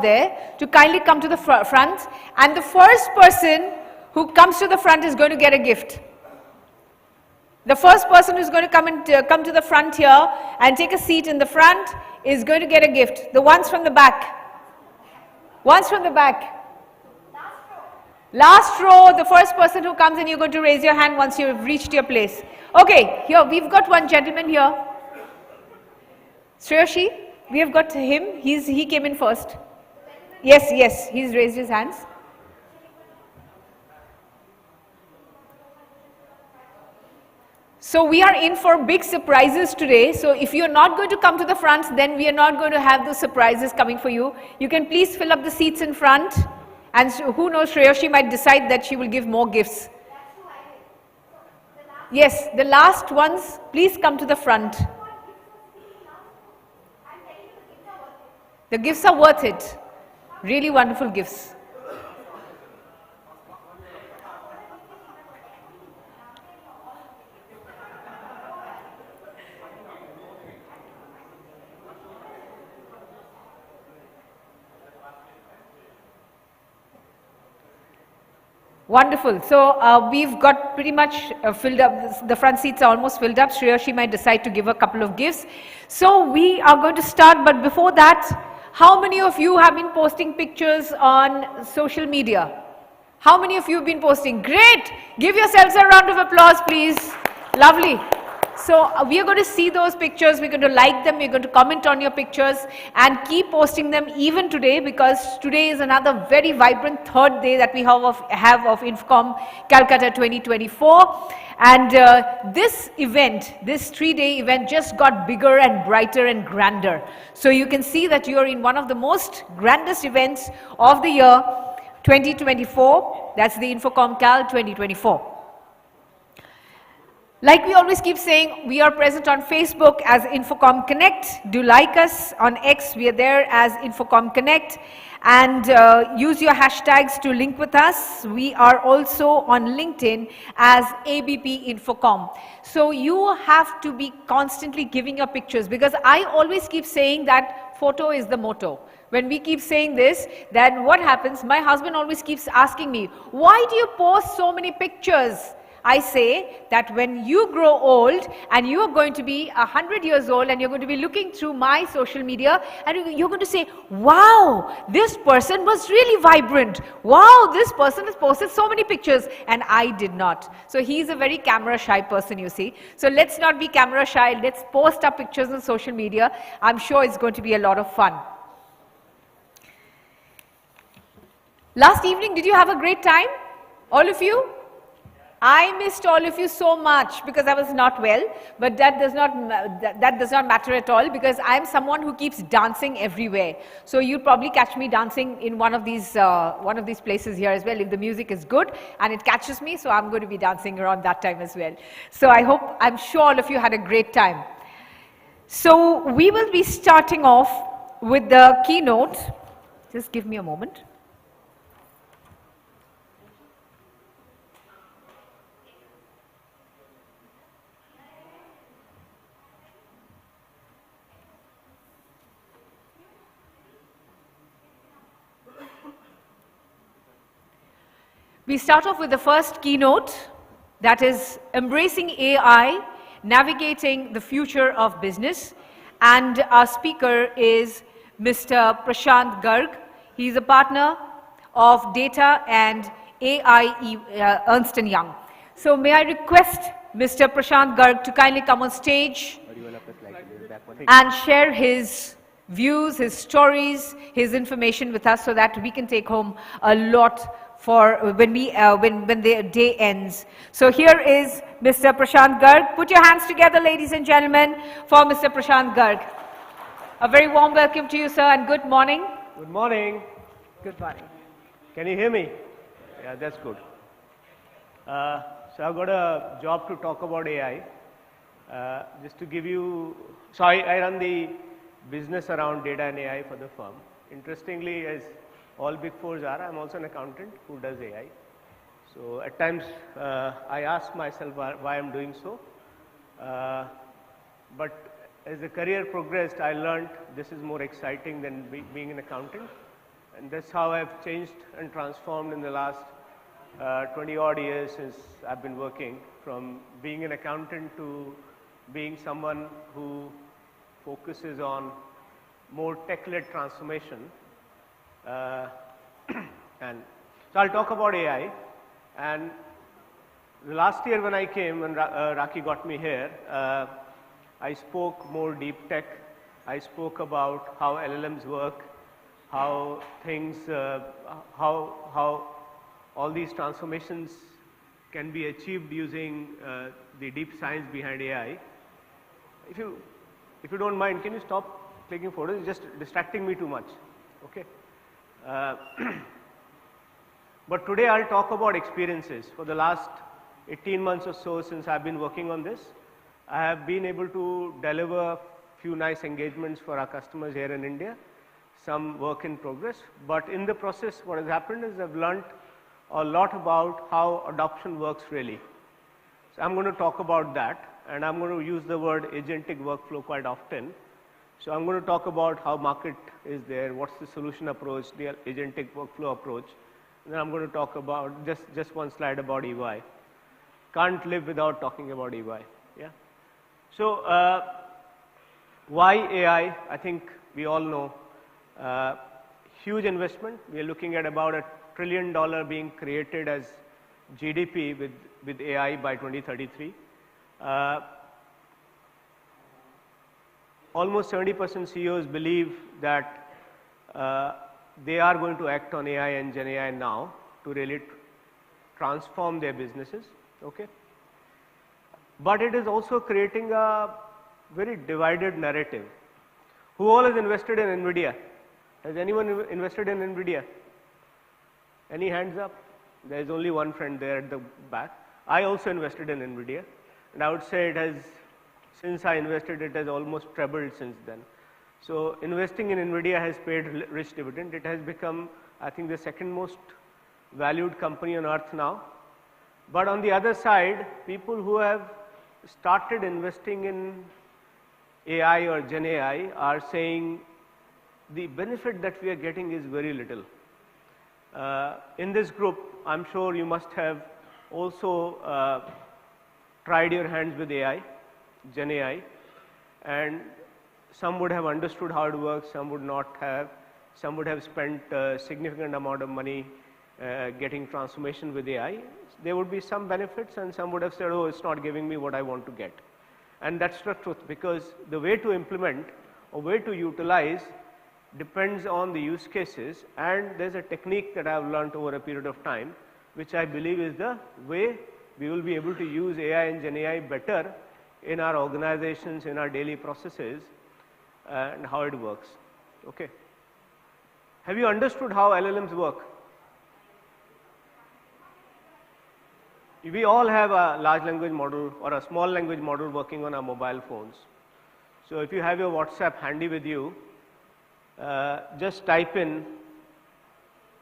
there to kindly come to the front, and the first person who comes to the front is going to get a gift. The first person who's going to come to the front here and take a seat in the front is going to get a gift. The ones from the back. Ones from the back. Last row, the first person who comes in, you're going to raise your hand once you've reached your place. Okay, here we've got one gentleman here. Shreyashi, we have got him. He came in first. Yes, he's raised his hands. So we are in for big surprises today. So if you're not going to come to the front, then we are not going to have those surprises coming for you. You can please fill up the seats in front. And who knows, Shreyashi might decide that she will give more gifts. Yes, the last ones, please come to the front. The gifts are worth it. Really wonderful gifts. Wonderful. So we've got pretty much filled up, the front seats are almost filled up. Shreyashi might decide to give a couple of gifts. So we are going to start, but before that, how many of you have been posting pictures on social media? How many of you have been posting? Great! Give yourselves a round of applause, please. Lovely. So we are going to see those pictures, we're going to like them, we're going to comment on your pictures and keep posting them even today, because today is another very vibrant third day that we have of INFOCOM Calcutta 2024. And this event, this 3-day event just got bigger and brighter and grander. So you can see that you are in one of the most grandest events of the year 2024. That's the INFOCOM Cal 2024. Like we always keep saying, we are present on Facebook as INFOCOM Connect. Do like us. On X, we are there as INFOCOM Connect. And use your hashtags to link with us. We are also on LinkedIn as ABP INFOCOM. So you have to be constantly giving your pictures, because I always keep saying that photo is the motto. When we keep saying this, then what happens? My husband always keeps asking me, why do you post so many pictures? I say that when you grow old and you are going to be 100 years old and you're going to be looking through my social media and you're going to say, wow, this person was really vibrant. Wow, this person has posted so many pictures, and I did not. So he's a very camera shy person, you see. So let's not be camera shy. Let's post our pictures on social media. I'm sure it's going to be a lot of fun. Last evening, did you have a great time? All of you? I missed all of you so much because I was not well, but that does not matter at all, because I'm someone who keeps dancing everywhere. So you'll probably catch me dancing in one of these places here as well if the music is good and it catches me. So I'm going to be dancing around that time as well. So I'm sure all of you had a great time. So we will be starting off with the keynote. Just give me a moment. We start off with the first keynote, that is Embracing AI, Navigating the Future of Business. And our speaker is Mr. Prashant Garg. He's a partner of Data and AI Ernst & Young. So may I request Mr. Prashant Garg to kindly come on stage and share his views, his stories, his information with us, so that we can take home a lot for when the day ends. So here is Mr. Prashant Garg. Put your hands together, ladies and gentlemen, for Mr. Prashant Garg. A very warm welcome to you, sir, and good morning. Good morning. Good morning. Can you hear me? Yeah, that's good. So I've got a job to talk about AI. Just to give you, so I run the business around data and AI for the firm. Interestingly, as all big fours are, I'm also an accountant who does AI. So at times I ask myself why I'm doing so. But as the career progressed, I learned this is more exciting than being an accountant. And that's how I've changed and transformed in the last 20 odd years since I've been working, from being an accountant to being someone who focuses on more tech-led transformation. And so I'll talk about AI. And the last year when I came, when Raki got me here, I spoke more deep tech. I spoke about how LLMs work, how things, how all these transformations can be achieved using the deep science behind AI. If you don't mind, can you stop clicking photos? It's just distracting me too much. Okay. But today I'll talk about experiences. For the last 18 months or so since I've been working on this, I have been able to deliver a few nice engagements for our customers here in India, some work in progress. But in the process, what has happened is I've learned a lot about how adoption works really. So I'm going to talk about that, and I'm going to use the word agentic workflow quite often. So I'm going to talk about how market is there, what's the solution approach, the agentic workflow approach. And then I'm going to talk about just one slide about EY. Can't live without talking about EY. Yeah. So why AI? I think we all know. Huge investment. We are looking at about $1 trillion being created as GDP with AI by 2033. Almost 70% CEOs believe that they are going to act on AI and Gen AI now to really transform their businesses. Okay. But it is also creating a very divided narrative. Who all has invested in NVIDIA? Has anyone invested in NVIDIA? Any hands up? There is only one friend there at the back. I also invested in NVIDIA, and I would say it has, since I invested, it has almost trebled since then. So investing in NVIDIA has paid rich dividend. It has become, I think, the second most valued company on earth now. But on the other side, people who have started investing in AI or Gen AI are saying the benefit that we are getting is very little. In this group, I'm sure you must have also tried your hands with AI, Gen AI, and some would have understood how it works, some would not have. Some would have spent a significant amount of money getting transformation with AI. There would be some benefits, and some would have said, oh, it's not giving me what I want to get. And that's the truth, because the way to implement or way to utilize depends on the use cases, and there's a technique that I've learned over a period of time, which I believe is the way we will be able to use AI and Gen AI better in our organizations, in our daily processes, and how it works. Okay. Have you understood how LLMs work? We all have a large language model or a small language model working on our mobile phones. So if you have your WhatsApp handy with you, just type in,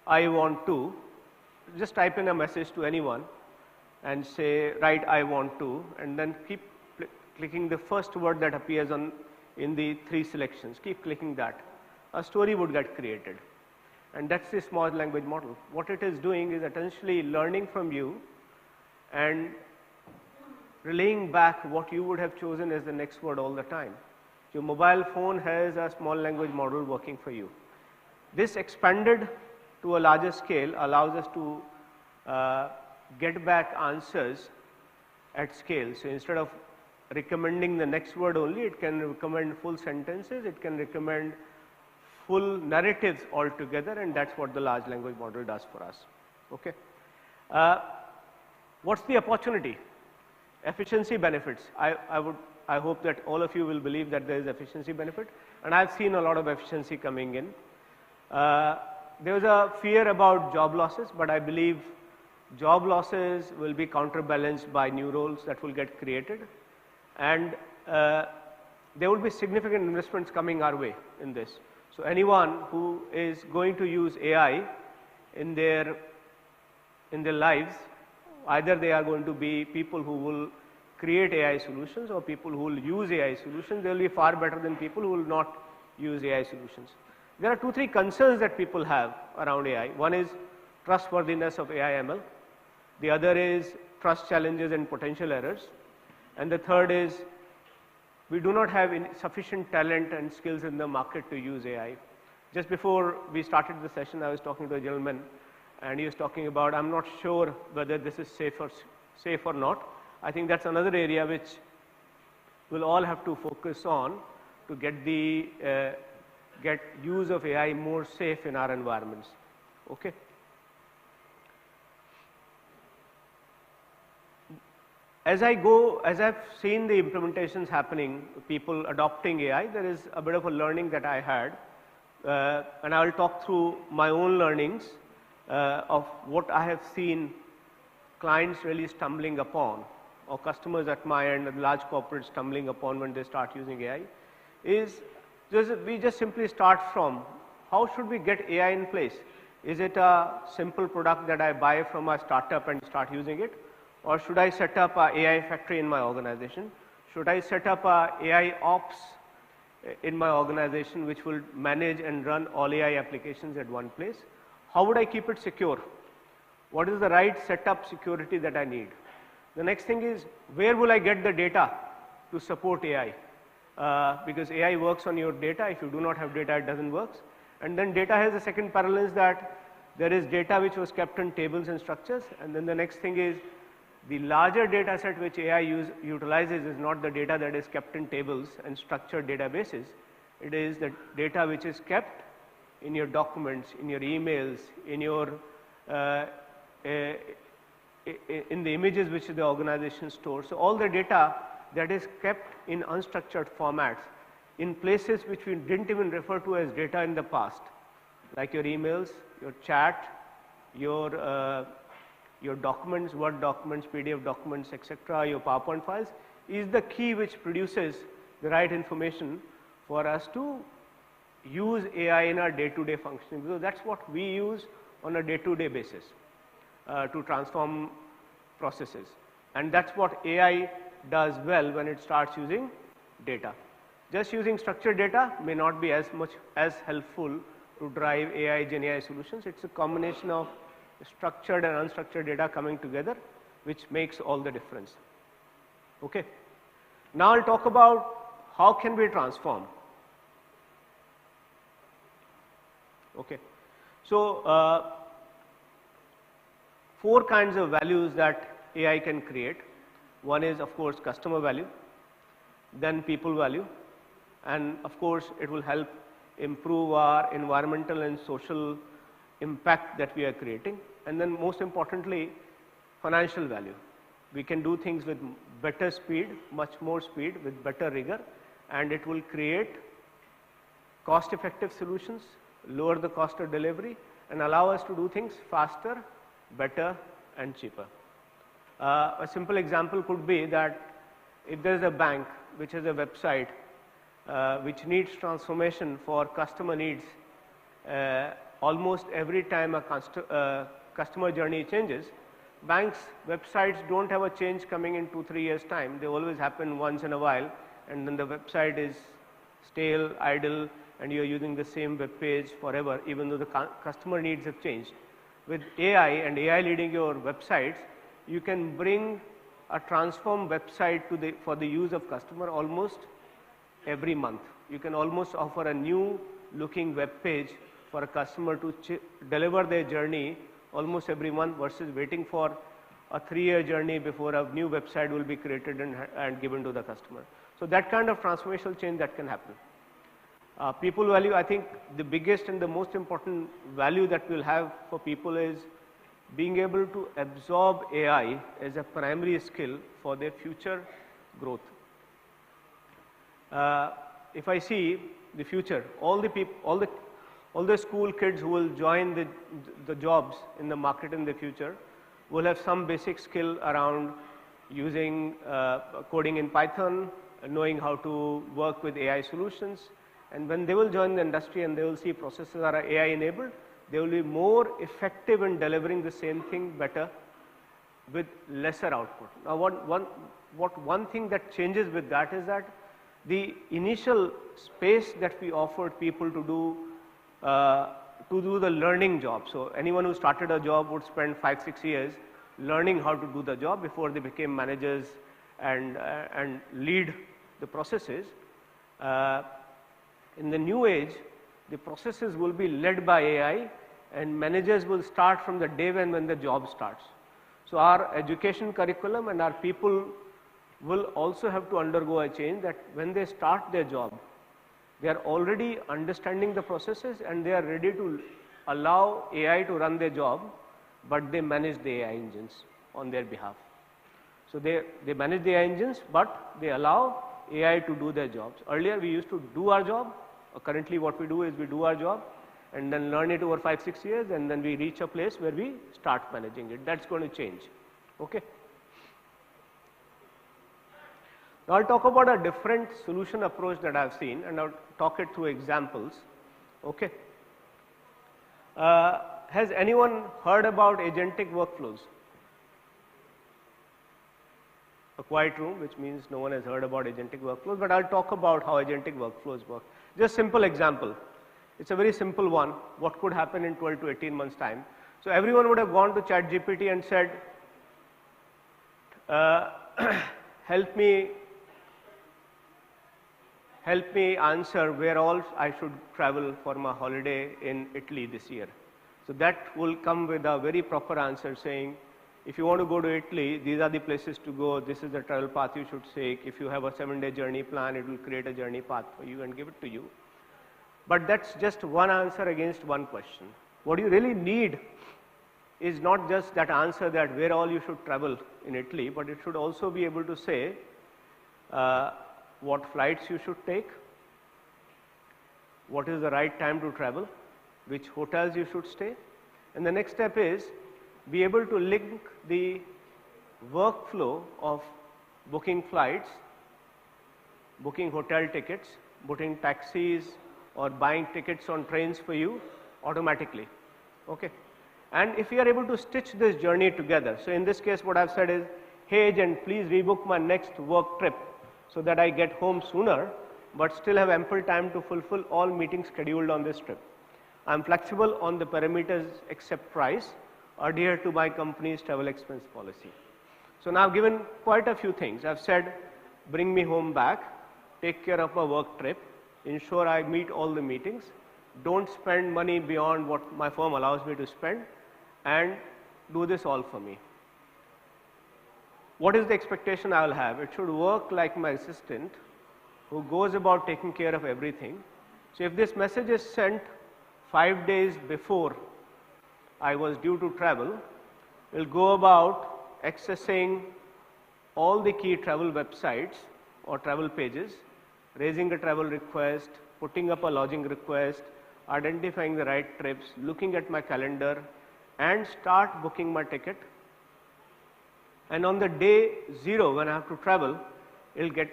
I want to, just type in a message to anyone and say, write, I want to, and then keep clicking the first word that appears in the 3 selections. Keep clicking that. A story would get created. And that's the small language model. What it is doing is essentially learning from you and relaying back what you would have chosen as the next word all the time. Your mobile phone has a small language model working for you. This expanded to a larger scale allows us to get back answers at scale. So instead of recommending the next word only, it can recommend full sentences, it can recommend full narratives altogether, and that's what the large language model does for us. Okay. What's the opportunity? Efficiency benefits. I hope that all of you will believe that there is efficiency benefit, and I've seen a lot of efficiency coming in. There was a fear about job losses, but I believe job losses will be counterbalanced by new roles that will get created, and there will be significant investments coming our way in this. So anyone who is going to use AI in their lives, either they are going to be people who will create AI solutions or people who will use AI solutions. They will be far better than people who will not use AI solutions. There are 2-3 concerns that people have around AI. One is trustworthiness of AI ML. The other is trust challenges and potential errors. And the third is we do not have sufficient talent and skills in the market to use AI. Just before we started the session, I was talking to a gentleman and he was talking about, I'm not sure whether this is safe or not. I think that's another area which we'll all have to focus on to get use of AI more safe in our environments. Okay. As I've seen the implementations happening, people adopting AI, there is a bit of a learning that I had, and I will talk through my own learnings of what I have seen clients really stumbling upon, or customers at my end and large corporates stumbling upon when they start using AI, is we just simply start from how should we get AI in place? Is it a simple product that I buy from a startup and start using it? Or should I set up an AI factory in my organization? Should I set up an AI ops in my organization which will manage and run all AI applications at one place? How would I keep it secure? What is the right setup security that I need? The next thing is, where will I get the data to support AI? Because AI works on your data. If you do not have data, it doesn't work. And then data has a second parallel, that there is data which was kept in tables and structures. And then the next thing is, the larger data set which AI utilizes is not the data that is kept in tables and structured databases. It is the data which is kept in your documents, in your emails, in your in the images which the organization stores. So all the data that is kept in unstructured formats in places which we didn't even refer to as data in the past, like your emails, your chat, your documents, Word documents, PDF documents, etc., your PowerPoint files, is the key which produces the right information for us to use AI in our day-to-day functioning. So that's what we use on a day-to-day basis to transform processes. And that's what AI does well when it starts using data. Just using structured data may not be as helpful to drive AI, Gen AI solutions. It's a combination of structured and unstructured data coming together, which makes all the difference. Okay. Now I'll talk about how can we transform. Okay. So 4 kinds of values that AI can create. One is, of course, customer value, then people value, and of course it will help improve our environmental and social impact that we are creating, and then most importantly, financial value. We can do things with better speed, much more speed, with better rigor, and it will create cost-effective solutions, lower the cost of delivery, and allow us to do things faster, better, and cheaper. A simple example could be that if there is a bank which has a website which needs transformation for customer needs, almost every time a customer journey changes, banks' websites don't have a change coming in 2-3 years' time. They always happen once in a while, and then the website is stale, idle, and you're using the same web page forever, even though the customer needs have changed. With AI and AI leading your websites, you can bring a transformed website for the use of customer almost every month. You can almost offer a new looking web page for a customer to deliver their journey almost every month versus waiting for a 3-year journey before a new website will be created and given to the customer. So that kind of transformational change that can happen. People value, I think the biggest and the most important value that we'll have for people is being able to absorb AI as a primary skill for their future growth. If I see the future, all the school kids who will join the jobs in the market in the future will have some basic skill around using coding in Python, knowing how to work with AI solutions, and when they will join the industry and they will see processes are AI enabled, they will be more effective in delivering the same thing better with lesser output. Now one thing that changes with that is that the initial space that we offered people to do to do the learning job. So anyone who started a job would spend 5-6 years learning how to do the job before they became managers and lead the processes. In the new age, the processes will be led by AI, and managers will start from the day when the job starts. So our education curriculum and our people will also have to undergo a change, that when they start their job, they are already understanding the processes and they are ready to allow AI to run their job, but they manage the AI engines on their behalf. So they manage the AI engines, but they allow AI to do their jobs. Earlier we used to do our job. Currently what we do is we do our job and then learn it over 5-6 years, and then we reach a place where we start managing it. That's going to change. Okay. Now I'll talk about a different solution approach that I've seen, and I'll talk it through examples. Okay. Has anyone heard about agentic workflows? A quiet room, which means no one has heard about agentic workflows, but I'll talk about how agentic workflows work. Just simple example. It's a very simple one. What could happen in 12 to 18 months time? So everyone would have gone to ChatGPT and said, help me answer where all I should travel for my holiday in Italy this year. So that will come with a very proper answer saying, if you want to go to Italy, these are the places to go, this is the travel path you should take. If you have a 7-day journey plan, it will create a journey path for you and give it to you. But that's just one answer against one question. What you really need is not just that answer that where all you should travel in Italy, but it should also be able to say what flights you should take, what is the right time to travel, which hotels you should stay. And the next step is be able to link the workflow of booking flights, booking hotel tickets, booking taxis, or buying tickets on trains for you automatically. Okay. And if you are able to stitch this journey together, so in this case what I've said is, hey agent, please rebook my next work trip so that I get home sooner, but still have ample time to fulfill all meetings scheduled on this trip. I'm flexible on the parameters except price, adhere to my company's travel expense policy. So now I've given quite a few things. I've said, bring me home back, take care of my work trip, ensure I meet all the meetings, don't spend money beyond what my firm allows me to spend, and do this all for me. What is the expectation I will have? It should work like my assistant who goes about taking care of everything. So if this message is sent 5 days before I was due to travel, it will go about accessing all the key travel websites or travel pages, raising a travel request, putting up a lodging request, identifying the right trips, looking at my calendar, and start booking my ticket. And on the day 0 when I have to travel, it will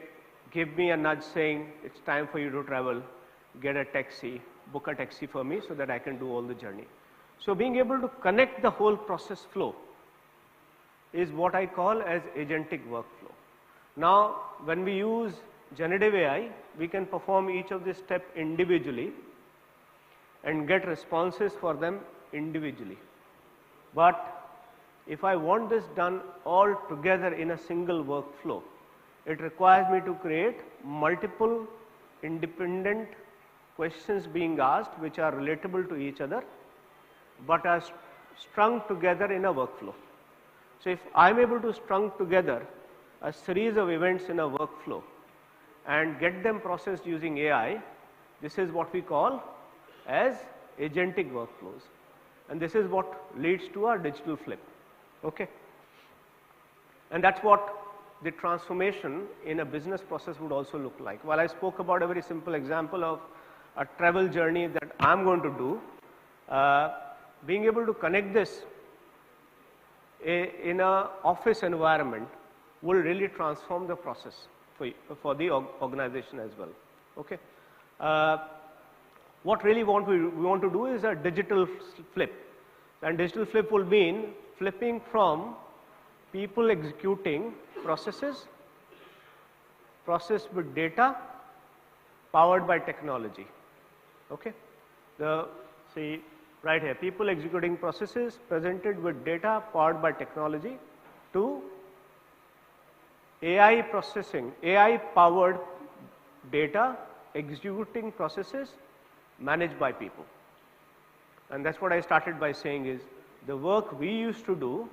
give me a nudge saying, it's time for you to travel, get a taxi, book a taxi for me so that I can do all the journey. So being able to connect the whole process flow is what I call as agentic workflow. Now, when we use generative AI, we can perform each of these steps individually and get responses for them individually. But if I want this done all together in a single workflow, it requires me to create multiple independent questions being asked which are relatable to each other, but are strung together in a workflow. So if I'm able to strung together a series of events in a workflow and get them processed using AI, this is what we call as agentic workflows. And this is what leads to our digital flip. Okay. And that's what the transformation in a business process would also look like. While I spoke about a very simple example of a travel journey that I'm going to do, being able to connect this in an office environment will really transform the process for the organization as well. Okay. What really we want to do is a digital flip. And digital flip will mean flipping from people executing processes, process with data, powered by technology. Okay. See right here, people executing processes presented with data powered by technology to AI processing, AI powered data executing processes managed by people. And that's what I started by saying is the work we used to do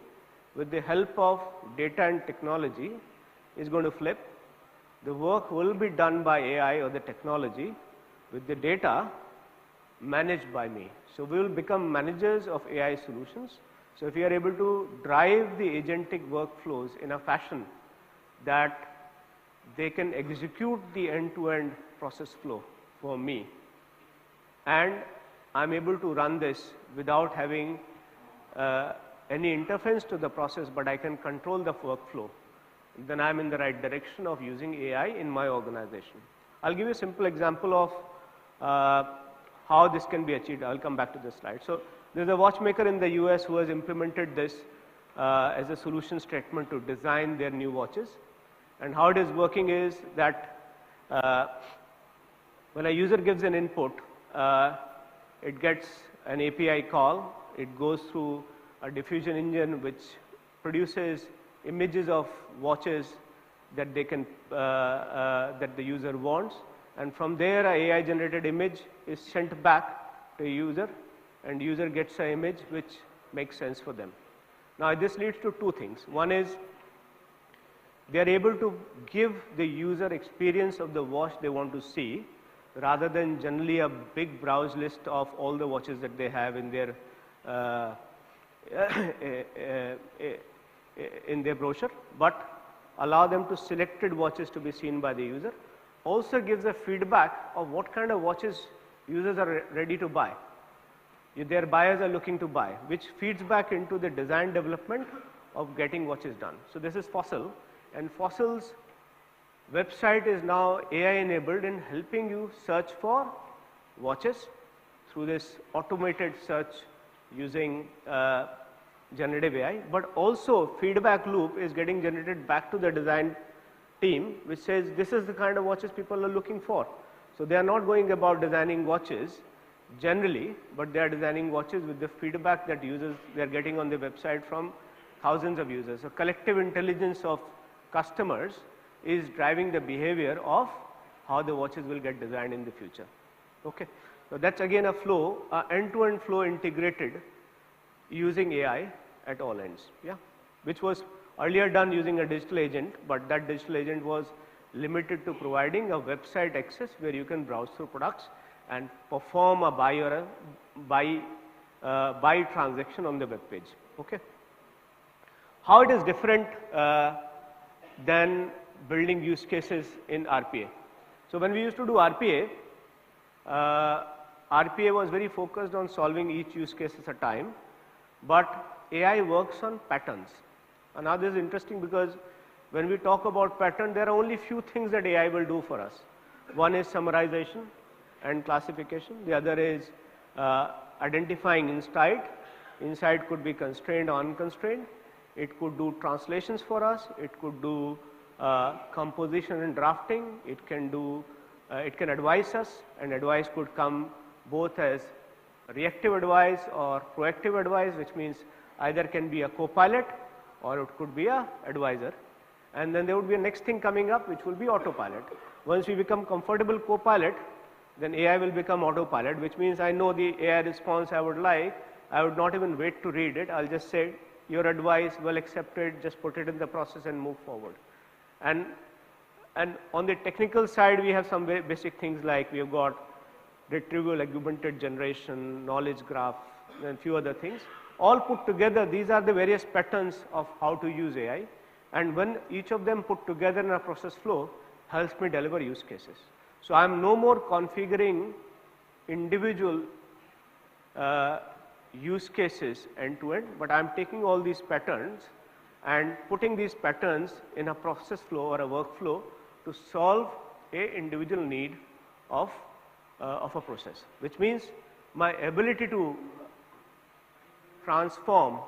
with the help of data and technology is going to flip. The work will be done by AI or the technology with the data managed by me. So we will become managers of AI solutions. So if you are able to drive the agentic workflows in a fashion that they can execute the end-to-end process flow for me, and I'm able to run this without having any interference to the process, but I can control the workflow, then I'm in the right direction of using AI in my organization. I'll give you a simple example of how this can be achieved. I'll come back to this slide. So there's a watchmaker in the US who has implemented this as a solution statement to design their new watches. And how it is working is that when a user gives an input, it gets an API call. It goes through a diffusion engine which produces images of watches that they can that the user wants, and from there a AI generated image is sent back to a user, and user gets an image which makes sense for them. Now this leads to two things. One is they are able to give the user experience of the watch they want to see, rather than generally a big browse list of all the watches that they have in their brochure, but allow them to selected watches to be seen by the user. Also gives a feedback of what kind of watches users are ready to buy. If their buyers are looking to buy, which feeds back into the design development of getting watches done. So this is Fossil, and Fossil's website is now AI enabled in helping you search for watches through this automated search using generative AI, but also feedback loop is getting generated back to the design team, which says this is the kind of watches people are looking for. So they are not going about designing watches generally, but they are designing watches with the feedback that users they are getting on the website from thousands of users. So collective intelligence of customers is driving the behavior of how the watches will get designed in the future. Okay, so that's again a flow, end-to-end flow integrated using AI at all ends. Yeah, which was earlier done using a digital agent, but that digital agent was limited to providing a website access where you can browse through products and perform a buy or a buy transaction on the web page. Okay, how it is different than building use cases in RPA. So when we used to do RPA, RPA was very focused on solving each use case at a time, but AI works on patterns. And now this is interesting because when we talk about pattern, there are only few things that AI will do for us. One is summarization and classification. The other is identifying insight. Insight could be constrained or unconstrained. It could do translations for us. It could do composition and drafting. It can do, it can advise us, and advice could come both as reactive advice or proactive advice, which means either can be a co-pilot or it could be a advisor. And then there would be a next thing coming up, which will be autopilot. Once we become comfortable co-pilot, then AI will become autopilot, which means I know the AI response I would like. I would not even wait to read it. I'll just say, your advice, well accepted, just put it in the process and move forward. And on the technical side, we have some very basic things like we have got retrieval augmented generation, knowledge graph, and a few other things. All put together, these are the various patterns of how to use AI. And when each of them put together in a process flow, helps me deliver use cases. So I am no more configuring individual use cases end to end, but I am taking all these patterns and putting these patterns in a process flow or a workflow to solve a individual need of a process, which means my ability to transform,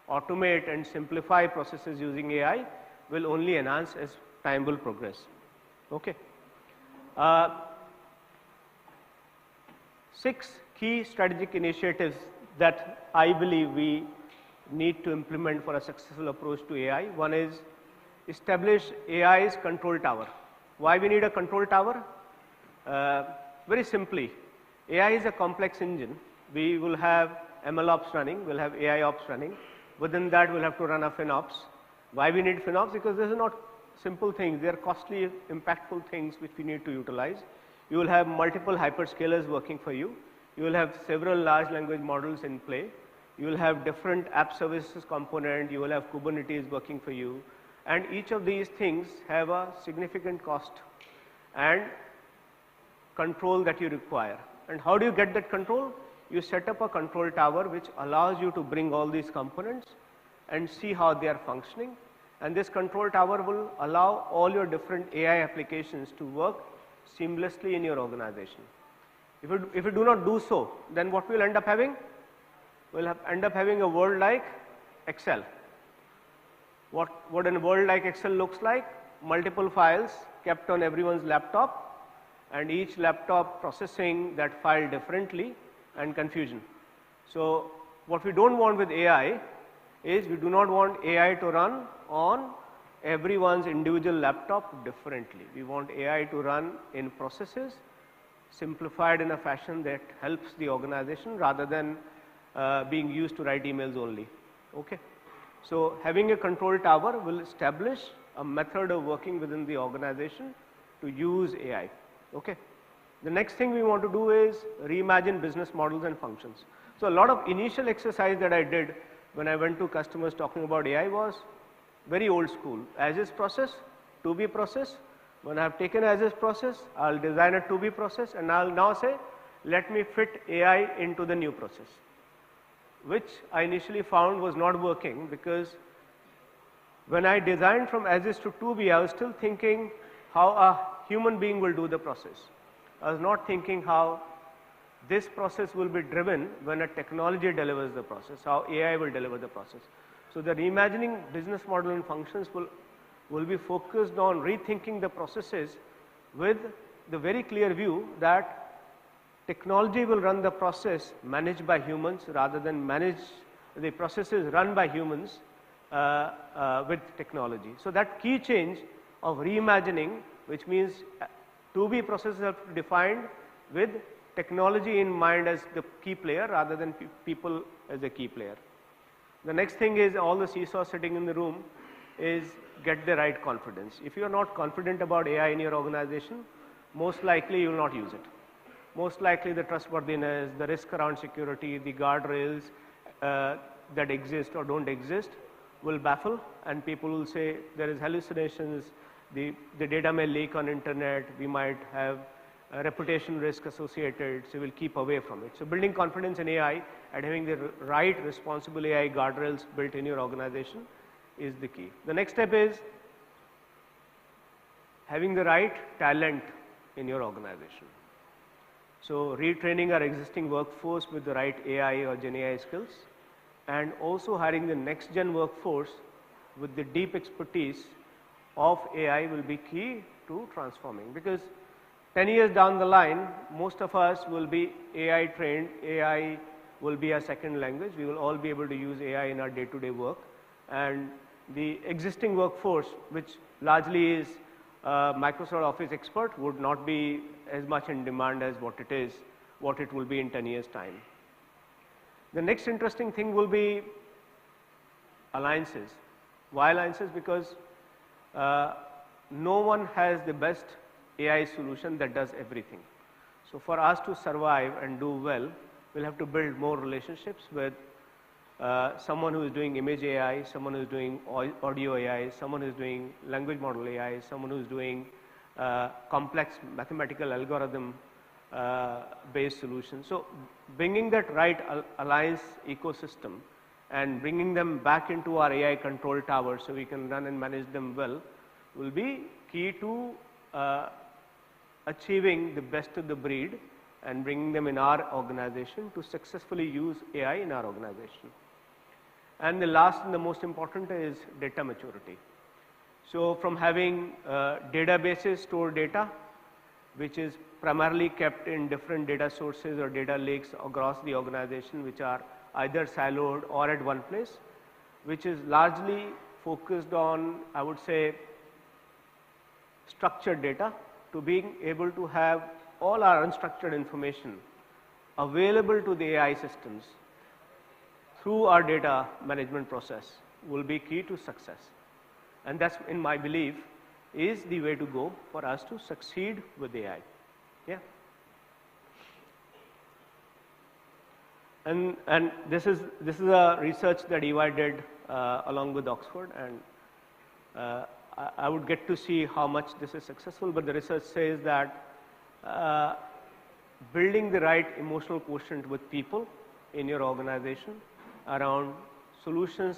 automate and simplify processes using AI will only enhance as time will progress. Okay. 6 key strategic initiatives that I believe we need to implement for a successful approach to AI. One is establish AI's control tower. Why we need a control tower? Very simply, AI is a complex engine. We will have ML ops running, we'll have AI ops running. Within that, we'll have to run a FinOps. Why we need FinOps? Because these are not simple things. They are costly, impactful things which we need to utilize. You will have multiple hyperscalers working for you. You will have several large language models in play. You will have different app services component. You will have Kubernetes working for you. And each of these things have a significant cost and control that you require. And how do you get that control? You set up a control tower which allows you to bring all these components and see how they are functioning. And this control tower will allow all your different AI applications to work seamlessly in your organization. If you do not do so, then what we'll end up having? We'll end up having a world like Excel. What a world like Excel looks like? Multiple files kept on everyone's laptop, and each laptop processing that file differently, and confusion. So what we don't want with AI is we do not want AI to run on everyone's individual laptop differently. We want AI to run in processes simplified in a fashion that helps the organization rather than being used to write emails only. Okay. So having a control tower will establish a method of working within the organization to use AI. Okay. The next thing we want to do is reimagine business models and functions. So a lot of initial exercise that I did when I went to customers talking about AI was very old school. As is process, to be process. When I have taken as is process, I'll design a to be process, and I'll now say, let me fit AI into the new process, which I initially found was not working, because when I designed from as is to be, I was still thinking how a human being will do the process. I was not thinking how this process will be driven when a technology delivers the process, how AI will deliver the process. So the reimagining business model and functions will be focused on rethinking the processes with the very clear view that technology will run the process managed by humans rather than manage the processes run by humans with technology. So that key change of reimagining, which means to be processes are defined with technology in mind as the key player rather than people as the key player. The next thing is, all the CISOs sitting in the room, is get the right confidence. If you are not confident about AI in your organization, most likely you will not use it. Most likely the trustworthiness, the risk around security, the guardrails that exist or don't exist will baffle, and people will say there is hallucinations, the data may leak on internet, we might have a reputation risk associated, so we'll keep away from it. So building confidence in AI and having the right responsible AI guardrails built in your organization is the key. The next step is having the right talent in your organization. So retraining our existing workforce with the right AI or Gen AI skills, and also hiring the next gen workforce with the deep expertise of AI will be key to transforming, because 10 years down the line, most of us will be AI trained. AI will be a second language. We will all be able to use AI in our day-to-day work, and the existing workforce, which largely is Microsoft Office expert, would not be as much in demand as what it will be in 10 years' time. The next interesting thing will be alliances. Why alliances? Because no one has the best AI solution that does everything. So for us to survive and do well, we'll have to build more relationships with someone who is doing image AI, someone who is doing audio AI, someone who is doing language model AI, someone who is doing complex mathematical algorithm based solutions. So bringing that right alliance ecosystem and bringing them back into our AI control tower so we can run and manage them well will be key to achieving the best of the breed and bringing them in our organization to successfully use AI in our organization. And the last and the most important is data maturity. So from having databases store data, which is primarily kept in different data sources or data lakes across the organization, which are either siloed or at one place, which is largely focused on, I would say, structured data, to being able to have all our unstructured information available to the AI systems through our data management process will be key to success. And that's, in my belief, is the way to go for us to succeed with AI. Yeah. And this is a research that EY did along with Oxford, and I would get to see how much this is successful, but the research says that building the right emotional quotient with people in your organization around solutions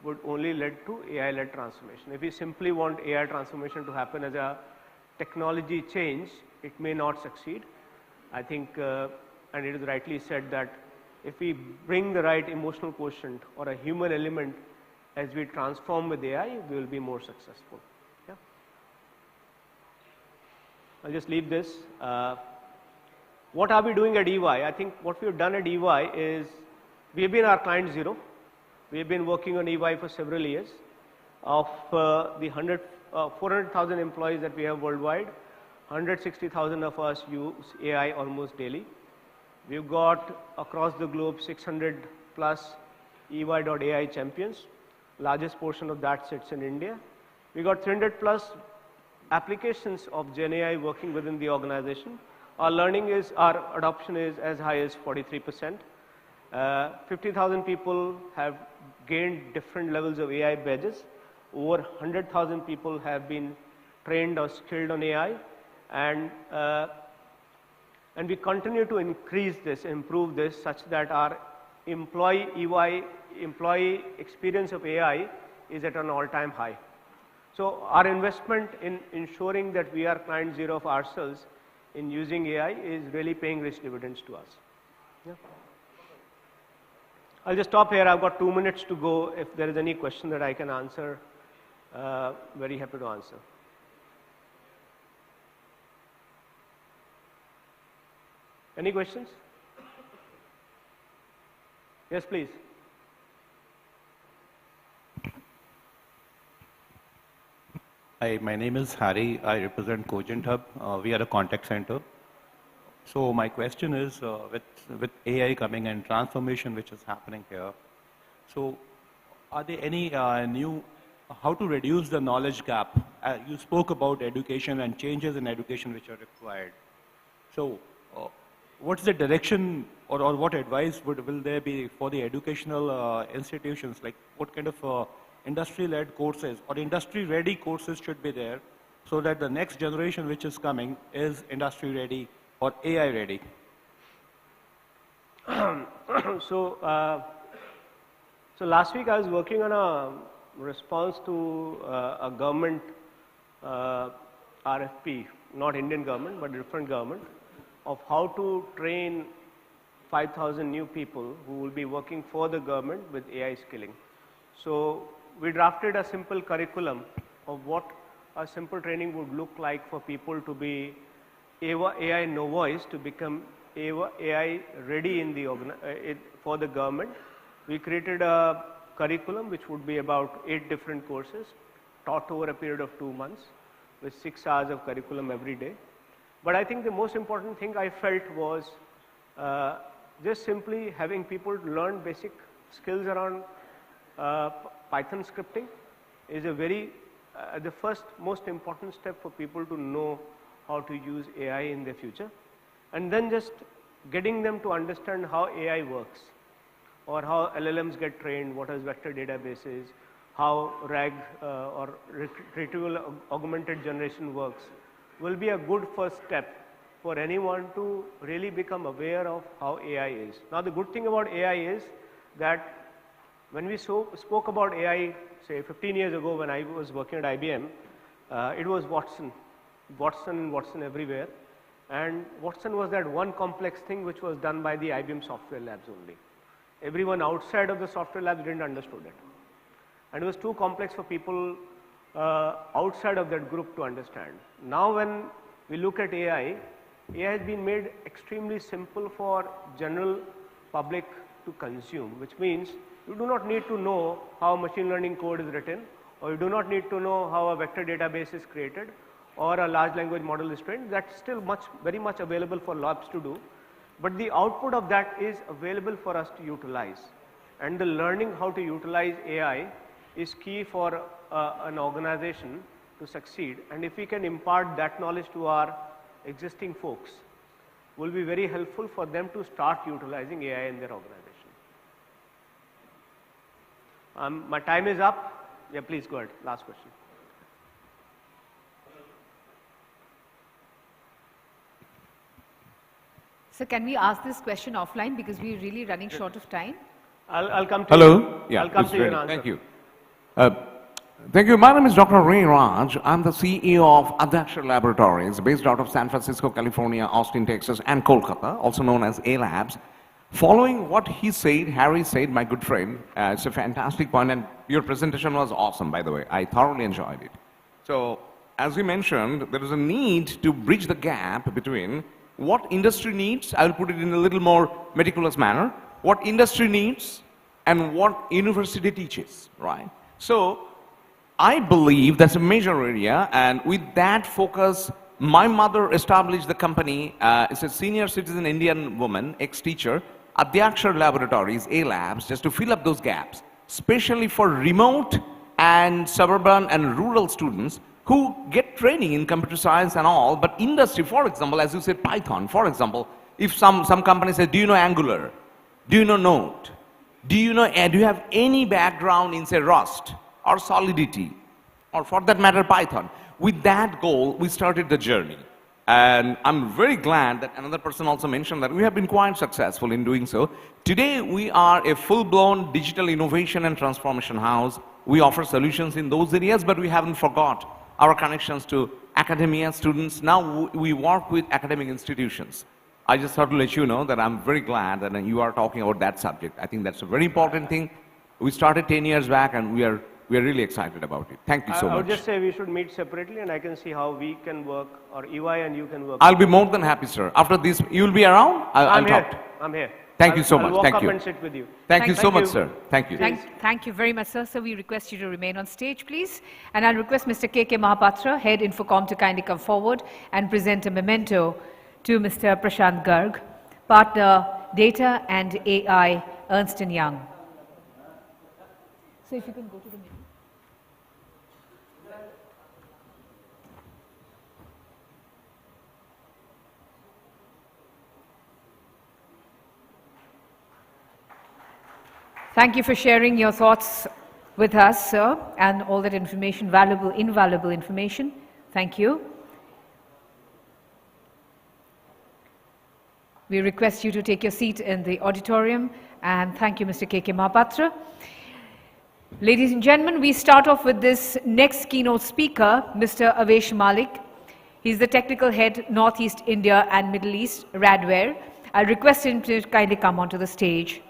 would only lead to AI-led transformation. If you simply want AI transformation to happen as a technology change, it may not succeed. I think, and it is rightly said that if we bring the right emotional quotient or a human element as we transform with AI, we will be more successful. Yeah. I'll just leave this. What are we doing at EY? I think what we have done at EY is we have been our client zero. We have been working on EY for several years. Of the 400,000 employees that we have worldwide, 160,000 of us use AI almost daily. We've got across the globe 600 plus EY.AI champions. Largest portion of that sits in India. We got 300 plus applications of GenAI working within the organization. Our adoption is as high as 43%. 50,000 people have gained different levels of AI badges. Over 100,000 people have been trained or skilled on AI, and we continue to increase this, improve this, such that our employee experience of AI is at an all-time high. So our investment in ensuring that we are client zero of ourselves in using AI is really paying rich dividends to us. Yeah. I'll just stop here. I've got 2 minutes to go. If there is any question that I can answer, very happy to answer. Any questions? Yes, please. Hi, my name is Harry. I represent Cogent Hub. We are a contact center. So my question is, with AI coming and transformation which is happening here, so are there any how to reduce the knowledge gap? You spoke about education and changes in education which are required. So what's the direction or what advice will there be for the educational institutions? Like what kind of industry-led courses or industry-ready courses should be there so that the next generation which is coming is industry-ready or AI-ready? So last week I was working on a response to a government RFP, not Indian government, but different government, of how to train 5,000 new people who will be working for the government with AI skilling. So we drafted a simple curriculum of what a simple training would look like for people to be AI novice to become AI ready in the for the government. We created a curriculum which would be about 8 different courses taught over a period of 2 months with 6 hours of curriculum every day. But I think the most important thing I felt was just simply having people learn basic skills around Python scripting is a very, the first most important step for people to know how to use AI in the future. And then just getting them to understand how AI works or how LLMs get trained, what is vector databases, how RAG or retrieval augmented generation works will be a good first step for anyone to really become aware of how AI is. Now the good thing about AI is that when we spoke about AI, say 15 years ago when I was working at IBM, it was Watson everywhere. And Watson was that one complex thing which was done by the IBM software labs only. Everyone outside of the software labs didn't understand it. And it was too complex for people outside of that group to understand. Now when we look at AI, AI has been made extremely simple for general public to consume, which means you do not need to know how machine learning code is written, or you do not need to know how a vector database is created, or a large language model is trained. That's still very much available for labs to do, but the output of that is available for us to utilize. And the learning how to utilize AI is key for an organization to succeed. And if we can impart that knowledge to our existing folks, will be very helpful for them to start utilizing AI in their organization. My time is up. Yeah, please go ahead. Last question. So can we ask this question offline because we're really running short of time? I'll come to Hello. you. Yeah, I'll come it's to you ready. and answer. Thank you. Thank you. My name is Dr. Ray Raj. I'm the CEO of Adakshar Laboratories, based out of San Francisco, California, Austin, Texas, and Kolkata, also known as A Labs. Following what he said, Harry said, my good friend, it's a fantastic point, and your presentation was awesome, by the way. I thoroughly enjoyed it. So, as you mentioned, there is a need to bridge the gap between what industry needs, I'll put it in a little more meticulous manner, what industry needs and what university teaches, right? So, I believe that's a major area, and with that focus, my mother established the company. It's a senior citizen Indian woman, ex-teacher, Adakshar Laboratories, A Labs, just to fill up those gaps, especially for remote and suburban and rural students who get training in computer science and all, but industry, for example, as you said, Python, for example, if some company says, do you know Angular? Do you know Node? Do you have any background in, say, Rust or Solidity, or for that matter, Python? With that goal, we started the journey. And I'm very glad that another person also mentioned that we have been quite successful in doing so. Today, we are a full-blown digital innovation and transformation house. We offer solutions in those areas, but we haven't forgot our connections to academia, students. Now we work with academic institutions. I just thought to let you know that I'm very glad that you are talking about that subject. I think that's a very important thing. We started 10 years back, and we are really excited about it. Thank you so much. I would just say we should meet separately, and I can see how we can work, or EY and you can work. I'll be more than happy, sir. After this, you'll be around? I'm here. Talk. I'm here. Thank you so much. I'll walk Thank up you. and sit with you. Thank you so Thank much, you. sir. Thank you. Thank you very much, sir. So we request you to remain on stage, please. And I'll request Mr. K.K. Mahapatra, Head INFOCOM, to kindly come forward and present a memento to Mr. Prashant Garg, Partner, Data and AI, Ernst & Young. So if you can go to the middle. Thank you for sharing your thoughts with us, sir, and all that information, valuable, invaluable information. Thank you. We request you to take your seat in the auditorium, and thank you, Mr. K.K. Mahapatra. Ladies and gentlemen, we start off with this next keynote speaker, Mr. Avesh Malik. He's the Technical Head, Northeast India and Middle East, Radware. I'll request him to kindly come onto the stage.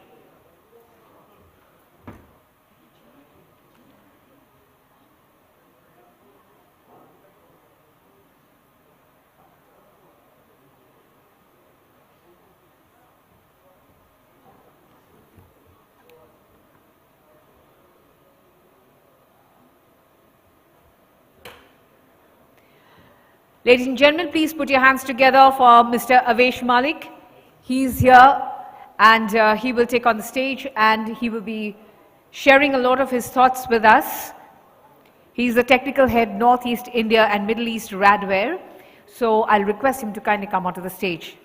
Ladies and gentlemen, please put your hands together for Mr. Avesh Malik. He's here, and he will take on the stage, and he will be sharing a lot of his thoughts with us. He's the Technical Head, Northeast India and Middle East, Radware. So I'll request him to kindly come onto the stage.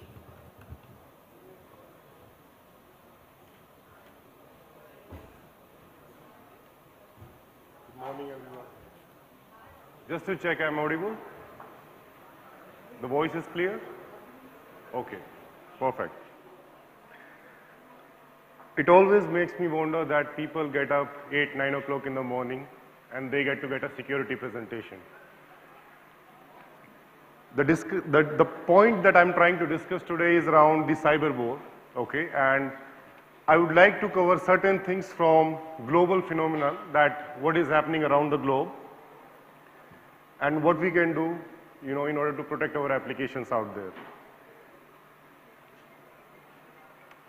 Good morning, everyone. Just to check, I'm audible? The voice is clear? Okay, perfect. It always makes me wonder that people get up 8, 9 o'clock in the morning and they get a security presentation. The point that I'm trying to discuss today is around the cyber war, okay? And I would like to cover certain things from global phenomena, that what is happening around the globe and what we can do in order to protect our applications out there.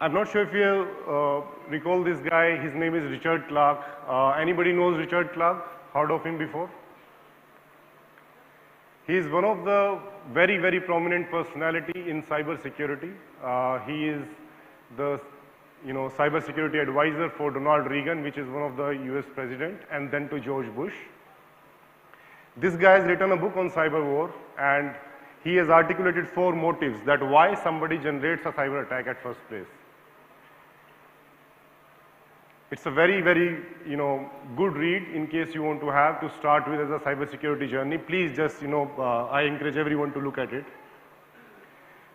I'm not sure if you recall this guy. His name is Richard Clark. Anybody knows Richard Clark? Heard of him before? He is one of the very, very prominent personality in cybersecurity. He is the cybersecurity advisor for Donald Reagan, which is one of the US president, and then to George Bush. This guy has written a book on cyber war, and he has articulated 4 motives that why somebody generates a cyber attack at first place. It's a very, very, good read in case you want to have to start with as a cybersecurity journey. Please just, I encourage everyone to look at it.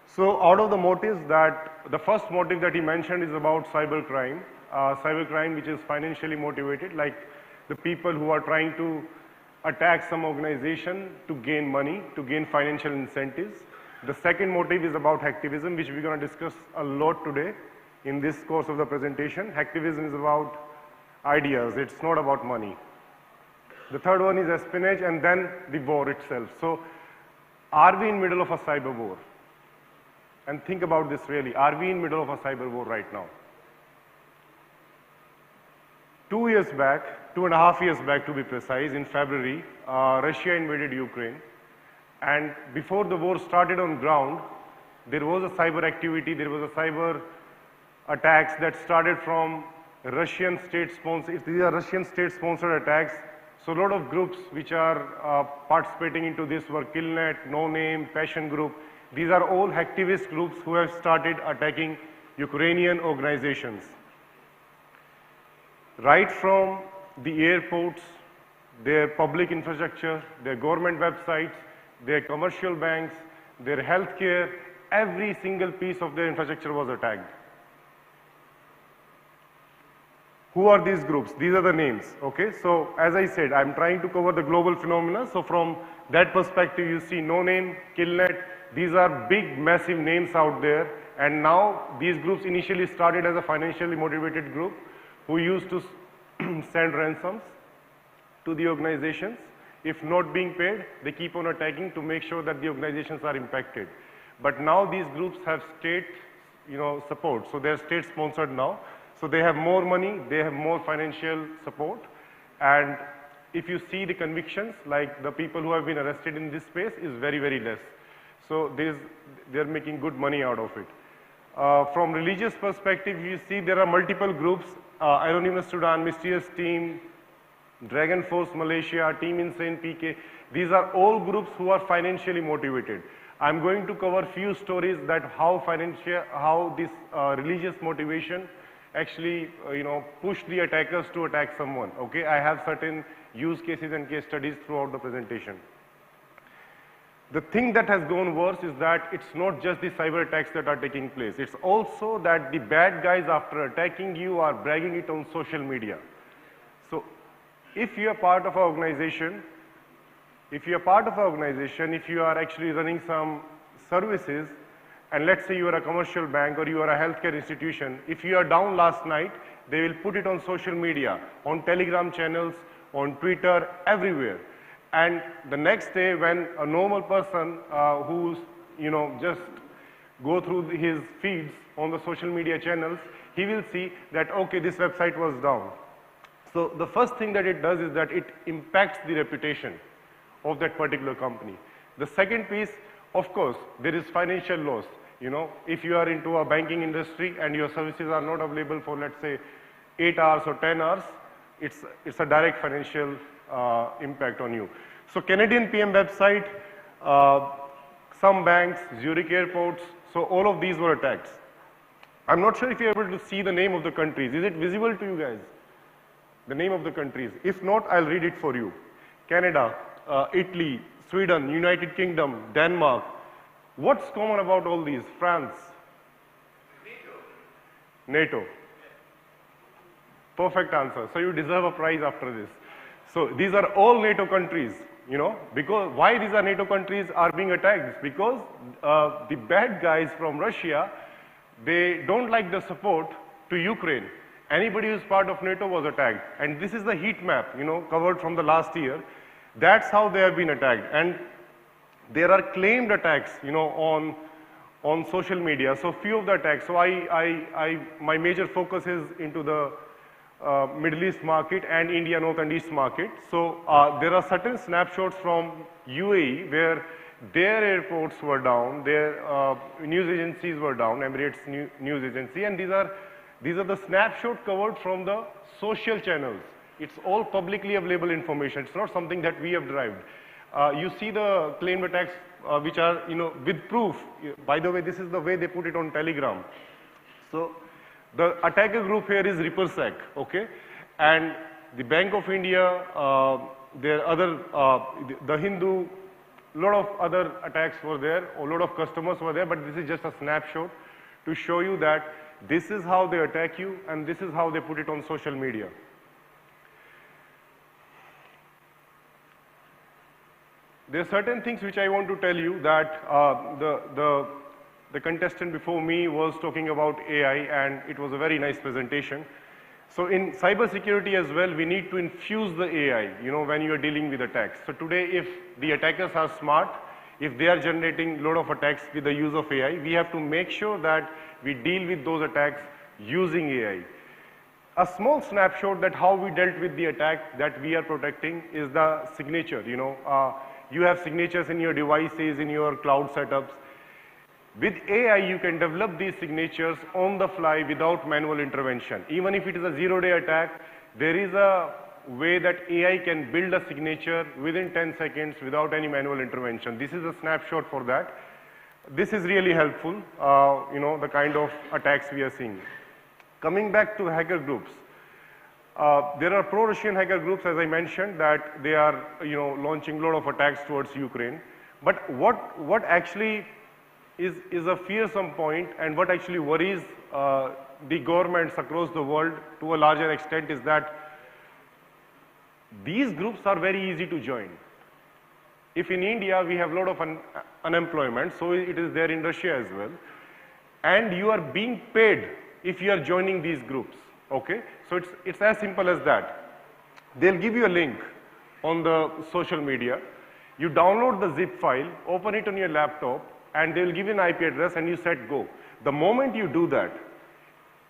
So out of the motives the first motive that he mentioned is about cybercrime. Cybercrime which is financially motivated, like the people who are trying to attack some organization to gain money, to gain financial incentives. The second motive is about hacktivism, which we're going to discuss a lot today in this course of the presentation. Hacktivism is about ideas, it's not about money. The third one is espionage, and then the war itself. So are we in middle of a cyber war? And think about this really, are we in middle of a cyber war right now? 2 years back, 2.5 years back to be precise, in February, Russia invaded Ukraine. And before the war started on ground, there was a cyber activity, there was a cyber attacks that started from Russian state-sponsored, these are Russian state-sponsored attacks. So a lot of groups which are participating into this were Killnet, No Name, Passion Group. These are all hacktivist groups who have started attacking Ukrainian organizations. Right from the airports, their public infrastructure, their government websites, their commercial banks, their healthcare, every single piece of their infrastructure was attacked. Who are these groups? These are the names, okay? So as I said, I'm trying to cover the global phenomena. So from that perspective, you see No Name, Killnet, these are big, massive names out there. And now these groups initially started as a financially motivated group who used to send ransoms to the organizations. If not being paid, they keep on attacking to make sure that the organizations are impacted. But now these groups have state, support. So they're state sponsored now. So they have more money, they have more financial support. And if you see the convictions, like the people who have been arrested in this space is very, very less. So they're making good money out of it. From religious perspective, you see there are multiple groups, Anonymous Sudan, Mysterious Team, Dragon Force Malaysia, Team Insane PK. These are all groups who are financially motivated. I'm going to cover few stories that how this religious motivation actually, push the attackers to attack someone, okay? I have certain use cases and case studies throughout the presentation. The thing that has gone worse is that it's not just the cyber attacks that are taking place. It's also that the bad guys, after attacking you, are bragging it on social media. So if you are part of an organization, if you are actually running some services, and let's say you are a commercial bank or you are a healthcare institution, if you are down last night, they will put it on social media, on Telegram channels, on Twitter, everywhere. And the next day when a normal person who's, just go through his feeds on the social media channels, he will see that, okay, this website was down. So the first thing that it does is that it impacts the reputation of that particular company. The second piece, of course, there is financial loss. If you are into a banking industry and your services are not available for, let's say, 8 hours or 10 hours, it's a direct financial impact on you. So Canadian PM website, some banks, Zurich airports, so all of these were attacked. I'm not sure if you're able to see the name of the countries. Is it visible to you guys? The name of the countries. If not, I'll read it for you. Canada, Italy, Sweden, United Kingdom, Denmark. What's common about all these? France. NATO. Perfect answer. So you deserve a prize after this. So these are all NATO countries, because why these are NATO countries are being attacked? Because the bad guys from Russia, they don't like the support to Ukraine. Anybody who's part of NATO was attacked. And this is the heat map, covered from the last year. That's how they have been attacked. And there are claimed attacks, on social media. So few of the attacks. So my major focus is into the Middle East market and India North and East market. So there are certain snapshots from UAE where their airports were down, their news agencies were down, Emirates news agency, and these are the snapshot covered from the social channels. It's all publicly available information. It's not something that we have derived. You see the claimed attacks which are, with proof. By the way, this is the way they put it on Telegram. So the attacker group here is RipperSec, okay? And the Bank of India, there other, the Hindu, a lot of other attacks were there, a lot of customers were there, but this is just a snapshot to show you that this is how they attack you and this is how they put it on social media. There are certain things which I want to tell you that the contestant before me was talking about AI, and it was a very nice presentation. So in cybersecurity as well, we need to infuse the AI, when you are dealing with attacks. So today, if the attackers are smart, if they are generating a lot of attacks with the use of AI, we have to make sure that we deal with those attacks using AI. A small snapshot that how we dealt with the attack that we are protecting is the signature, you have signatures in your devices, in your cloud setups. With AI, you can develop these signatures on the fly without manual intervention. Even if it is a zero-day attack, there is a way that AI can build a signature within 10 seconds without any manual intervention. This is a snapshot for that. This is really helpful, the kind of attacks we are seeing. Coming back to hacker groups. There are pro-Russian hacker groups, as I mentioned, that they are, launching a lot of attacks towards Ukraine. But what actually is a fearsome point, and what actually worries the governments across the world to a larger extent is that these groups are very easy to join. If in India we have a lot of unemployment, so it is there in Russia as well. And you are being paid if you are joining these groups, okay? So it's as simple as that. They'll give you a link on the social media. You download the zip file, open it on your laptop, and they'll give you an IP address and you set go. The moment you do that,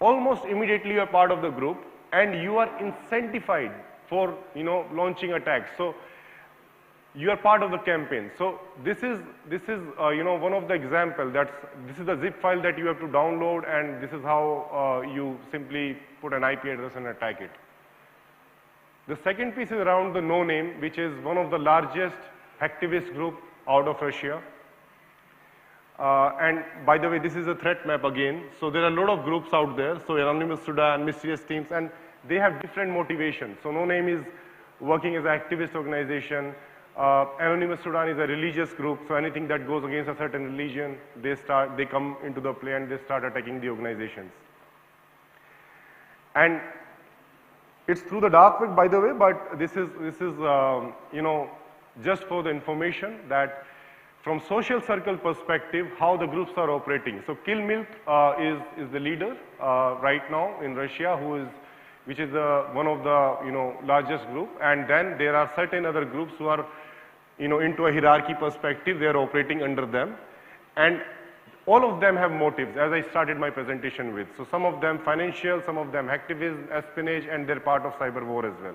almost immediately you are part of the group and you are incentivized for, launching attacks. So you are part of the campaign. So this is one of the examples. This is the zip file that you have to download, and this is how you simply put an IP address and attack it. The second piece is around the No Name, which is one of the largest activist group out of Russia. And by the way, this is a threat map again. So there are a lot of groups out there. So Anonymous Sudan, Mysterious Teams, and they have different motivations. So No Name is working as an activist organization. Anonymous Sudan is a religious group, so anything that goes against a certain religion, they come into the play and they start attacking the organizations. And it's through the dark web, by the way, but this is just for the information that from social circle perspective, how the groups are operating. So Kill Milk is the leader right now in Russia, which is one of the largest group, and then there are certain other groups who are into a hierarchy perspective. They are operating under them, and all of them have motives, as I started my presentation with. So some of them financial, some of them activism, espionage, and they're part of cyber war as well.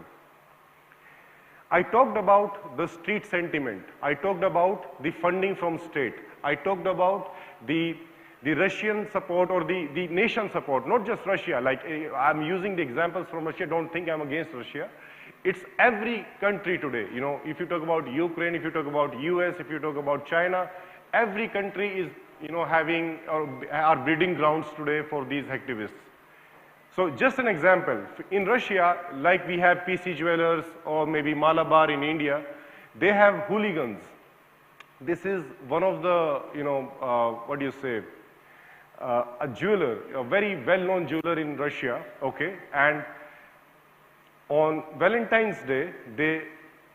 I talked about the street sentiment. I talked about the funding from state. I talked about the Russian support or the nation support, not just Russia. Like I'm using the examples from Russia, don't think I'm against Russia. It's every country today. If you talk about Ukraine, if you talk about US, if you talk about China, every country is having or are breeding grounds today for these activists. So just an example, in Russia, like we have PC Jewelers or maybe Malabar in India, they have hooligans. This is one of the, a jeweler, a very well-known jeweler in Russia, okay? And on Valentine's Day, they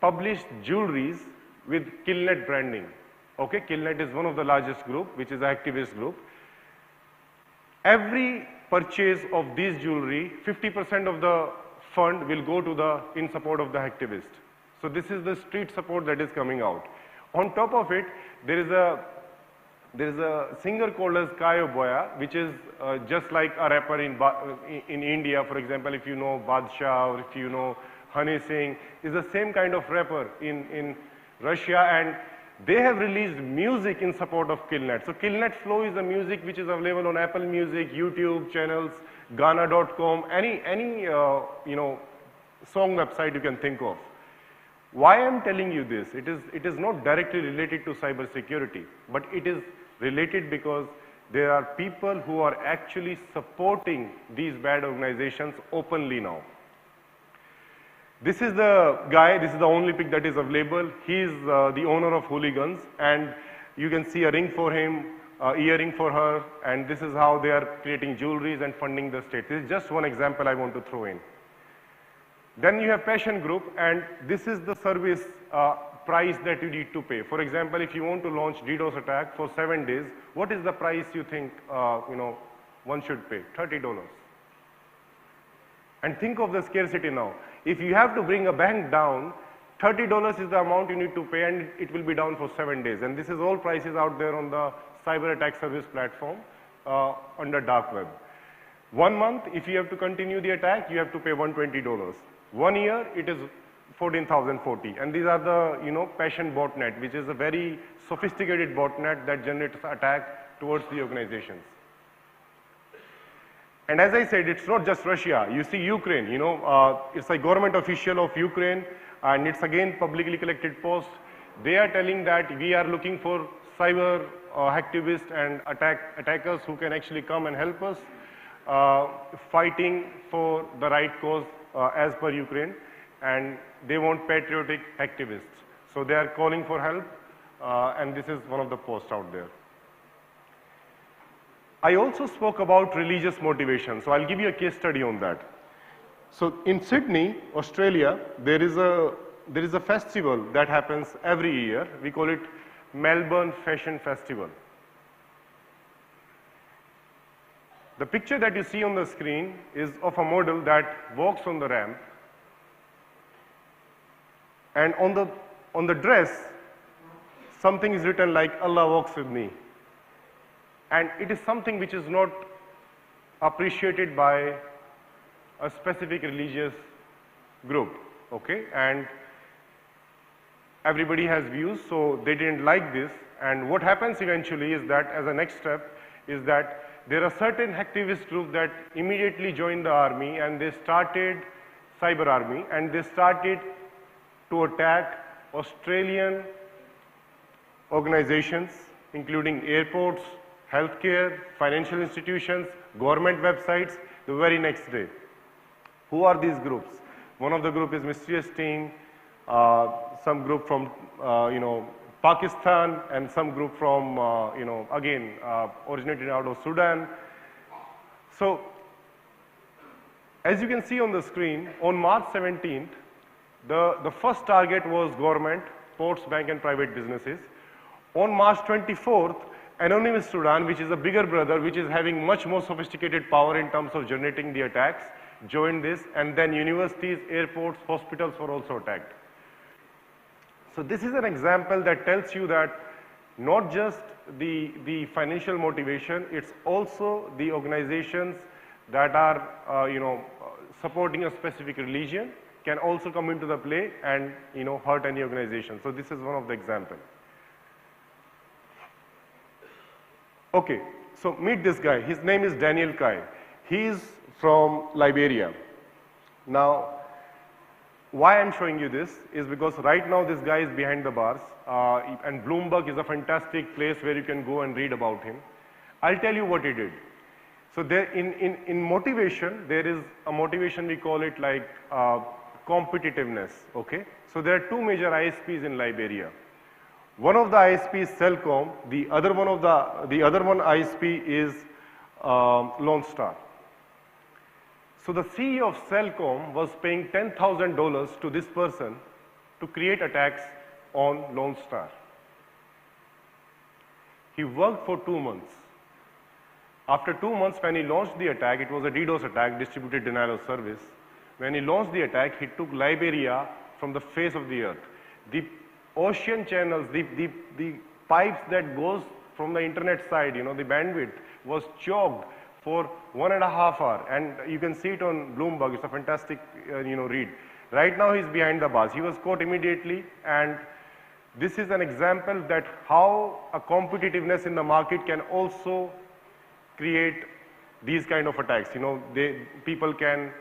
published jewelries with Killnet branding, okay? Killnet is one of the largest group, which is an activist group. Every purchase of these jewelry, 50% of the fund will go to in support of the activist. So this is the street support that is coming out. On top of it, there is a singer called as Kayo Boya, which is just like a rapper in India. For example, if you know Badshah or if you know Honey Singh, is the same kind of rapper in Russia, and they have released music in support of Killnet. So Killnet Flow is a music which is available on Apple Music, YouTube channels, Ghana.com, any song website you can think of. Why I am telling you this? It is not directly related to cyber security, but it is related because there are people who are actually supporting these bad organizations openly now. This is the guy, this is the only pic that is available. He is the owner of Hooligans, and you can see a ring for him, earring for her, and this is how they are creating jewelries and funding the state. This is just one example I want to throw in. Then you have Passion Group, and this is the service price that you need to pay. For example, if you want to launch DDoS attack for 7 days, what is the price you think one should pay? $30. And think of the scarcity now. If you have to bring a bank down, $30 is the amount you need to pay, and it will be down for 7 days. And this is all prices out there on the cyber attack service platform under dark web. 1 month, if you have to continue the attack, you have to pay $120. 1 year, it is 14,040. And these are the Passion botnet, which is a very sophisticated botnet that generates attack towards the organizations. And as I said, it's not just Russia. You see Ukraine, it's a government official of Ukraine, and it's again publicly collected post. They are telling that we are looking for cyber activists and attackers who can actually come and help us fighting for the right cause as per Ukraine, and they want patriotic activists. So they are calling for help, and this is one of the posts out there. I also spoke about religious motivation, so I'll give you a case study on that. So in Sydney, Australia, there is a festival that happens every year. We call it Melbourne Fashion Festival. The picture that you see on the screen is of a model that walks on the ramp, and on the dress, something is written like "Allah walks with me." And it is something which is not appreciated by a specific religious group, okay? And everybody has views, so they didn't like this. And what happens eventually is that, as a next step, is that there are certain activist groups that immediately joined the army, and they started cyber army, and they started to attack Australian organizations, including airports, healthcare, financial institutions, government websites, the very next day. Who are these groups? One of the group is Mysterious Team, some group from, Pakistan, and some group from, originated out of Sudan. So, as you can see on the screen, on March 17th, the first target was government, ports, bank, and private businesses. On March 24th, Anonymous Sudan, which is a bigger brother, which is having much more sophisticated power in terms of generating the attacks, joined this, and then universities, airports, hospitals were also attacked. So this is an example that tells you that not just the financial motivation, it's also the organizations that are, supporting a specific religion can also come into the play and, hurt any organization. So this is one of the examples. Okay, so meet this guy. His name is Daniel Kai. He is from Liberia. Now, why I'm showing you this is because right now this guy is behind the bars, and Bloomberg is a fantastic place where you can go and read about him. I'll tell you what he did. So there, in motivation, there is a motivation, we call it like competitiveness, okay? So there are two major ISPs in Liberia. One of the ISP is Cellcom, the other one ISP is Lone Star. So the CEO of Cellcom was paying $10,000 to this person to create attacks on Lone Star. He worked for 2 months. After 2 months, when he launched the attack, it was a DDoS attack, distributed denial of service. When he launched the attack, he took Liberia from the face of the earth. ocean channels, the pipes that goes from the internet side, you know, the bandwidth was choked for 1.5 hours, and you can see it on Bloomberg. It's a fantastic, you know, read. Right now he's behind the bars. He was caught immediately, and this is an example that how a competitiveness in the market can also create these kind of attacks. You know, people can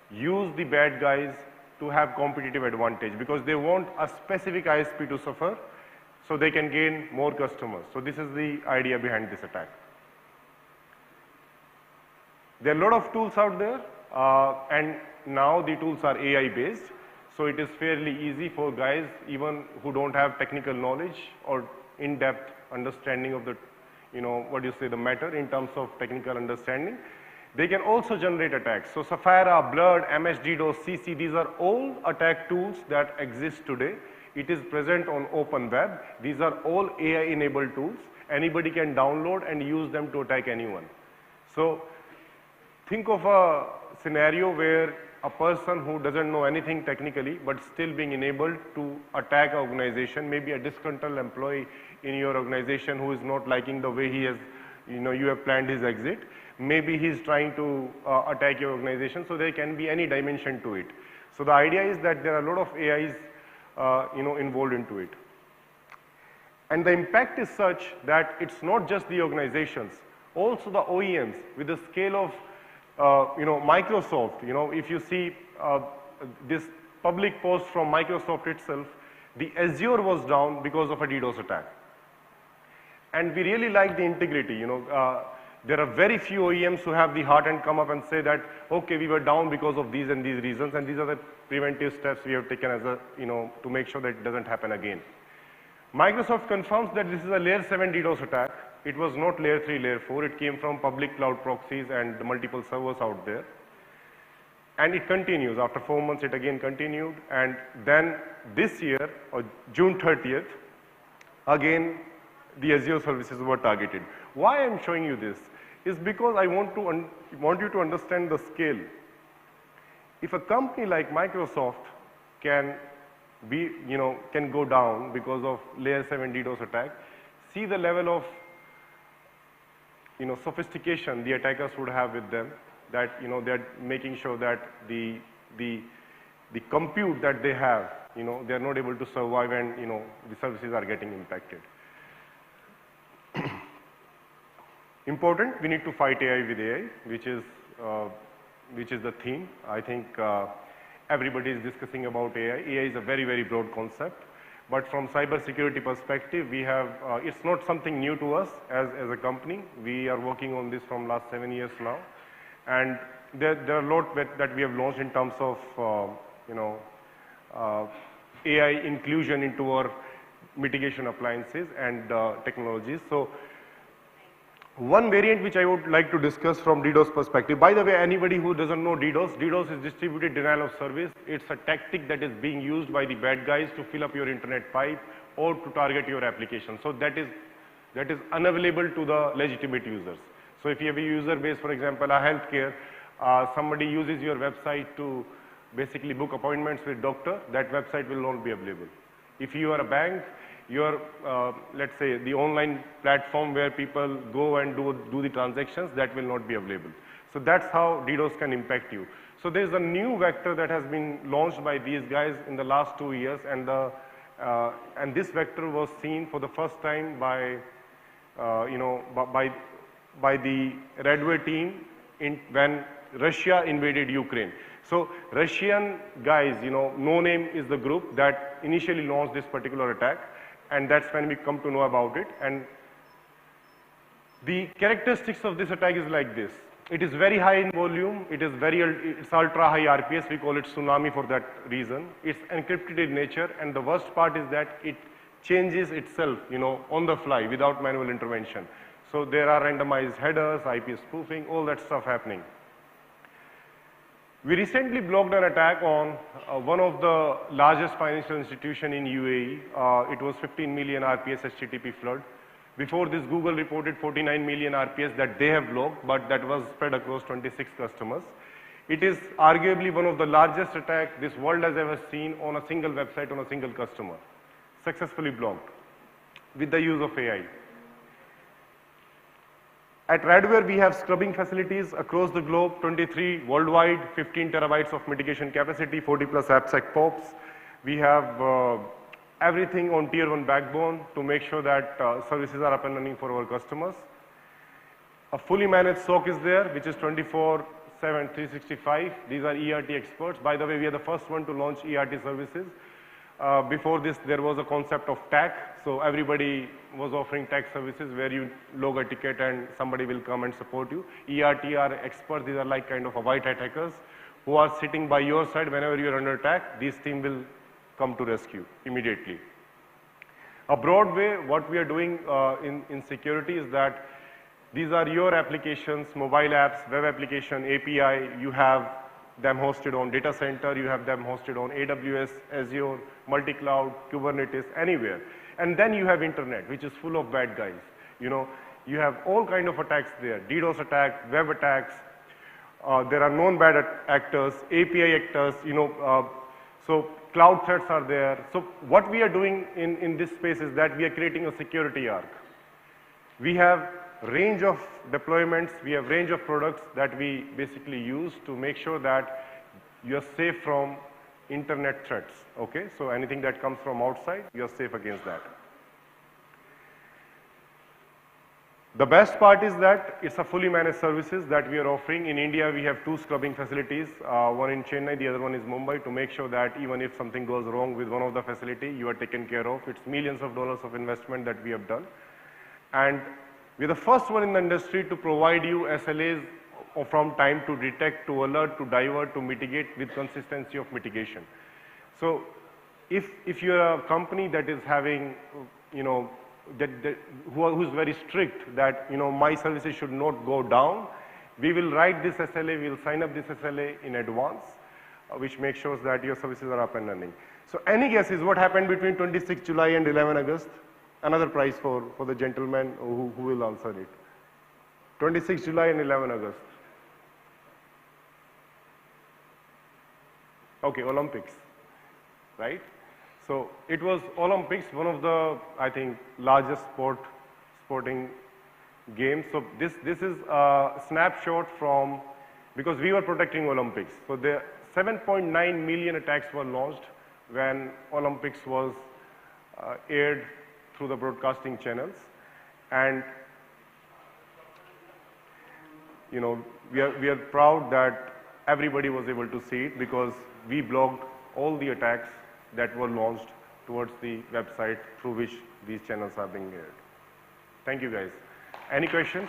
use the bad guys to have competitive advantage because they want a specific ISP to suffer so they can gain more customers. So this is the idea behind this attack. There are a lot of tools out there, and now the tools are AI based. So it is fairly easy for guys even who don't have technical knowledge or in-depth understanding of the, you know, what do you say, the matter in terms of technical understanding. They can also generate attacks. So Sapphira, Blurred, MS-DDoS, CC, these are all attack tools that exist today. It is present on open web. These are all AI-enabled tools. Anybody can download and use them to attack anyone. So think of a scenario where a person who doesn't know anything technically but still being enabled to attack an organization, maybe a disgruntled employee in your organization who is not liking the way he has, you know, you have planned his exit. Maybe he's trying to attack your organization, so there can be any dimension to it. So the idea is that there are a lot of AIs, you know, involved into it. And the impact is such that it's not just the organizations, also the OEMs with the scale of you know, Microsoft. You know, if you see this public post from Microsoft itself, the Azure was down because of a DDoS attack. And we really like the integrity, you know. There are very few OEMs who have the heart and come up and say that, okay, we were down because of these and these reasons, and these are the preventive steps we have taken as a, you know, to make sure that it doesn't happen again. Microsoft confirms that this is a layer 7 DDoS attack. It was not layer 3, layer 4. It came from public cloud proxies and multiple servers out there. And it continues. After 4 months, it again continued. And then this year, or June 30th, again, the Azure services were targeted. Why I'm showing you this is because I want you to understand the scale. If a company like Microsoft can be, you know, can go down because of layer 7 DDoS attack, see the level of, you know, sophistication the attackers would have with them, that, you know, they're making sure that the compute that they have, you know, they're not able to survive, and, you know, the services are getting impacted. Important, we need to fight AI with AI, which is the theme. I think everybody is discussing about AI. AI is a very, very broad concept. But from cybersecurity perspective, we have, it's not something new to us as a company. We are working on this from last 7 years now. And there are a lot that we have launched in terms of, you know, AI inclusion into our mitigation appliances and technologies. So one variant which I would like to discuss from DDoS perspective, by the way, anybody who doesn't know DDoS is distributed denial of service. It's a tactic that is being used by the bad guys to fill up your internet pipe or to target your application. So that is unavailable to the legitimate users. So if you have a user base, for example, a healthcare, somebody uses your website to basically book appointments with doctor, that website will not be available. If you are a bank, your, let's say, the online platform where people go and do the transactions, that will not be available. So that's how DDoS can impact you. So there's a new vector that has been launched by these guys in the last 2 years, and this vector was seen for the first time by, you know, by the Redway team when Russia invaded Ukraine. So Russian guys, you know, No Name is the group that initially launched this particular attack. And that's when we come to know about it. And the characteristics of this attack is like this. It is very high in volume. It's ultra high RPS. We call it tsunami for that reason. It's encrypted in nature. And the worst part is that it changes itself, you know, on the fly without manual intervention. So there are randomized headers, IP spoofing, all that stuff happening. We recently blocked an attack on one of the largest financial institutions in UAE. It was 15 million RPS HTTP flood. Before this, Google reported 49 million RPS that they have blocked, but that was spread across 26 customers. It is arguably one of the largest attacks this world has ever seen on a single website, on a single customer. successfully blocked with the use of AI. At Radware, we have scrubbing facilities across the globe, 23 worldwide, 15 terabytes of mitigation capacity, 40 plus AppSec POPs. We have everything on tier 1 backbone to make sure that services are up and running for our customers. A fully managed SOC is there, which is 24/7, 365. These are ERT experts. By the way, we are the first one to launch ERT services. Before this, there was a concept of TAC. So everybody was offering TAC services where you log a ticket and somebody will come and support you. ERT are experts. These are like kind of a white hat hackers who are sitting by your side whenever you are under attack. This team will come to rescue immediately. A broad way, what we are doing in security is that these are your applications, mobile apps, web application, API. You have them hosted on data center, you have them hosted on AWS, Azure, multi-cloud, Kubernetes, anywhere. And then you have internet, which is full of bad guys. You know, you have all kind of attacks there, DDoS attack, web attacks. There are known bad actors, API actors, you know, so cloud threats are there. So what we are doing in this space is that we are creating a security arc. We have range of deployments, we have range of products that we basically use to make sure that you're safe from internet threats, okay? So anything that comes from outside, you're safe against that. The best part is that it's a fully managed services that we are offering. In India, we have 2 scrubbing facilities, one in Chennai, the other one is Mumbai, to make sure that even if something goes wrong with one of the facility, you are taken care of. It's millions of dollars of investment that we have done. And we're the first one in the industry to provide you SLAs from time to detect, to alert, to divert, to mitigate with consistency of mitigation. So if you're a company that is having, you know, who's very strict that, you know, my services should not go down, we will write this SLA, we'll sign up this SLA in advance, which makes sure that your services are up and running. So any guesses what happened between 26 July and 11 August? Another prize for the gentleman who will answer it. 26 July and 11 August. Okay, Olympics, right? So it was Olympics, one of the, I think, largest sporting games. So this is a snapshot from, because we were protecting Olympics. So the 7.9 million attacks were launched when Olympics was aired through the broadcasting channels. And, you know, we are proud that everybody was able to see it because we blocked all the attacks that were launched towards the website through which these channels are being aired. Thank you, guys. Any questions?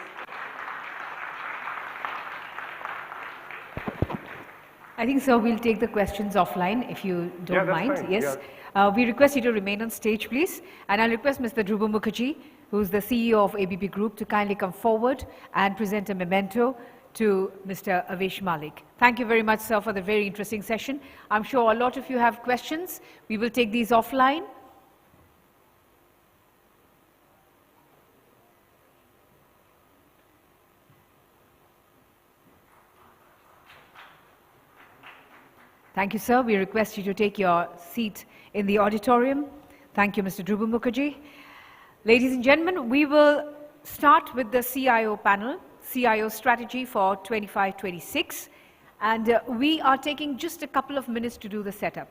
I think, sir, we'll take the questions offline if you don't mind. Fine. Yes. Yeah. We request you to remain on stage, please. And I'll request Mr. Dhruva Mukherjee, who's the CEO of ABP Group, to kindly come forward and present a memento to Mr. Avesh Malik. Thank you very much, sir, for the very interesting session. I'm sure a lot of you have questions. We will take these offline. Thank you, sir. We request you to take your seat in the auditorium. Thank you, Mr. Dhruva Mukherjee. Ladies and gentlemen, we will start with the CIO panel, CIO strategy for 25-26. And we are taking just a couple of minutes to do the setup.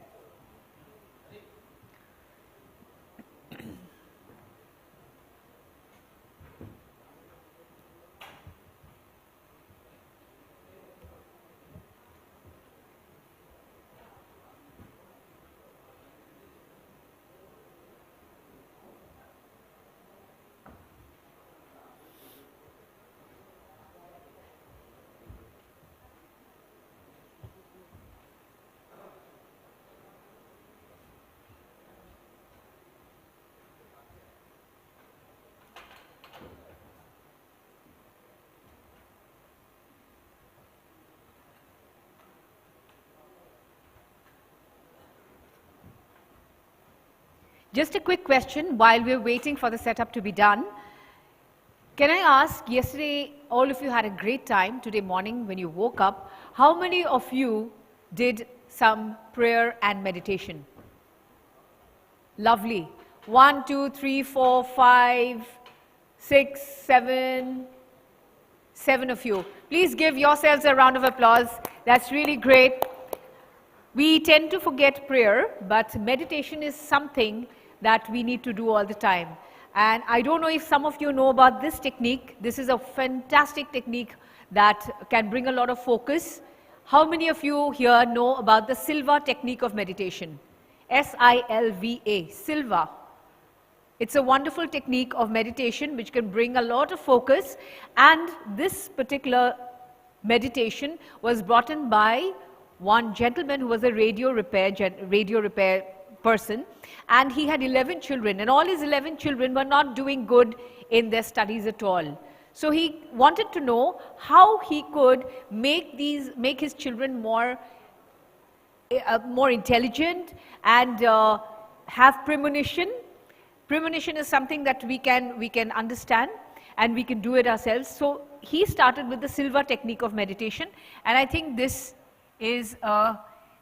Just a quick question while we're waiting for the setup to be done. Can I ask, yesterday all of you had a great time, today morning when you woke up, how many of you did some prayer and meditation? Lovely. 1, 2, 3, 4, 5, 6, 7, 7 of you. Please give yourselves a round of applause. That's really great. We tend to forget prayer, but meditation is something that we need to do all the time. And I don't know if some of you know about this technique. This is a fantastic technique that can bring a lot of focus. How many of you here know about the Silva technique of meditation? S-I-L-V-A, Silva. It's a wonderful technique of meditation which can bring a lot of focus, and this particular meditation was brought in by one gentleman who was a radio repair person, and he had 11 children, and all his 11 children were not doing good in their studies at all. So he wanted to know how he could make his children more intelligent and have premonition. Premonition is something that we can understand and we can do it ourselves. So he started with the Silva technique of meditation, and I think this is a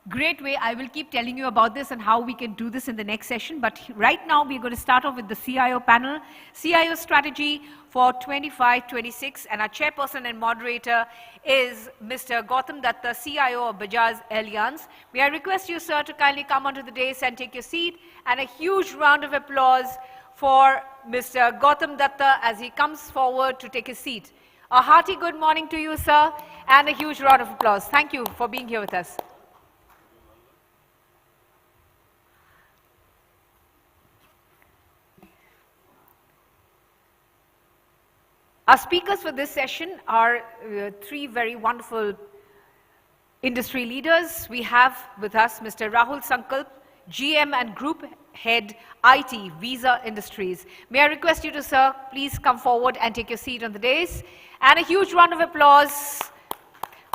great way. I will keep telling you about this and how we can do this in the next session, but right now we're going to start off with the CIO panel, CIO strategy for 25-26, and our chairperson and moderator is Mr. Gautam Datta, CIO of Bajaj Allianz. May I request you, sir, to kindly come onto the dais and take your seat, and a huge round of applause for Mr. Gautam Datta as he comes forward to take his seat. A hearty good morning to you, sir, and a huge round of applause. Thank you for being here with us. Our speakers for this session are three very wonderful industry leaders. We have with us Mr. Rahul Sankalp, GM and Group Head IT, Visa Industries. May I request you to, sir, please come forward and take your seat on the dais. And a huge round of applause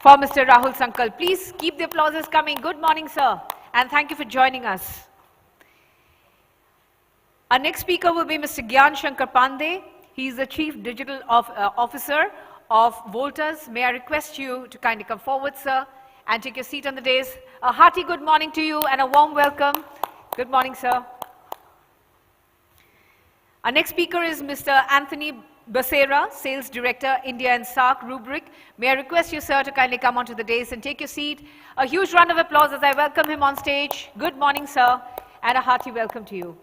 for Mr. Rahul Sankalp. Please keep the applauses coming. Good morning, sir, and thank you for joining us. Our next speaker will be Mr. Gyan Shankar Pandey. He is the Chief Digital Officer of Voltas. May I request you to kindly come forward, sir, and take your seat on the dais. A hearty good morning to you and a warm welcome. Good morning, sir. Our next speaker is Mr. Anthony Becerra, Sales Director, India and SAARC Rubric. May I request you, sir, to kindly come onto the dais and take your seat. A huge round of applause as I welcome him on stage. Good morning, sir, and a hearty welcome to you.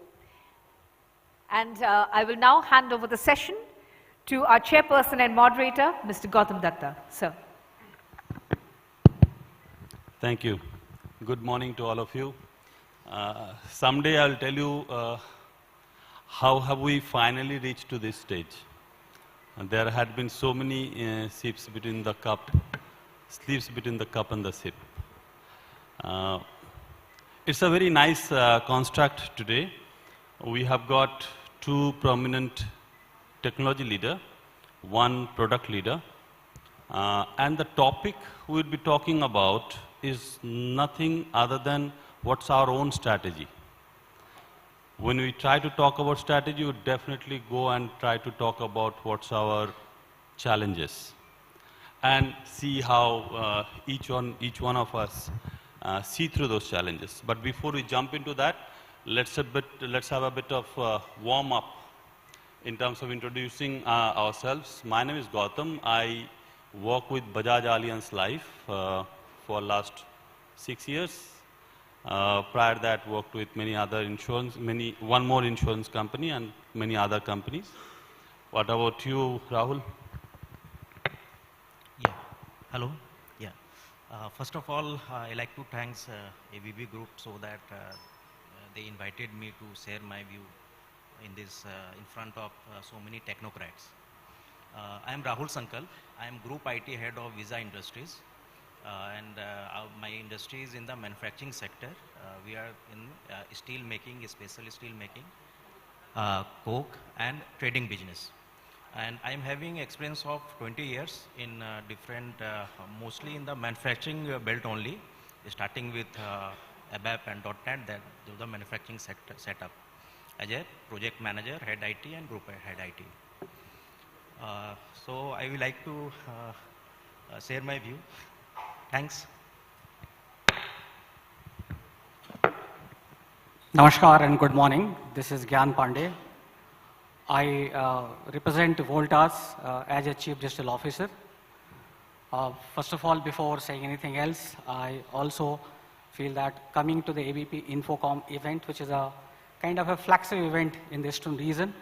And I will now hand over the session to our chairperson and moderator, Mr. Gautam Datta. Sir. Thank you. Good morning to all of you. Someday I'll tell you how have we finally reached to this stage. There had been so many sleeps between the cup and the sip. It's a very nice construct today. We have got two prominent technology leader, one product leader, and the topic we'll be talking about is nothing other than what's our own strategy. When we try to talk about strategy, we definitely go and try to talk about what's our challenges and see how each one of us see through those challenges. But before we jump into that, let's have a bit of warm up in terms of introducing ourselves. My name is Gautam. I work with Bajaj Allianz Life for last 6 years. Prior to that, worked with many other one more insurance company and many other companies. What about you, Rahul? Yeah. Hello. Yeah. First of all, I like to thank ABB Group so that they invited me to share my view in this in front of so many technocrats. I am Rahul Sankalp. I am Group IT Head of Visa Industries, and my industry is in the manufacturing sector. We are in steel making, especially steel making, coke and trading business. And I am having experience of 20 years in different, mostly in the manufacturing belt only, starting with ABAP and .NET, that the manufacturing sector setup as a project manager, head IT and group head IT. So I would like to share my view. Thanks. Namaskar and good morning. This is Gyan Pandey. I represent Voltas as a Chief Digital Officer. First of all, before saying anything else, I also feel that coming to the ABP INFOCOM event, which is a kind of a flagship event in the Eastern region,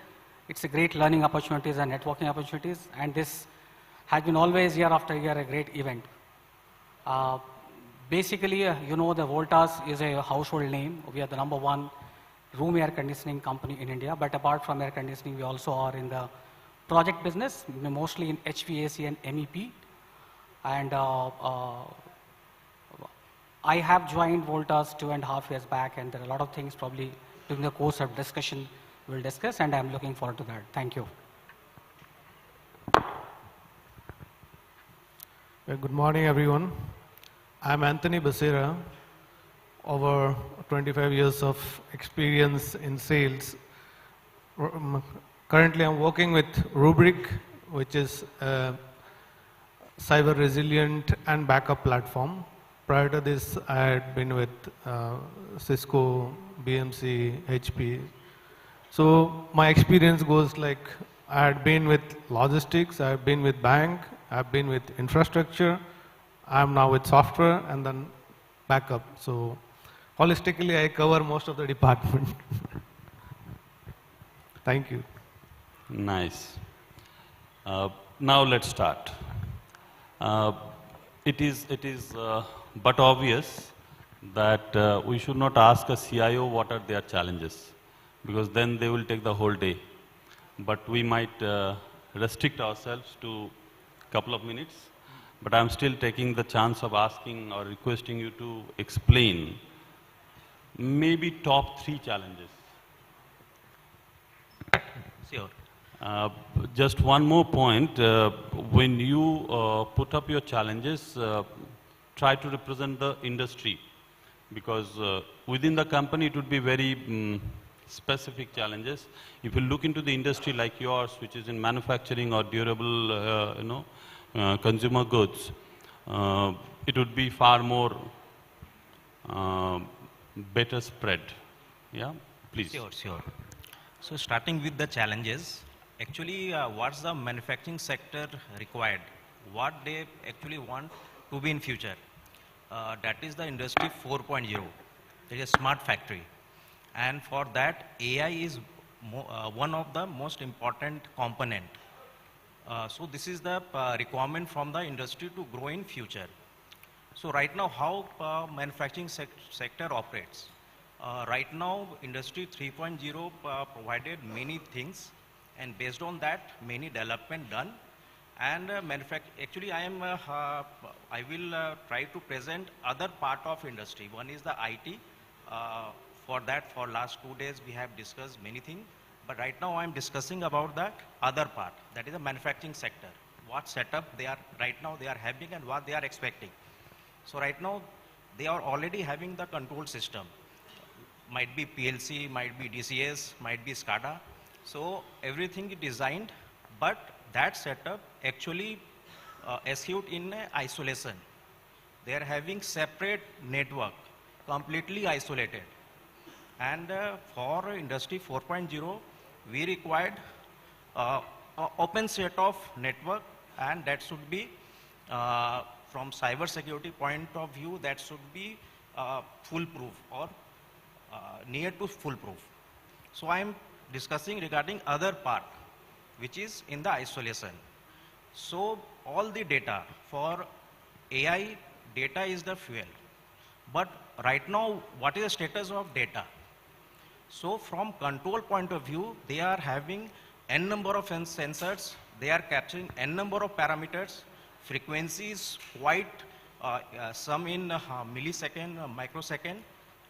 it's a great learning opportunities and networking opportunities, and this has been always year after year a great event. Basically, you know, the Voltas is a household name. We are the #1 room air conditioning company in India, but apart from air conditioning, we also are in the project business, mostly in HVAC and MEP. And I have joined Voltas 2.5 years back, and there are a lot of things probably during the course of discussion we'll discuss, and I'm looking forward to that. Thank you. Good morning, everyone. I'm Anthony Becerra. Over 25 years of experience in sales. Currently, I'm working with Rubrik, which is a cyber resilient and backup platform. Prior to this, I had been with Cisco, BMC, HP. So my experience goes like I had been with logistics, I have been with bank, I have been with infrastructure, I'm now with software and then backup. So holistically, I cover most of the department. Thank you. Nice. Now let's start. It is but obvious that we should not ask a CIO what are their challenges, because then they will take the whole day. But we might restrict ourselves to a couple of minutes. But I'm still taking the chance of asking or requesting you to explain maybe top 3 challenges. Sure. Just one more point. When you put up your challenges, try to represent the industry, because within the company it would be very specific challenges. If you look into the industry like yours, which is in manufacturing or durable, consumer goods, it would be far more better spread. Yeah, please. Sure, sure. So starting with the challenges, actually what's the manufacturing sector required? What they actually want to be in future? That is the industry 4.0. It is a smart factory. And for that, AI is one of the most important component. So this is the requirement from the industry to grow in future. So right now, how manufacturing sector operates? Right now, industry 3.0 provided many things, and based on that, many development done. And actually, I will try to present other part of industry. One is the IT. For that, for last 2 days, we have discussed many things. But right now, I'm discussing about that other part, that is the manufacturing sector. What setup they are right now they are having and what they are expecting. So right now, they are already having the control system. Might be PLC, might be DCS, might be SCADA. So everything is designed, but that setup actually execute in isolation. They are having separate network, completely isolated. And for industry 4.0, we required open set of network, and that should be from cyber security point of view, that should be foolproof or near to foolproof. So I am discussing regarding other part, which is in the isolation. So all the data for AI, data is the fuel. But right now, what is the status of data? So from control point of view, they are having n number of sensors, they are capturing n number of parameters, frequencies quite some in millisecond, microsecond,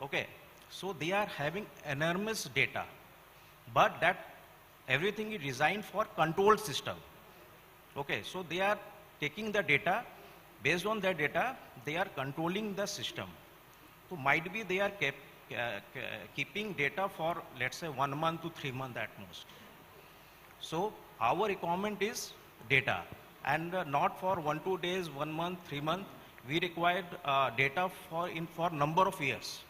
okay. So they are having enormous data, but that everything is designed for control system, okay. So they are taking the data, based on that data, they are controlling the system. So might be they are keeping data for, let's say, 1 month to 3 months at most. So our requirement is data, and not for 1-2 days, 1 month, 3 months. We required data for number of years.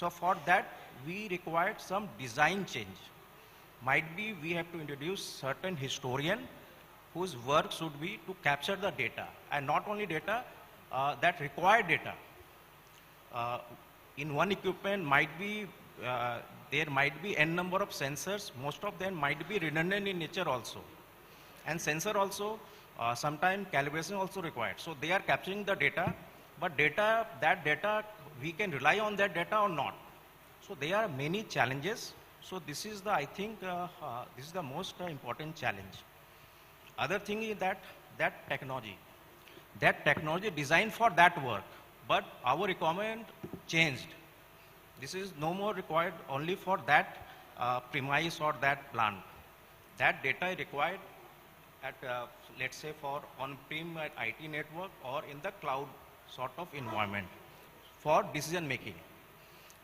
So for that, we required some design change. Might be we have to introduce certain historian whose work should be to capture the data, and not only data, that required data. In one equipment might be, there might be n number of sensors, most of them might be redundant in nature also. And sensor also, sometimes calibration also required. So they are capturing the data, but that data, we can rely on that data or not. So there are many challenges. So this is the, I think, this is the most important challenge. Other thing is that technology designed for that work, but our requirement changed. This is no more required only for that premise or that plant. That data is required at, let's say, for on-prem at IT network or in the cloud sort of environment for decision making.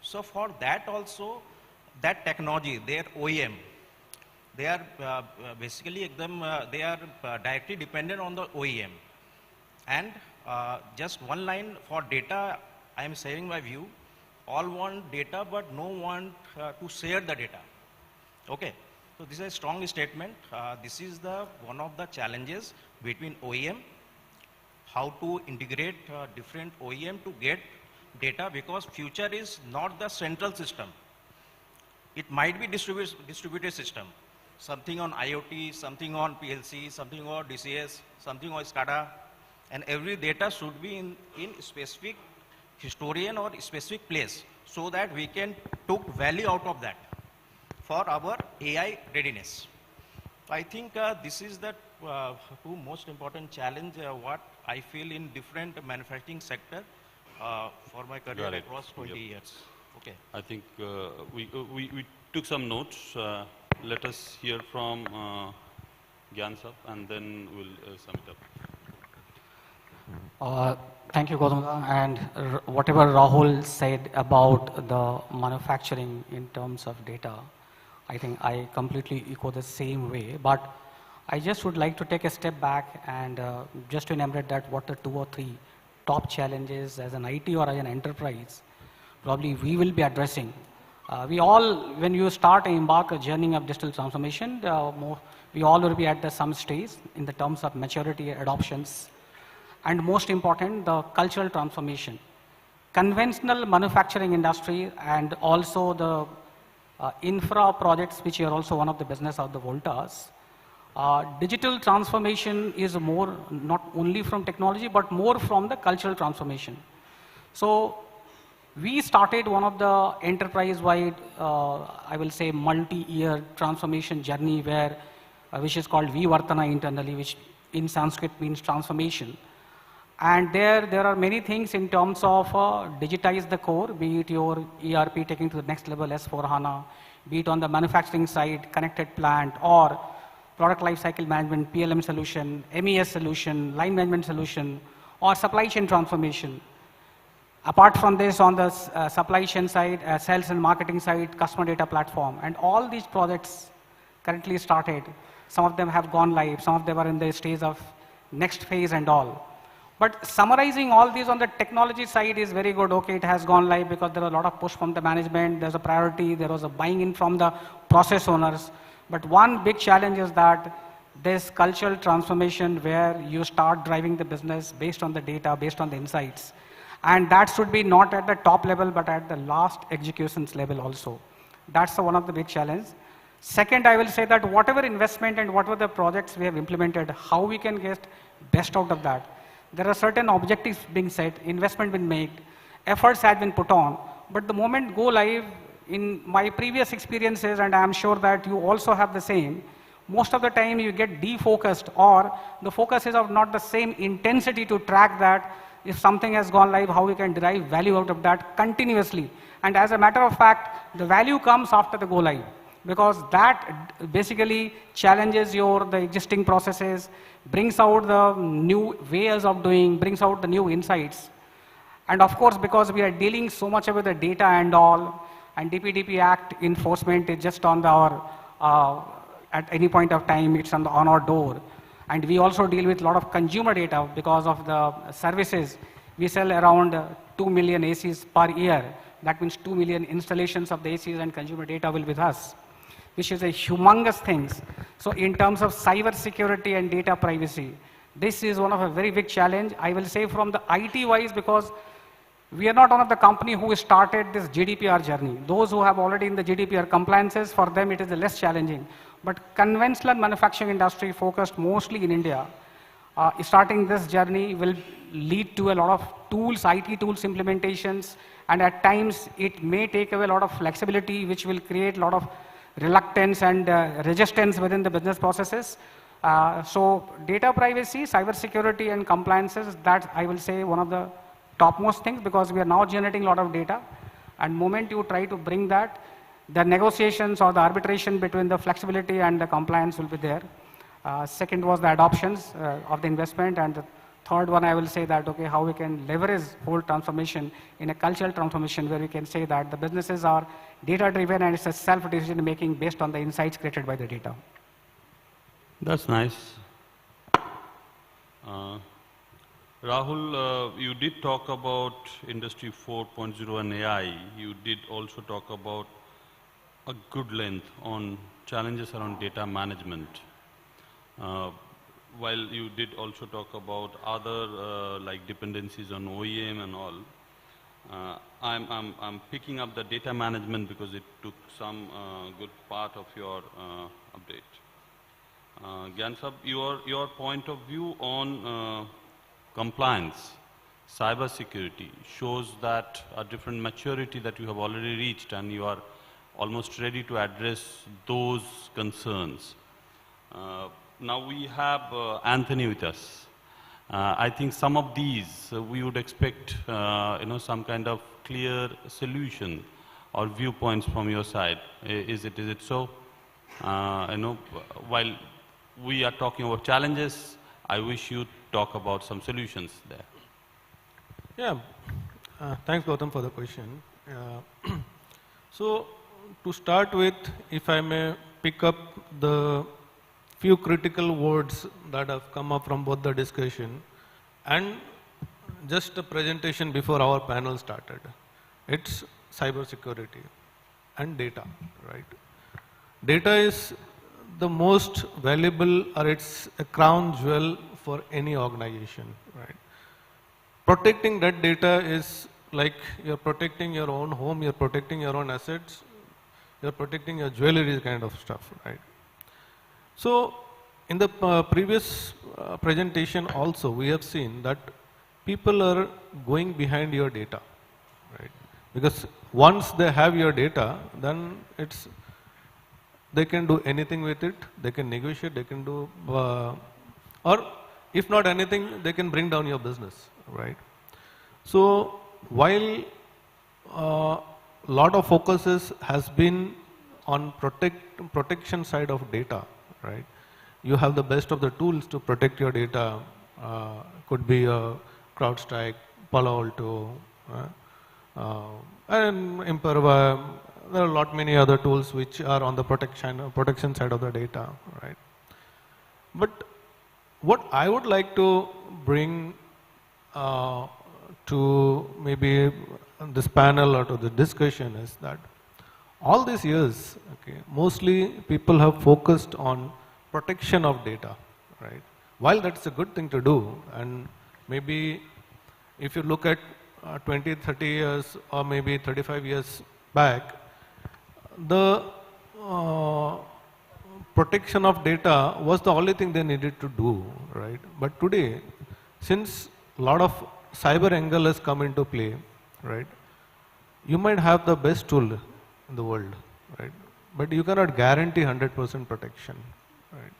So for that also, that technology, their OEM, they are basically they are directly dependent on the OEM. And just one line for data, I am sharing my view. All want data, but no want to share the data. Okay, so this is a strong statement. This is one of the challenges between OEM, how to integrate different OEM to get data, because future is not the central system. It might be distributed system, something on IoT, something on PLC, something on DCS, something on SCADA, and every data should be in specific historian or specific place, so that we can take value out of that for our AI readiness. I think this is the two most important challenge what I feel in different manufacturing sector for my career across 20 years. Okay. I think we took some notes. Let us hear from Gyan sir, and then we'll sum it up. Thank you, Gautam, and whatever Rahul said about the manufacturing in terms of data, I think I completely echo the same way. But I just would like to take a step back and just to enumerate that what the 2 or 3 top challenges as an IT or as an enterprise probably we will be addressing. We all, when you start and embark a journey of digital transformation, we all will be at some stage in the terms of maturity, adoptions, and most important, the cultural transformation. Conventional manufacturing industry and also the infra projects, which are also one of the business of the Voltas. Digital transformation is more not only from technology, but more from the cultural transformation. So we started one of the enterprise-wide, I will say, multi-year transformation journey where, which is called Vivartana internally, which in Sanskrit means transformation. And there are many things in terms of digitize the core, be it your ERP taking to the next level, S4HANA, be it on the manufacturing side, connected plant, or product lifecycle management, PLM solution, MES solution, line management solution, or supply chain transformation. Apart from this, on the supply chain side, sales and marketing side, customer data platform, and all these projects currently started. Some of them have gone live, some of them are in the stage of next phase and all. But summarizing all these on the technology side is very good. Okay, it has gone live because there was a lot of push from the management, there's a priority, there was a buying in from the process owners. But one big challenge is that this cultural transformation where you start driving the business based on the data, based on the insights. And that should be not at the top level, but at the last executions level also. That's one of the big challenges. Second, I will say that whatever investment and whatever the projects we have implemented, how we can get best out of that. There are certain objectives being set, investment been made, efforts have been put on, but the moment go live, in my previous experiences, and I am sure that you also have the same, most of the time you get defocused, or the focus is of not the same intensity to track that if something has gone live, how we can derive value out of that continuously. And as a matter of fact, the value comes after the go live, because that basically challenges the existing processes, brings out the new ways of doing, brings out the new insights. And of course, because we are dealing so much with the data and all, and DPDP Act enforcement is just on at any point of time, it's on our door. And we also deal with a lot of consumer data because of the services. We sell around 2 million ACs per year, That means 2 million installations of the ACs and consumer data will be with us, which is a humongous thing. So in terms of cyber security and data privacy, this is one of a very big challenge. I will say from the IT wise, because we are not one of the company who started this GDPR journey. Those who have already in the GDPR compliances, for them it is less challenging. But conventional manufacturing industry focused mostly in India, starting this journey will lead to a lot of tools, IT tools implementations, and at times it may take away a lot of flexibility, which will create a lot of reluctance and resistance within the business processes. So data privacy, cyber security and compliances, that I will say one of the topmost things, because we are now generating a lot of data, and moment you try to bring that, the negotiations or the arbitration between the flexibility and the compliance will be there. Second was the adoptions of the investment, and the third one I will say that, okay, how we can leverage whole transformation in a cultural transformation where we can say that the businesses are data driven and it's a self-decision making based on the insights created by the data. That's nice. Rahul, you did talk about Industry 4.0 and AI. You did also talk about a good length on challenges around data management. While you did also talk about other like dependencies on OEM and all, I'm picking up the data management because it took some good part of your update. Gyan Sab, your point of view on compliance, cyber security shows that a different maturity that you have already reached, and you are almost ready to address those concerns. Now we have Anthony with us. I think some of these we would expect some kind of clear solution or viewpoints from your side. Is it so? While we are talking about challenges, I wish you talk about some solutions there. Yeah, thanks Gautam for the question. So to start with, if I may pick up the few critical words that have come up from both the discussion and just the presentation before our panel started. It's cyber security and data, right? Data is the most valuable, or it's a crown jewel for any organization, right? Protecting that data is like you're protecting your own home, you're protecting your own assets, you're protecting your jewelry kind of stuff, right? So in the previous presentation also, we have seen that people are going behind your data, right? Because once they have your data, then they can do anything with it, they can negotiate, they can do, or if not anything, they can bring down your business, right? So while lot of focuses has been on protection side of data, right? You have the best of the tools to protect your data. Could be CrowdStrike, Palo Alto, and Imperva. There are a lot many other tools which are on the protection side of the data, right? But what I would like to bring to maybe this panel or to the discussion is that all these years, okay, mostly people have focused on protection of data, right? While that's a good thing to do, and maybe if you look at 20, 30 years or maybe 35 years back, the protection of data was the only thing they needed to do, right? But today, since a lot of cyber angle has come into play, right? You might have the best tool in the world, right? But you cannot guarantee 100% protection, right?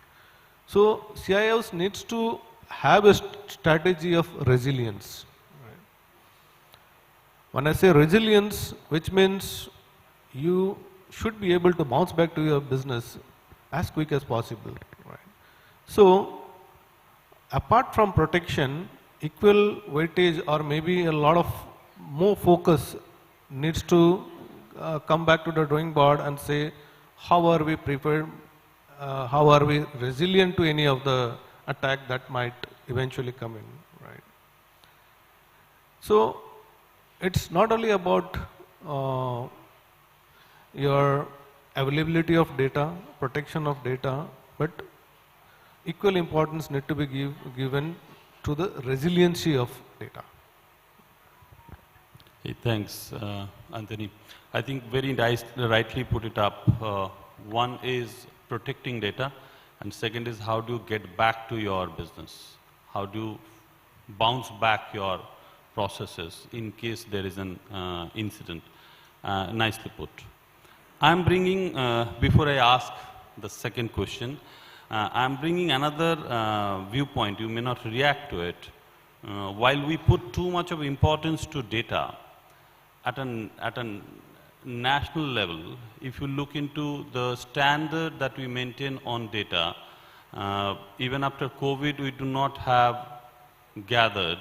So CIOs needs to have a strategy of resilience, right? When I say resilience, which means you should be able to bounce back to your business as quick as possible, right? So apart from protection, equal weightage or maybe a lot of more focus needs to come back to the drawing board and say, how are we prepared, how are we resilient to any of the attack that might eventually come in, right? So it's not only about uh, your availability of data, protection of data, but equal importance need to be given to the resiliency of data. Hey, thanks, Anthony. I think very rightly put it up. One is protecting data, and second is how do you get back to your business? How do you bounce back your processes in case there is an incident? Nicely put. I'm bringing, before I ask the second question, I'm bringing another viewpoint. You may not react to it. While we put too much of importance to data, at a national level, if you look into the standard that we maintain on data, even after COVID, we do not have gathered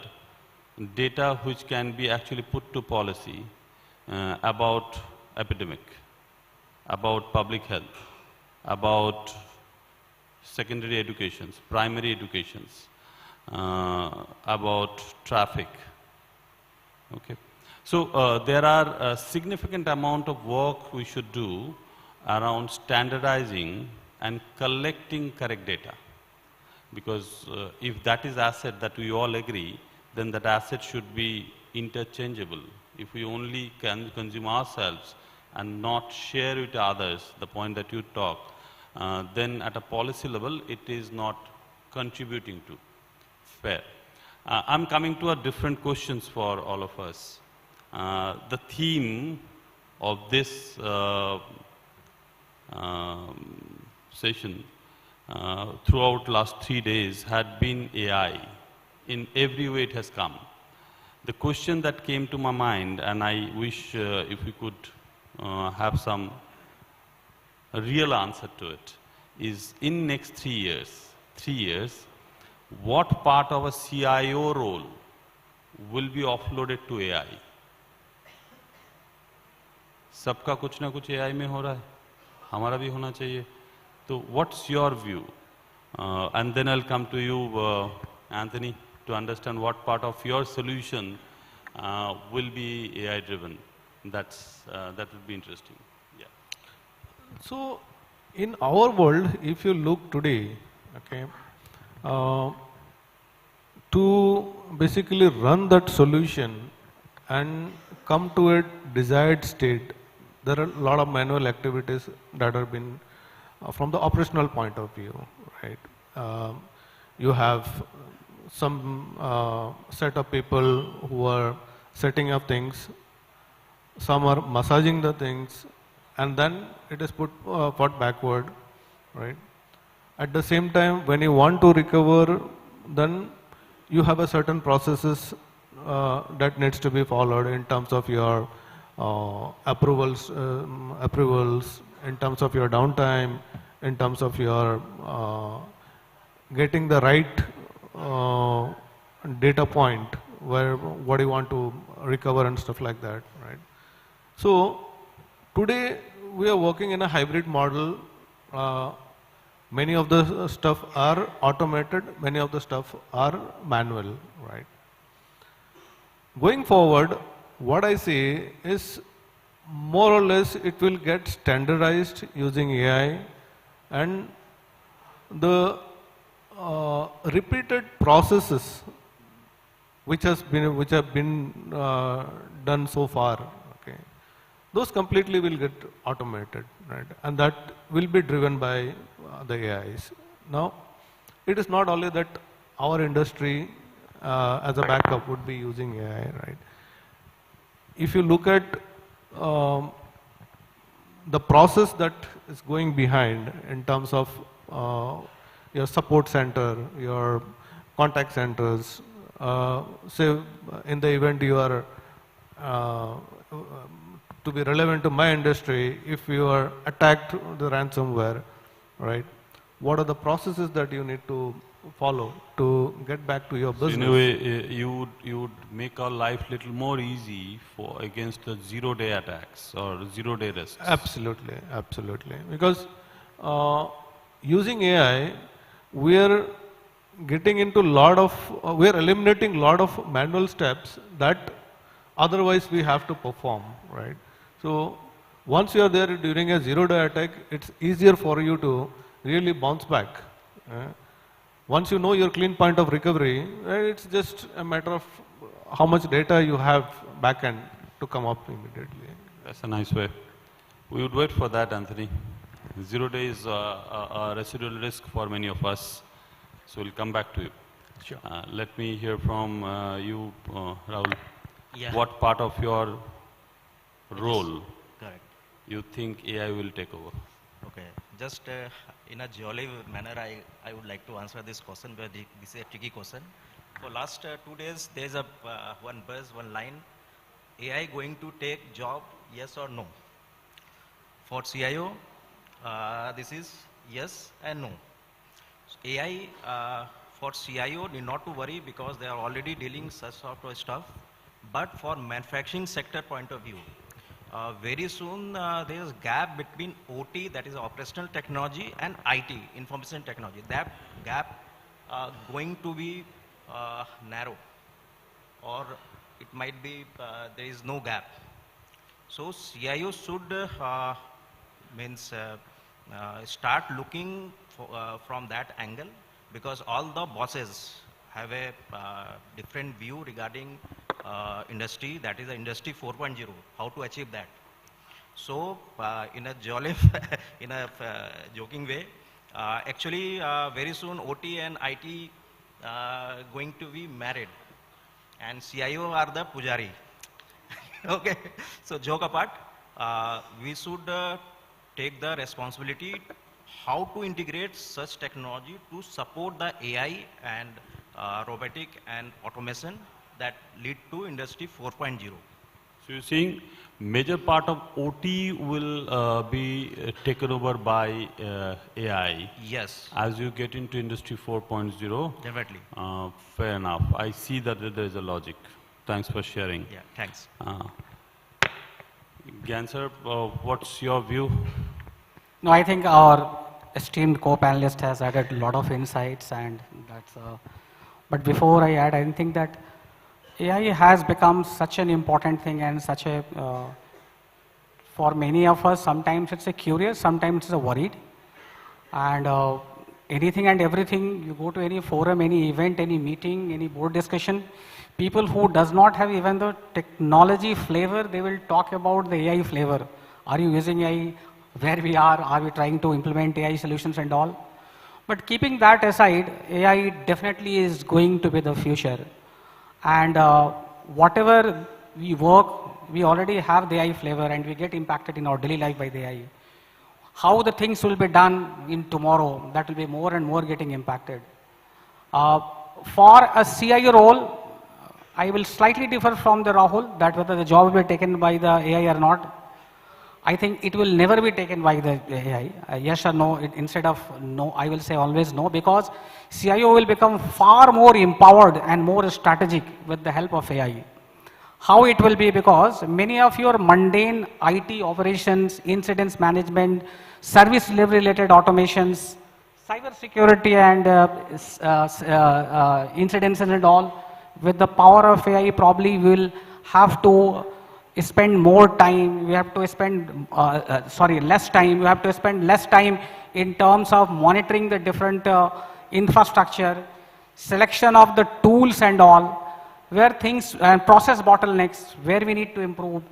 data which can be actually put to policy about epidemic, about public health, about secondary educations, primary educations, about traffic. Okay. So there are a significant amount of work we should do around standardizing and collecting correct data. Because if that is asset that we all agree, then that asset should be interchangeable. If we only can consume ourselves and not share with others, the point that you talk, then at a policy level, it is not contributing to. Fair. I'm coming to a different questions for all of us. The theme of this session throughout last 3 days had been AI. In every way it has come. The question that came to my mind, and I wish if we could have some real answer to it, is in next 3 years, what part of a CIO role will be offloaded to AI? सबका कुछ ना कुछ AI में हो रहा है, हमारा भी होना चाहिए. So what's your view? And then I'll come to you, Anthony, to understand what part of your solution will be AI driven. That would be interesting. Yeah. So in our world, if you look today, okay, to basically run that solution and come to a desired state, there are a lot of manual activities that have been from the operational point of view, right? You have some set of people who are setting up things, some are massaging the things, and then it is put backward, right? At the same time, when you want to recover, then you have a certain processes that needs to be followed in terms of your approvals, in terms of your downtime, in terms of your getting the right data point where what you want to recover and stuff like that, right? So today we are working in a hybrid model. Many of the stuff are automated, many of the stuff are manual, right? Going forward, what I see is more or less it will get standardized using AI, and the repeated processes which have been done so far, okay, those completely will get automated, right? And that will be driven by the AIs. Now, it is not only that our industry as a backup would be using AI, right? If you look at the process that is going behind in terms of your support center, your contact centers, say in the event you are to be relevant to my industry, if you are attacked the ransomware, right? What are the processes that you need to follow to get back to your business? So in a way, you would make our life little more easy against the zero-day attacks or zero-day risks. Absolutely, absolutely. Because using AI, we are getting into we are eliminating a lot of manual steps that otherwise we have to perform, right? So once you are there during a zero-day attack, it's easier for you to really bounce back. Once you know your clean point of recovery, it's just a matter of how much data you have backend to come up immediately. That's a nice way. We would wait for that, Anthony. 0 days a residual risk for many of us. So we'll come back to you. Sure. Let me hear from you, Rahul. Yeah. What part of your role Correct. you think AI will take over? Okay. Just in a jolly manner, I would like to answer this question, but this is a tricky question. For last 2 days, there's a one buzz, one line. AI going to take job, yes or no? For CIO, this is yes and no. So AI for CIO need not to worry because they are already dealing such sort of stuff. But for manufacturing sector point of view, very soon there is gap between OT, that is operational technology, and IT, information technology. That gap going to be narrow, or it might be there is no gap. So CIO should start looking from that angle, because all the bosses have a different view regarding industry, that is the industry 4.0, how to achieve that. So in a jolly, in a joking way, actually very soon OT and IT going to be married, and CIO are the pujari. Okay, so joke apart, we should take the responsibility how to integrate such technology to support the AI and robotic and automation that lead to industry 4.0. So you're saying major part of OT will be taken over by AI. Yes. As you get into industry 4.0. Definitely. Fair enough. I see that there is a logic. Thanks for sharing. Yeah, thanks. Gyan sir, what's your view? No, I think our esteemed co-panelist has added a lot of insights, and that's. But before I add, I think that AI has become such an important thing and such a, for many of us, sometimes it's a curious, sometimes it's a worried. And anything and everything, you go to any forum, any event, any meeting, any board discussion, people who does not have even the technology flavor, they will talk about the AI flavor. Are you using AI? Where we are we trying to implement AI solutions and all? But keeping that aside, AI definitely is going to be the future. And whatever we work, we already have the AI flavor and we get impacted in our daily life by the AI. How the things will be done in tomorrow, that will be more and more getting impacted. For a CIO role, I will slightly differ from the Rahul, that whether the job will be taken by the AI or not. I think it will never be taken by the AI, yes or no. Instead of no, I will say always no, because CIO will become far more empowered and more strategic with the help of AI. How it will be? Because many of your mundane IT operations, incidents management, service delivery related automations, cyber security and incidents and all, with the power of AI, probably we will have to spend more time, we have to spend, less time, we have to spend less time in terms of monitoring the different infrastructure, selection of the tools and all, where things, and process bottlenecks, where we need to improve,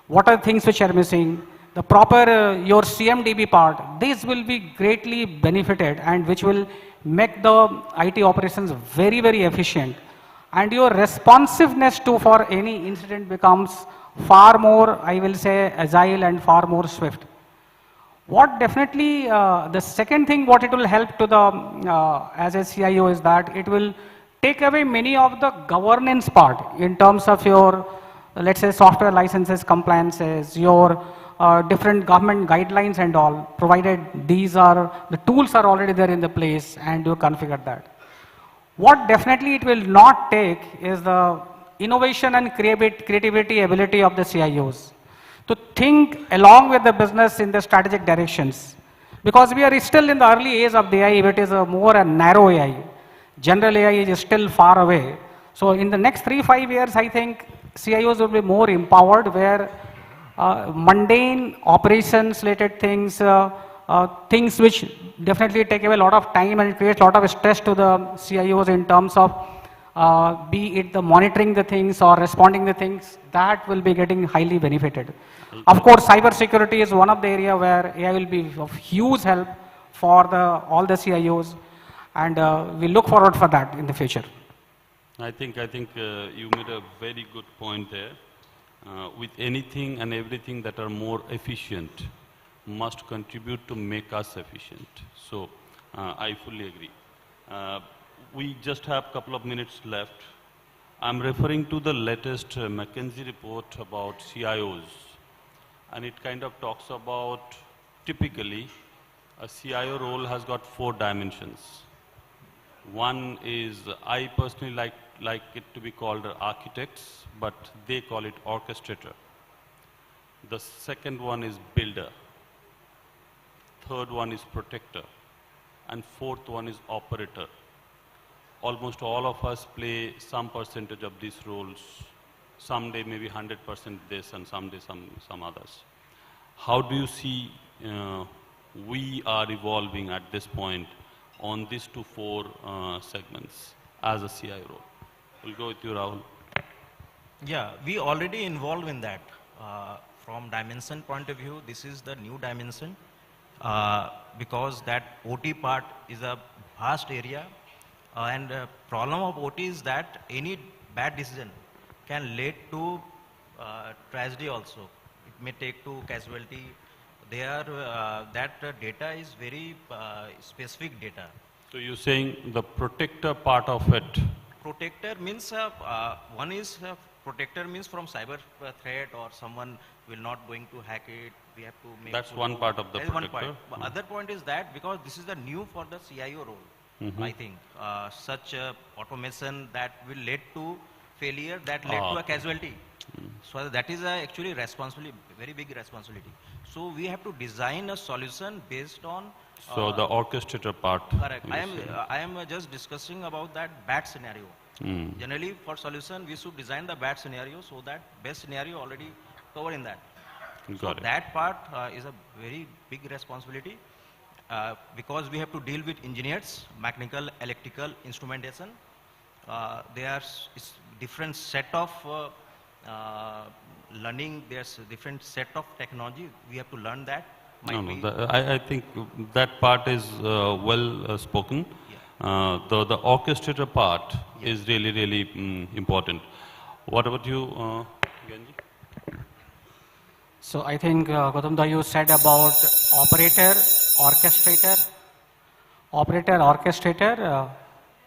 what are things which are missing, the proper, your CMDB part, these will be greatly benefited and which will make the IT operations very, very efficient. And your responsiveness to for any incident becomes far more, I will say, agile and far more swift. What definitely, the second thing what it will help to the, as a CIO is that it will take away many of the governance part in terms of your, let's say, software licenses, compliances, your different government guidelines and all, provided these are, the tools are already there in the place and you configure that. What definitely it will not take is the innovation and creativity ability of the CIOs to think along with the business in the strategic directions. Because we are still in the early age of the AI, it is a more a narrow AI. General AI is still far away. So in the next 3-5 years, I think CIOs will be more empowered, where mundane operations related things, things which definitely take away a lot of time and create a lot of stress to the CIOs in terms of be it the monitoring the things or responding the things, that will be getting highly benefited. Of course, cyber security is one of the area where AI will be of huge help for all the CIOs, and we look forward for that in the future. I think you made a very good point there. With anything and everything that are more efficient must contribute to make us efficient. So I fully agree. We just have a couple of minutes left. I'm referring to the latest McKinsey report about CIOs, and it kind of talks about typically a CIO role has got 4 dimensions. One is, I personally like it to be called architects, but they call it orchestrator. The second one is builder. Third one is protector. And fourth one is operator. Almost all of us play some percentage of these roles. Someday maybe 100% this and someday some others. How do you see we are evolving at this point on these 2-4 segments as a CIO role? We'll go with you, Rahul. Yeah, we already involved in that. From dimension point of view, this is the new dimension because that OT part is a vast area, and the problem of OT is that any bad decision can lead to tragedy also. It may take to casualty. That data is very specific data. So you're saying the protector part of it? Protector means, one is protector means from cyber threat or someone will not going to hack it. We have to make That's one part of the protector. One point. But other point is that because this is the new for the CIO role, I think such automation that will lead to failure that led to a casualty. So that is actually responsibility, very big responsibility. So we have to design a solution based on. So the orchestrator part. Correct. I am just discussing about that bad scenario. Generally, for solution, we should design the bad scenario so that best scenario already covered in that. Got it. That part is a very big responsibility because we have to deal with engineers, mechanical, electrical, instrumentation. There's different set of learning. There's a different set of technology. We have to learn that. I think that part is well spoken. Yeah. The orchestrator part is really important. What about you, Genji? So I think Gautam, you said about operator, orchestrator,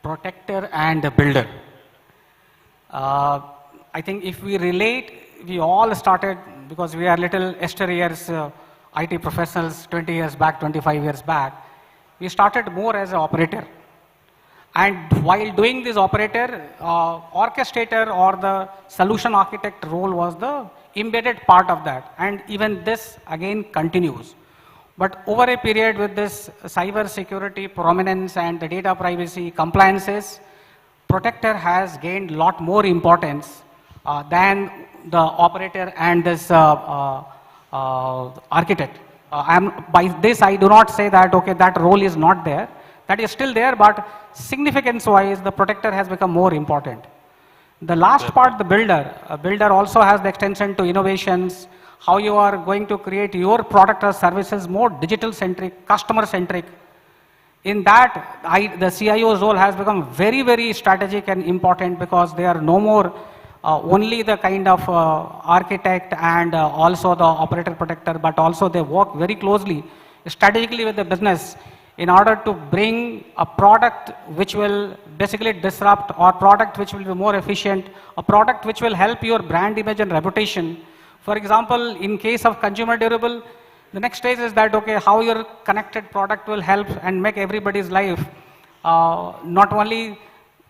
protector and builder. I think if we relate, we all started because we are little years IT professionals 20 years back, 25 years back. We started more as an operator. And while doing this operator, orchestrator or the solution architect role was the embedded part of that. And even this again continues. But over a period with this cyber security prominence and the data privacy compliances, protector has gained a lot more importance than the operator and this architect. By this, I do not say that, okay, that role is not there. That is still there, but significance-wise, the protector has become more important. The last part, the builder. A builder also has the extension to innovations, how you are going to create your product or services more digital-centric, customer-centric. In that, the CIO's role has become very, very strategic and important because they are no more only the kind of architect and also the operator protector, but also they work very closely, strategically with the business in order to bring a product which will basically disrupt or product which will be more efficient, a product which will help your brand image and reputation. For example, in case of consumer durable, the next stage is that, okay, how your connected product will help and make everybody's life, not only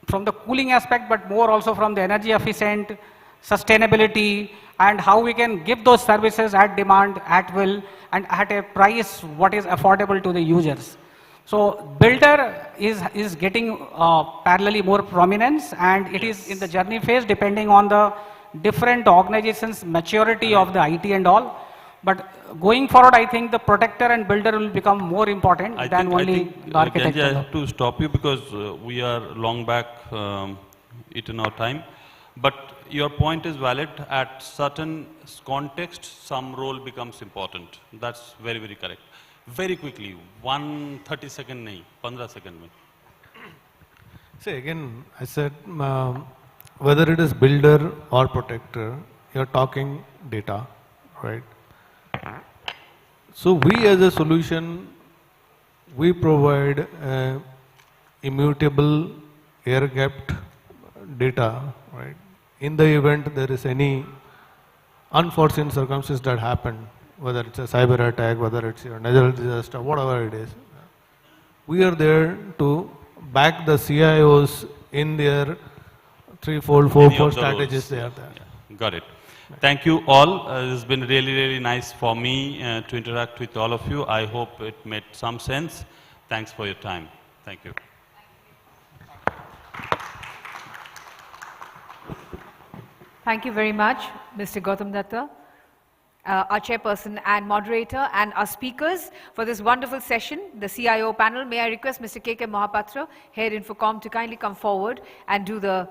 from the cooling aspect, but more also from the energy efficient, sustainability, and how we can give those services at demand, at will, and at a price what is affordable to the users. So builder is getting parallelly more prominence, and it is in the journey phase depending on the different organizations' maturity of the IT and all. But going forward, I think the protector and builder will become more important than only the architect. Ganji, I have to stop you because we are long back in our time. But your point is valid. At certain context, some role becomes important. That's very, very correct. Very quickly, 1 30 second nahi, 15 second mein. See, again, I said, whether it is builder or protector, you're talking data, right? So we as a solution, we provide immutable, air-gapped data, right? In the event there is any unforeseen circumstances that happen, whether it's a cyber attack, whether it's your natural disaster, whatever it is, we are there to back the CIOs in their 3-fold, 4-fold strategies they are there. Yeah. Got it. Thank you all. It's been really, really nice for me to interact with all of you. I hope it made some sense. Thanks for your time. Thank you. Thank you very much, Mr. Gautam Datta, our chairperson and moderator, and our speakers for this wonderful session, the CIO panel. May I request Mr. K.K. Mohapatra, Head INFOCOM, to kindly come forward and do the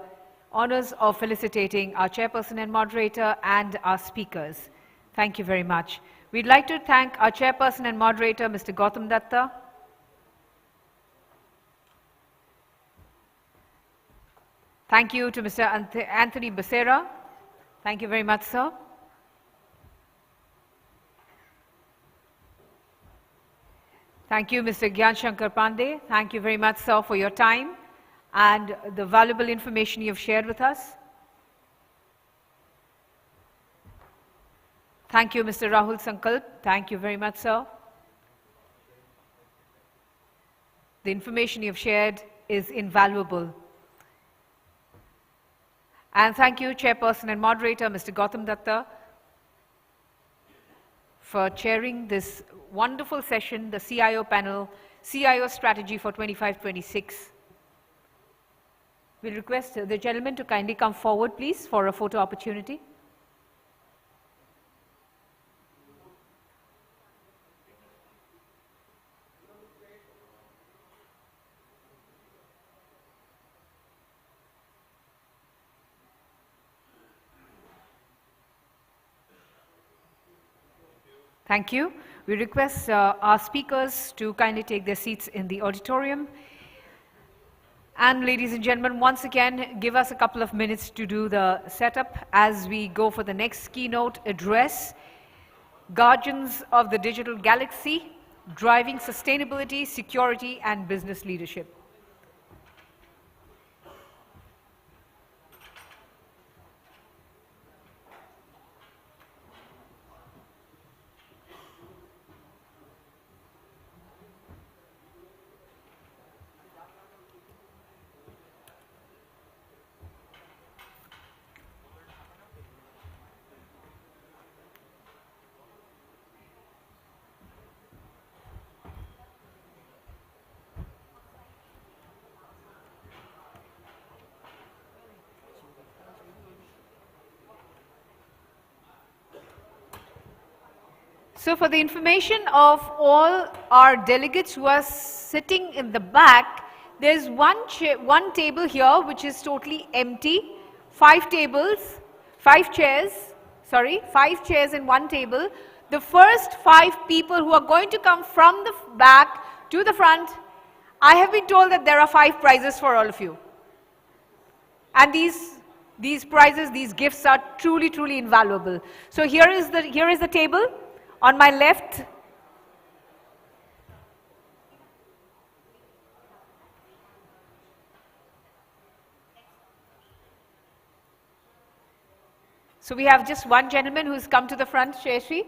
honors of felicitating our chairperson and moderator and our speakers. Thank you very much. We'd like to thank our chairperson and moderator, Mr. Gautam Datta. Thank you to Mr. Anthony Becerra. Thank you very much, sir. Thank you, Mr. Gyan Shankar Pandey. Thank you very much, sir, for your time and the valuable information you've shared with us. Thank you, Mr. Rahul Sankalp. Thank you very much, sir. The information you've shared is invaluable. And thank you, Chairperson and Moderator, Mr. Gautam Datta, for chairing this wonderful session, the CIO panel, CIO Strategy for 25-26. We'll request the gentleman to kindly come forward, please, for a photo opportunity. Thank you. We request our speakers to kindly take their seats in the auditorium. And ladies and gentlemen, once again, give us a couple of minutes to do the setup as we go for the next keynote address. Guardians of the Digital Galaxy, Driving Sustainability, Security and Business Leadership. So for the information of all our delegates who are sitting in the back, there's one table here which is totally empty, 5 chairs in one table. The first 5 people who are going to come from the back to the front, I have been told that there are 5 prizes for all of you. And these prizes, these gifts are truly, truly invaluable. So here is the table. On my left, so we have just one gentleman who's come to the front, Shreshi.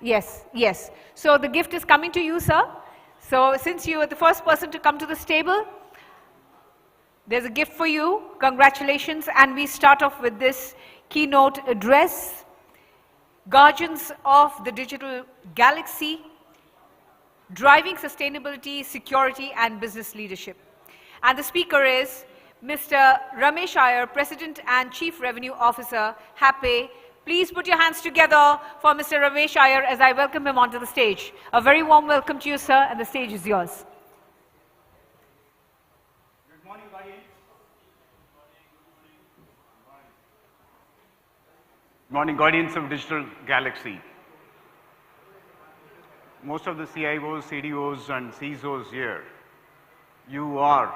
Yes, yes. So the gift is coming to you, sir. So since you are the first person to come to this table, there's a gift for you. Congratulations. And we start off with this keynote address. Guardians of the Digital Galaxy, Driving Sustainability, Security and Business Leadership. And the speaker is Mr. Ramesh Iyer, President and Chief Revenue Officer, HAPE. Please put your hands together for Mr. Ramesh Iyer as I welcome him onto the stage. A very warm welcome to you, sir, and the stage is yours. Good morning, audience. Good morning, audience of Digital Galaxy. Most of the CIOs, CDOs, and CISOs here, you are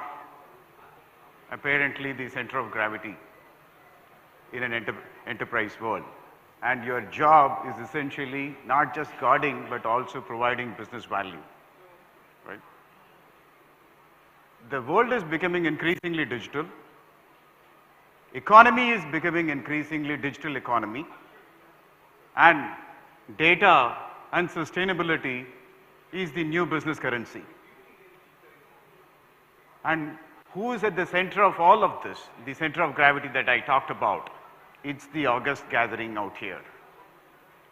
apparently the center of gravity in an enterprise world. And your job is essentially not just guarding, but also providing business value, right? The world is becoming increasingly digital. Economy is becoming increasingly digital economy. And data and sustainability is the new business currency. And who is at the center of all of this, the center of gravity that I talked about? It's the August gathering out here.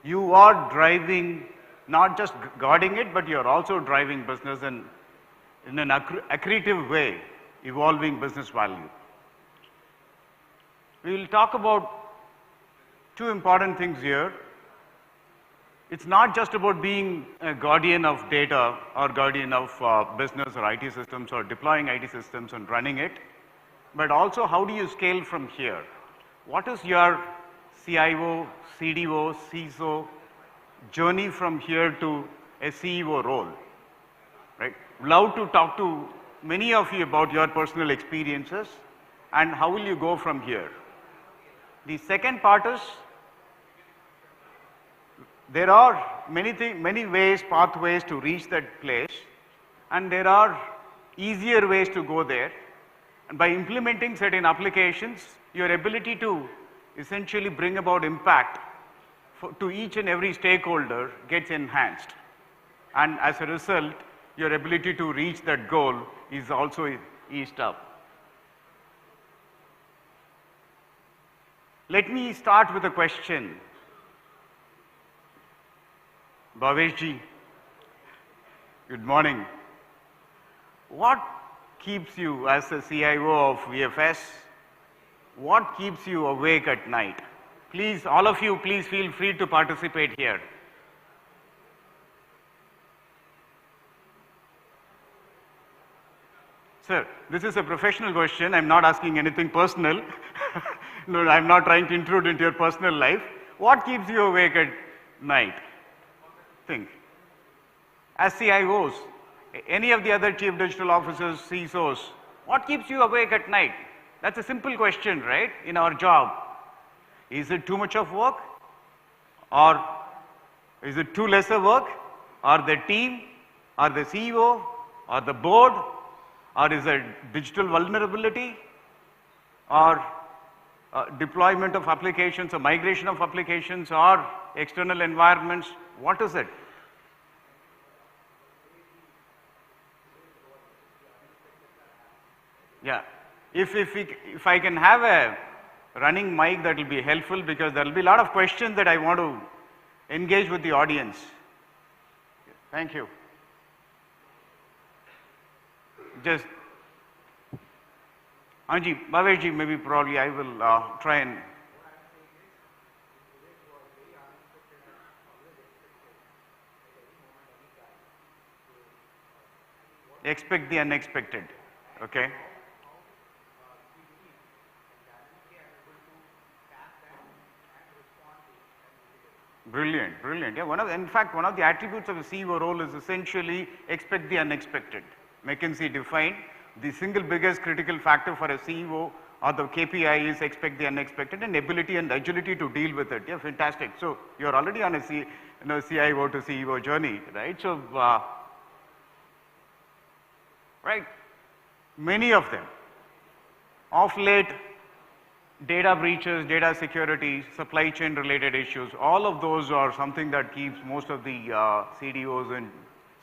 You are driving, not just guarding it, but you're also driving business in an accretive way, evolving business value. We will talk about two important things here. It's not just about being a guardian of data or guardian of business or IT systems or deploying IT systems and running it, but also how do you scale from here? What is your CIO, CDO, CISO journey from here to a CEO role, right? Love to talk to many of you about your personal experiences and how will you go from here. The second part is there are many ways, pathways to reach that place, and there are easier ways to go there. And by implementing certain applications, your ability to essentially bring about impact to each and every stakeholder gets enhanced. And as a result, your ability to reach that goal is also eased up. Let me start with a question. Bhaveshji, good morning. What keeps you as a CIO of VFS? What keeps you awake at night? Please, all of you, please feel free to participate here. Sir, this is a professional question. I'm not asking anything personal. No, I'm not trying to intrude into your personal life. What keeps you awake at night? Think. As CIOs, any of the other chief digital officers, CISOs, what keeps you awake at night? That's a simple question, right, in our job. Is it too much of work? Or is it too less of work? Or the team? Or the CEO? Or the board? Or is it digital vulnerability? Or deployment of applications or migration of applications or external environments? What is it? Yeah. If I can have a running mic, that will be helpful because there will be a lot of questions that I want to engage with the audience. Thank you. Just, Anji, Bhaveshji, maybe probably I will try and. Expect the unexpected, okay? Brilliant, brilliant. Yeah, in fact, one of the attributes of a CEO role is essentially expect the unexpected. McKinsey defined the single biggest critical factor for a CEO or the KPI is expect the unexpected and ability and agility to deal with it. Yeah, fantastic. So you're already on a CIO to CEO journey, right? So, right, many of them. Of late, data breaches, data security, supply chain related issues, all of those are something that keeps most of the CDOs and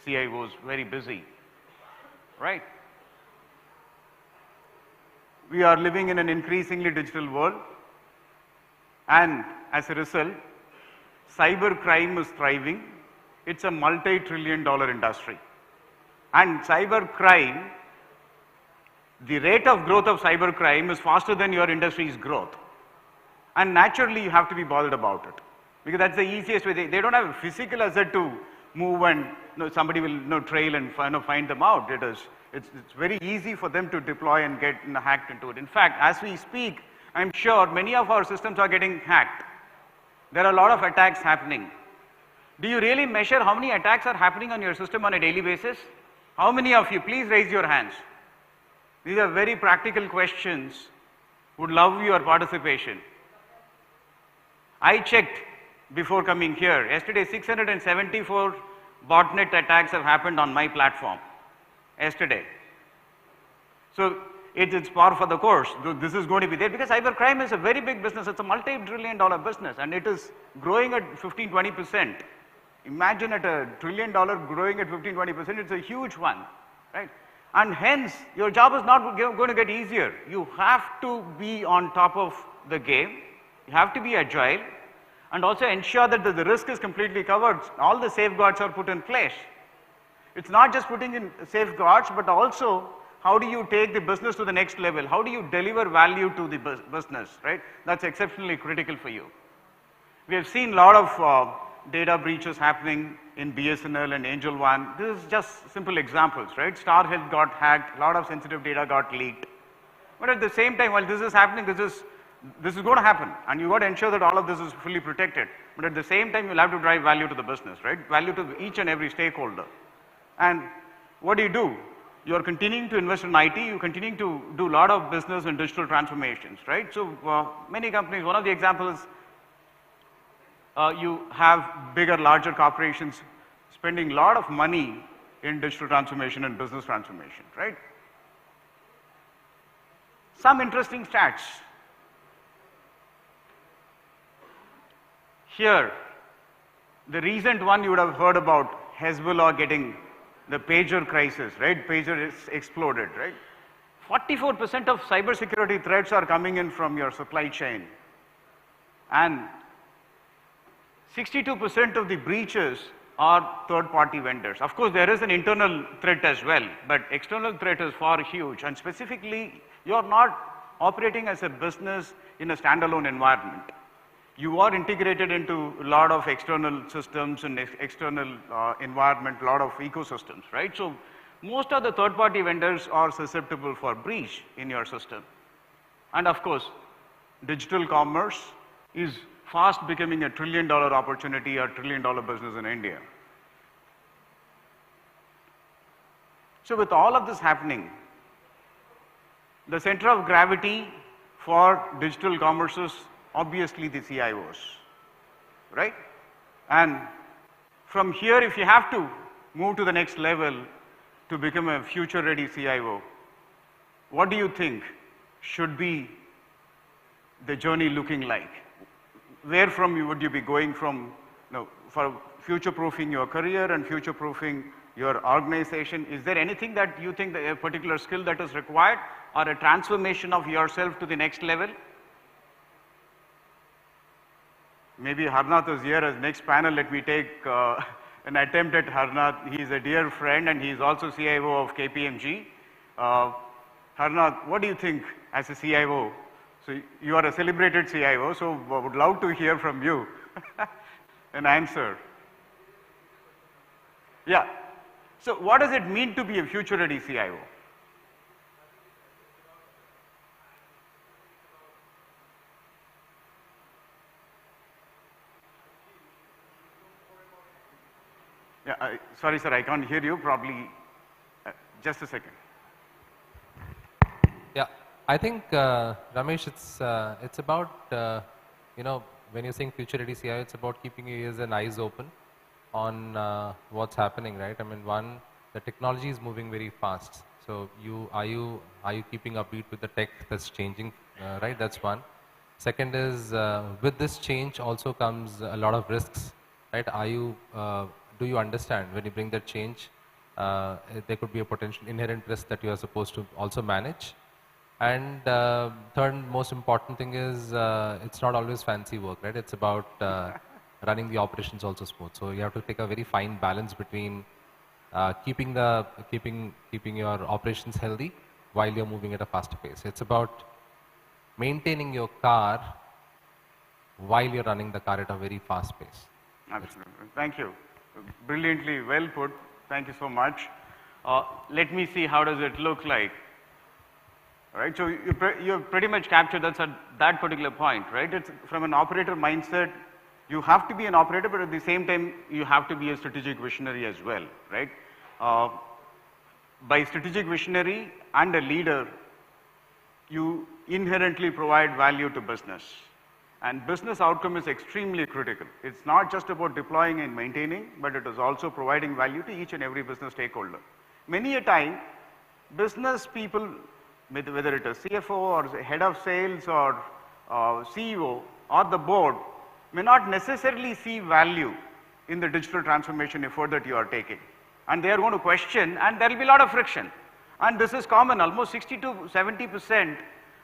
CIOs very busy, right? We are living in an increasingly digital world, and as a result, cyber crime is thriving. It's a multi-trillion-dollar industry. And cyber crime the rate of growth of cybercrime is faster than your industry's growth. And naturally, you have to be bothered about it. Because that's the easiest way. They don't have a physical asset to move and somebody will trail and find them out. It's very easy for them to deploy and get hacked into it. In fact, as we speak, I'm sure many of our systems are getting hacked. There are a lot of attacks happening. Do you really measure how many attacks are happening on your system on a daily basis? How many of you? Please raise your hands. These are very practical questions. Would love your participation. I checked before coming here. Yesterday, 674 botnet attacks have happened on my platform. Yesterday. So it's par for the course. This is going to be there because cybercrime is a very big business. It's a multi-trillion-dollar business and it is growing at 15-20%. Imagine at $1 trillion growing at 15-20%, it's a huge one, right? And hence, your job is not going to get easier. You have to be on top of the game. You have to be agile and also ensure that the risk is completely covered. All the safeguards are put in place. It's not just putting in safeguards, but also how do you take the business to the next level? How do you deliver value to the business, right? That's exceptionally critical for you. We have seen a lot of data breaches happening in BSNL and Angel One. This is just simple examples, right? Star Health got hacked, a lot of sensitive data got leaked. But at the same time, while this is happening, this is going to happen, and you got to ensure that all of this is fully protected. But at the same time, you'll have to drive value to the business, right? Value to each and every stakeholder. And what do? You're continuing to invest in IT, you're continuing to do a lot of business and digital transformations, right? So many companies, one of the examples, you have bigger, larger corporations spending a lot of money in digital transformation and business transformation, right? Some interesting stats. Here, the recent one you would have heard about, Hezbollah getting the pager crisis, right? Pager is exploded, right? 44% of cybersecurity threats are coming in from your supply chain. And 62% of the breaches are third-party vendors. Of course, there is an internal threat as well, but external threat is far huge. And specifically, you're not operating as a business in a standalone environment. You are integrated into a lot of external systems and external environment, a lot of ecosystems, right? So most of the third-party vendors are susceptible for breach in your system. And of course, digital commerce is fast becoming a $1 trillion opportunity, a $1 trillion business in India. So with all of this happening, the center of gravity for digital commerce is obviously the CIOs, right? And from here, if you have to move to the next level to become a future-ready CIO, what do you think should be the journey looking like? Where from would you be going from, for future-proofing your career and future-proofing your organization? Is there anything that you think that a particular skill that is required or a transformation of yourself to the next level? Maybe Harnath is here as next panel. Let me take an attempt at Harnath. He's a dear friend and he's also CIO of KPMG. Harnath, what do you think as a CIO? So you are a celebrated CIO, so I would love to hear from you an answer. Yeah. So what does it mean to be a future-ready CIO? Yeah, sorry, sir, I can't hear you. Probably just a second. Yeah, I think Ramesh, it's about when you think future-ready CIO, it's about keeping your ears and eyes open on what's happening, right? I mean, one, the technology is moving very fast. So are you keeping upbeat with the tech that's changing, right? That's one. Second is with this change also comes a lot of risks, right? Do you understand when you bring that change, there could be a potential inherent risk that you are supposed to also manage. And third most important thing is it's not always fancy work, right? It's about running the operations also smooth. So you have to take a very fine balance between keeping your operations healthy while you're moving at a faster pace. It's about maintaining your car while you're running the car at a very fast pace. Absolutely. Thank you. Brilliantly well put. Thank you so much. Let me see how does it look like. All right, so you pretty much captured that particular point, right? It's from an operator mindset, you have to be an operator, but at the same time, you have to be a strategic visionary as well, right? By strategic visionary and a leader, you inherently provide value to business. And business outcome is extremely critical. It's not just about deploying and maintaining, but it is also providing value to each and every business stakeholder. Many a time, business people, whether it is CFO or head of sales or CEO or the board, may not necessarily see value in the digital transformation effort that you are taking. And they are going to question, and there will be a lot of friction. And this is common. Almost 60 to 70%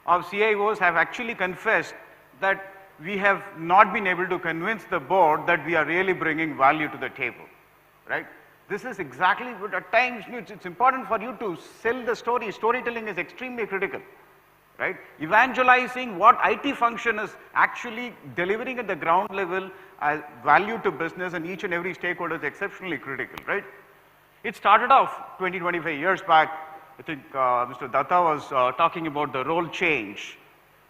of CIOs have actually confessed that we have not been able to convince the board that we are really bringing value to the table, right? This is exactly what at times it's important for you to sell the story. Storytelling is extremely critical, right? Evangelizing what IT function is actually delivering at the ground level as value to business and each and every stakeholder is exceptionally critical, right? It started off 20, 25 years back. I think Mr. Datta was talking about the role change.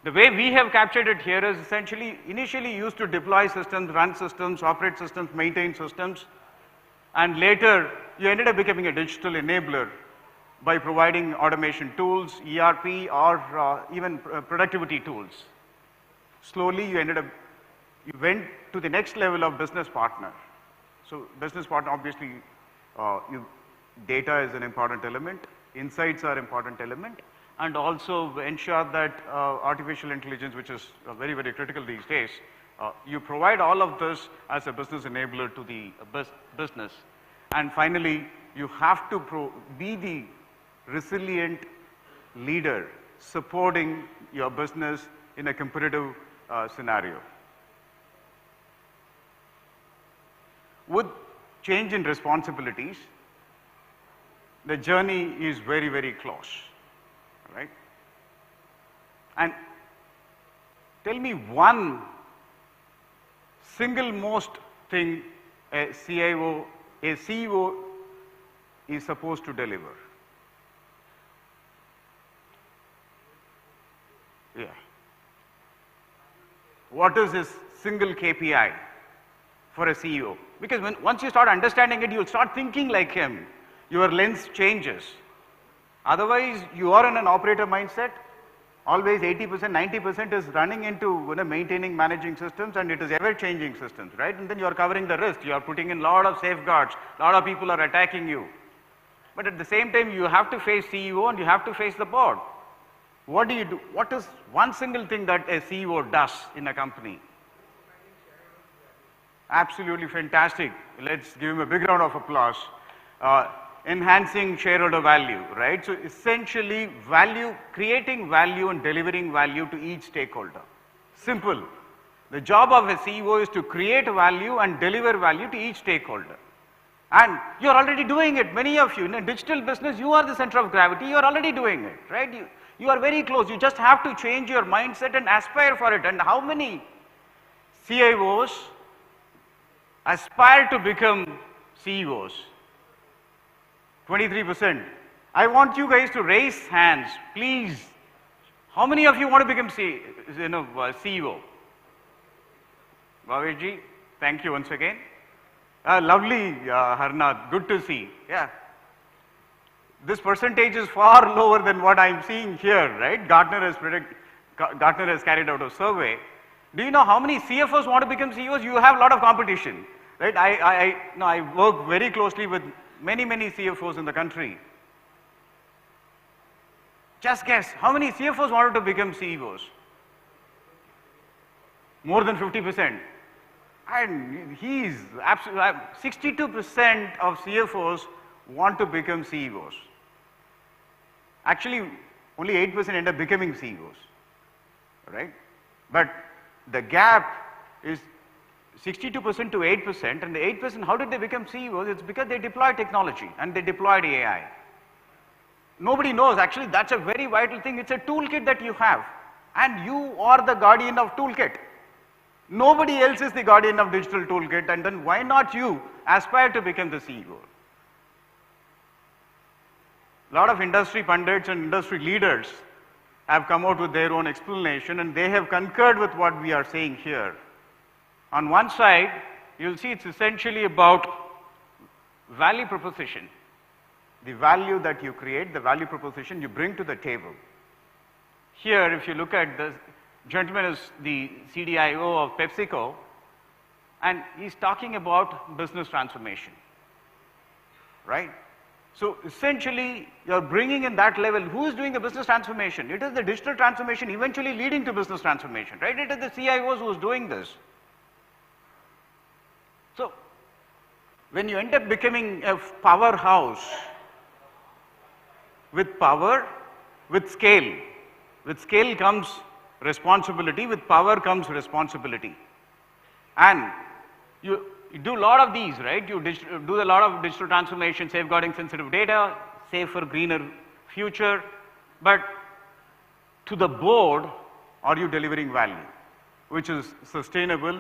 The way we have captured it here is essentially initially used to deploy systems, run systems, operate systems, maintain systems, and later you ended up becoming a digital enabler by providing automation tools, ERP, or even productivity tools. Slowly you went to the next level of business partner. So business partner, obviously, data is an important element, insights are important element, and also ensure that artificial intelligence, which is very, very critical these days, you provide all of this as a business enabler to the business. And finally, you have to be the resilient leader supporting your business in a competitive scenario. With change in responsibilities, the journey is very, very close, right? And tell me one single most thing a CEO is supposed to deliver. Yeah. What is his single KPI for a CEO? Because once you start understanding it, you'll start thinking like him. Your lens changes. Otherwise, you are in an operator mindset. Always 80%, 90% is running into maintaining, managing systems, and it is ever-changing systems, right? And then you are covering the risk. You are putting in a lot of safeguards. A lot of people are attacking you. But at the same time, you have to face CEO and you have to face the board. What do you do? What is one single thing that a CEO does in a company? Absolutely fantastic. Let's give him a big round of applause. Enhancing shareholder value, right? So essentially creating value and delivering value to each stakeholder. Simple. The job of a CEO is to create value and deliver value to each stakeholder. And you're already doing it, many of you. In a digital business, you are the center of gravity, you're already doing it, right? You are very close. You just have to change your mindset and aspire for it. And how many CIOs aspire to become CEOs? 23%. I want you guys to raise hands, please. How many of you want to become CEO? Bhaveshji, thank you once again. Lovely, Harnath, good to see. Yeah. This percentage is far lower than what I'm seeing here, right? Gartner has carried out a survey. Do you know how many CFOs want to become CEOs? You have a lot of competition, right? I work very closely with many CFOs in the country. Just guess, how many CFOs wanted to become CEOs? More than 50%. And he's absolutely, 62% of CFOs want to become CEOs. Actually, only 8% end up becoming CEOs, right? But the gap is 62% to 8%, and the 8%, how did they become CEOs? It's because they deployed technology and they deployed AI. Nobody knows. Actually, that's a very vital thing. It's a toolkit that you have. And you are the guardian of toolkit. Nobody else is the guardian of digital toolkit, and then why not you aspire to become the CEO? A lot of industry pundits and industry leaders have come out with their own explanation, and they have concurred with what we are saying here. On one side, you'll see it's essentially about value proposition. The value that you create, the value proposition you bring to the table. Here, if you look at the gentleman is the CDIO of PepsiCo, and he's talking about business transformation, right? So essentially, you're bringing in that level. Who is doing the business transformation? It is the digital transformation eventually leading to business transformation, right? It is the CIOs who is doing this. So when you end up becoming a powerhouse with power, with scale comes responsibility, with power comes responsibility. And you do a lot of these, right? You do a lot of digital transformation, safeguarding sensitive data, safer, greener future. But to the board, are you delivering value, which is sustainable?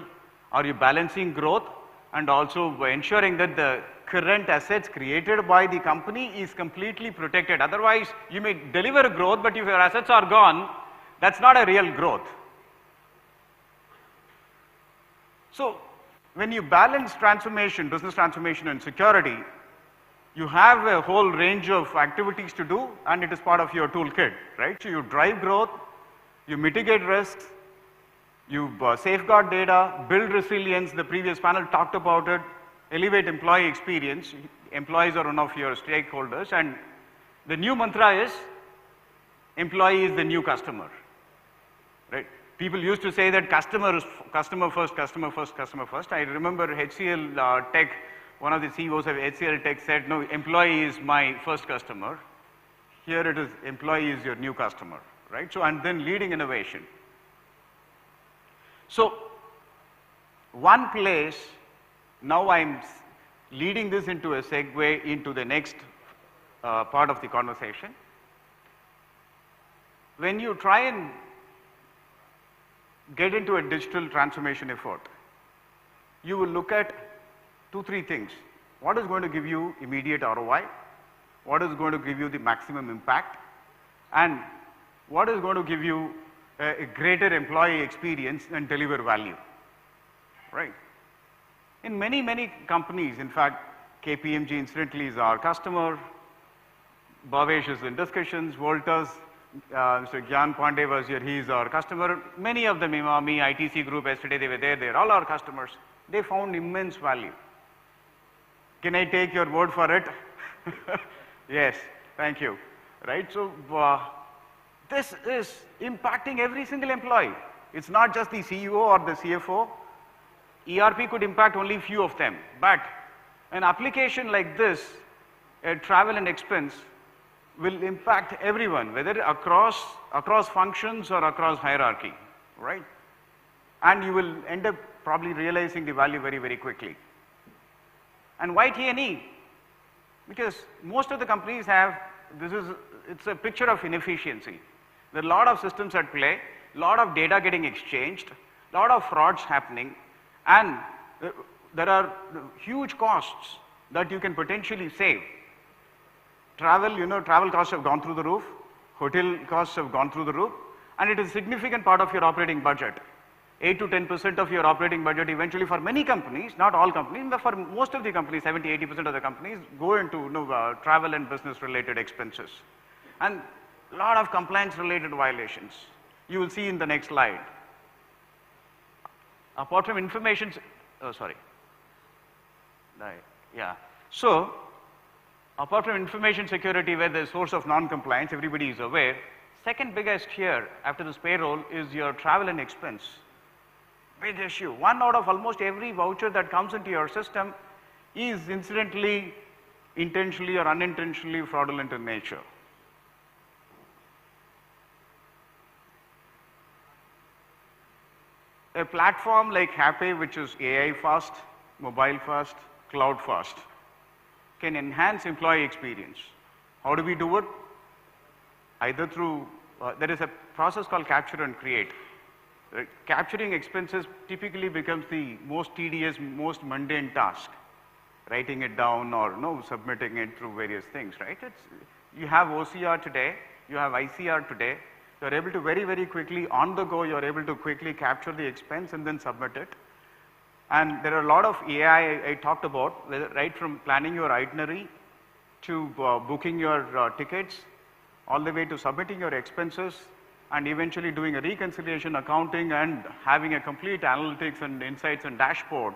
Are you balancing growth? And also ensuring that the current assets created by the company is completely protected. Otherwise, you may deliver growth, but if your assets are gone, that's not a real growth. So, when you balance transformation, business transformation and security, you have a whole range of activities to do, and it is part of your toolkit, right? So you drive growth, you mitigate risks, you safeguard data, build resilience, the previous panel talked about it, elevate employee experience. Employees are one of your stakeholders, and the new mantra is, employee is the new customer, right? People used to say that customer first, customer first, customer first. I remember HCL Tech, one of the CEOs of HCL Tech said, no, employee is my first customer. Here it is, employee is your new customer, right? So, and then leading innovation. So, one place, now I'm leading this into a segue into the next part of the conversation. When you try and get into a digital transformation effort, you will look at 2-3 things. What is going to give you immediate ROI? What is going to give you the maximum impact? And what is going to give you a greater employee experience and deliver value, right? In many, many companies, in fact, KPMG incidentally is our customer, Bhavesh is in discussions, Voltas, Mr. Gyan Pandey was here, he is our customer. Many of them, Imami, ITC group, yesterday they were there, they're all our customers. They found immense value. Can I take your word for it? Yes, thank you. Right, so this is impacting every single employee. It's not just the CEO or the CFO. ERP could impact only few of them, but an application like this, a travel and expense, will impact everyone, whether across functions or across hierarchy, right? And you will end up probably realizing the value very, very quickly. And why T&E? Because most of the companies have, it's a picture of inefficiency. There are a lot of systems at play, a lot of data getting exchanged, a lot of frauds happening, and there are huge costs that you can potentially save. Travel, travel costs have gone through the roof, hotel costs have gone through the roof, and it is a significant part of your operating budget. 8 to 10% of your operating budget eventually for many companies, not all companies, but for most of the companies, 70-80% of the companies go into travel and business related expenses. And a lot of compliance related violations. You will see in the next slide. Apart from information, So, apart from information security where the source of non-compliance, everybody is aware, second biggest here after this payroll is your travel and expense. Big issue. 1 out of almost every voucher that comes into your system is incidentally, intentionally or unintentionally fraudulent in nature. A platform like Happy, which is AI first, mobile first, cloud first, can enhance employee experience. How do we do it? either through, there is a process called capture and create. Right? Capturing expenses typically becomes the most tedious, most mundane task. Writing it down or submitting it through various things, right? You have OCR today, you have ICR today, you're able to very, very quickly, on the go, you're able to quickly capture the expense and then submit it. And there are a lot of AI I talked about, right from planning your itinerary to booking your tickets, all the way to submitting your expenses, and eventually doing a reconciliation, accounting, and having a complete analytics and insights and dashboard.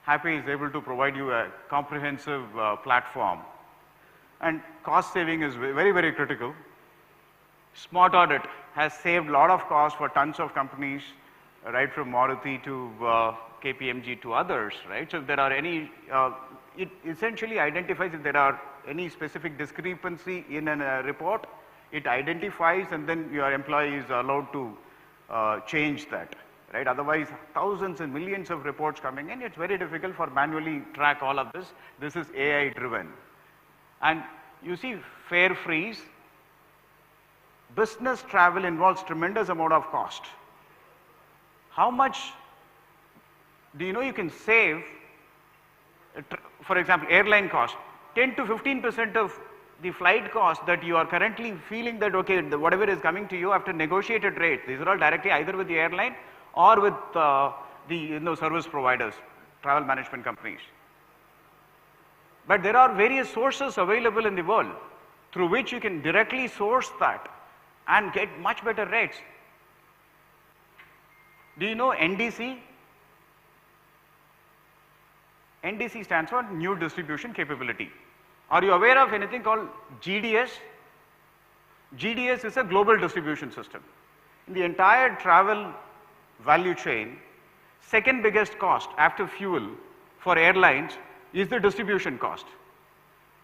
Happy is able to provide you a comprehensive platform. And cost saving is very, very critical. Smart audit has saved a lot of cost for tons of companies, right from Maruti to KPMG to others, right? So if there are any, it essentially identifies if there are any specific discrepancy in a report, it identifies, and then your employee is allowed to change that, right? Otherwise, thousands and millions of reports coming in, it's very difficult for manually track all of this. This is AI driven. And you see fare freeze. Business travel involves tremendous amount of cost. How much do you know you can save? For example, airline cost, 10 to 15% of the flight cost that you are currently feeling that, okay, whatever is coming to you after negotiated rates, these are all directly either with the airline or with the service providers, travel management companies. But there are various sources available in the world through which you can directly source that and get much better rates. Do you know NDC? NDC stands for New Distribution Capability. Are you aware of anything called GDS? GDS is a global distribution system. In the entire travel value chain, second biggest cost after fuel for airlines is the distribution cost.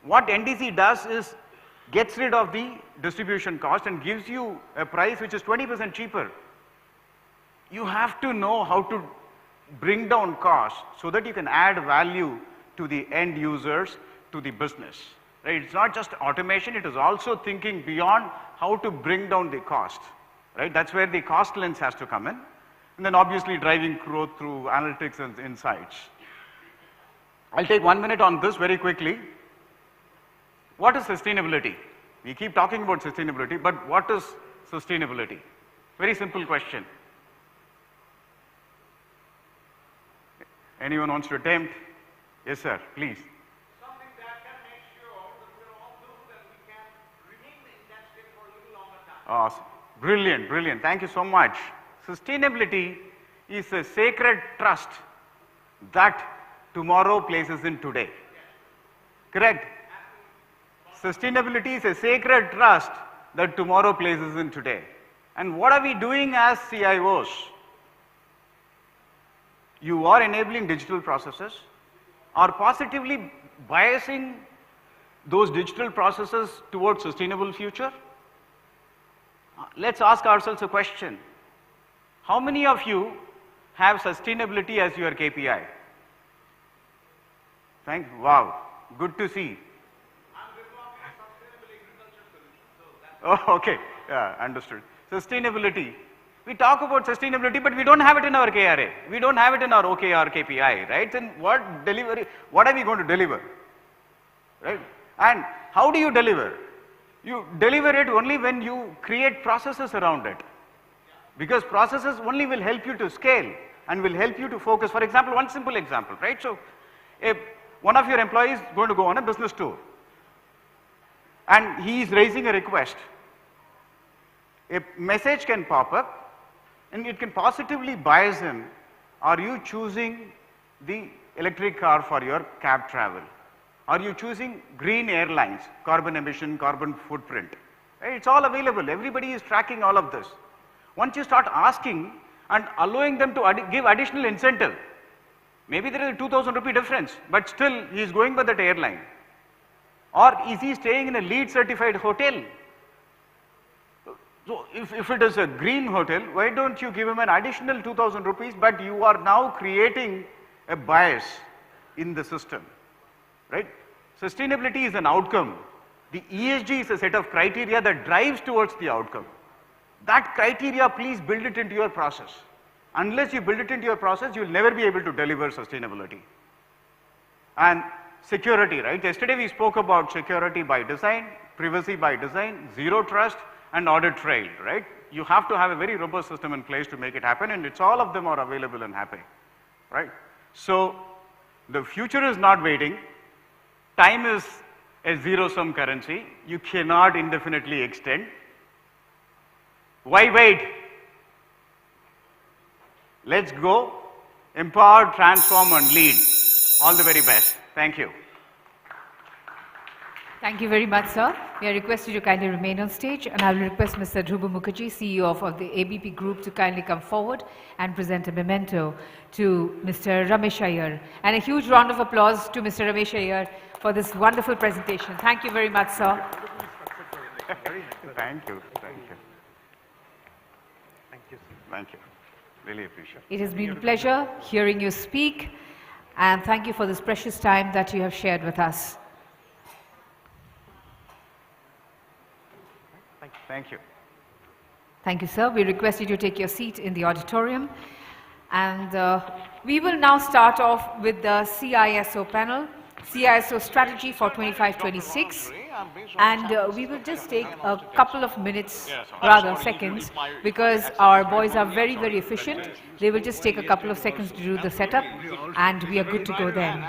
What NDC does is gets rid of the distribution cost and gives you a price which is 20% cheaper. You have to know how to bring down costs so that you can add value to the end users, to the business. Right? It's not just automation, it is also thinking beyond how to bring down the cost. Right? That's where the cost lens has to come in. And then obviously driving growth through analytics and insights. I'll take 1 minute on this very quickly. What is sustainability? We keep talking about sustainability, but what is sustainability? Very simple question. Anyone wants to attempt? Yes, sir, please. Something that can make sure that we're all through, that we can remain in that state for a little longer time. Awesome. Brilliant, brilliant. Thank you so much. Sustainability is a sacred trust that tomorrow places in today. Correct? Sustainability is a sacred trust that tomorrow places in today. And what are we doing as CIOs? You are enabling digital processes, or positively biasing those digital processes towards sustainable future? Let's ask ourselves a question. How many of you have sustainability as your KPI? Wow, good to see. Oh, okay, yeah, understood. Sustainability. We talk about sustainability, but we don't have it in our KRA. We don't have it in our OKR KPI, right? Then what are we going to deliver? Right? And how do you deliver? You deliver it only when you create processes around it. Because processes only will help you to scale and will help you to focus. For example, one simple example, right? So, if one of your employees is going to go on a business tour and he is raising a request, a message can pop up and it can positively bias him. Are you choosing the electric car for your cab travel? Are you choosing green airlines, carbon emission, carbon footprint? Right? It's all available. Everybody is tracking all of this. Once you start asking and allowing them to give additional incentive, maybe there is a 2,000 rupee difference, but still he is going by that airline. Or is he staying in a LEED certified hotel? So if it is a green hotel, why don't you give him an additional 2,000 rupees, but you are now creating a bias in the system, right? Sustainability is an outcome. The ESG is a set of criteria that drives towards the outcome. That criteria, please build it into your process. Unless you build it into your process, you will never be able to deliver sustainability. And security, right? Yesterday we spoke about security by design, privacy by design, zero trust, and audit trail, right? You have to have a very robust system in place to make it happen, and it's all of them are available and happening, right? So the future is not waiting. Time is a zero-sum currency. You cannot indefinitely extend. Why wait? Let's go, empower, transform, and lead. All the very best. Thank you. Thank you very much, sir. We are requested to kindly remain on stage, and I will request Mr. Dhruva Mukherjee, CEO of the ABP Group, to kindly come forward and present a memento to Mr. Ramesh Iyer. And a huge round of applause to Mr. Ramesh Iyer for this wonderful presentation. Thank you very much, sir. Thank you. Thank you. Thank you. Thank you. Really appreciate it. It has been a pleasure hearing you speak, and thank you for this precious time that you have shared with us. Thank you. Thank you, sir. We request you to take your seat in the auditorium. And we will now start off with the CISO panel, CISO strategy for 25-26. And we will just take a couple of minutes, rather seconds, because our boys are very, very efficient. They will just take a couple of seconds to do the setup, and we are good to go then.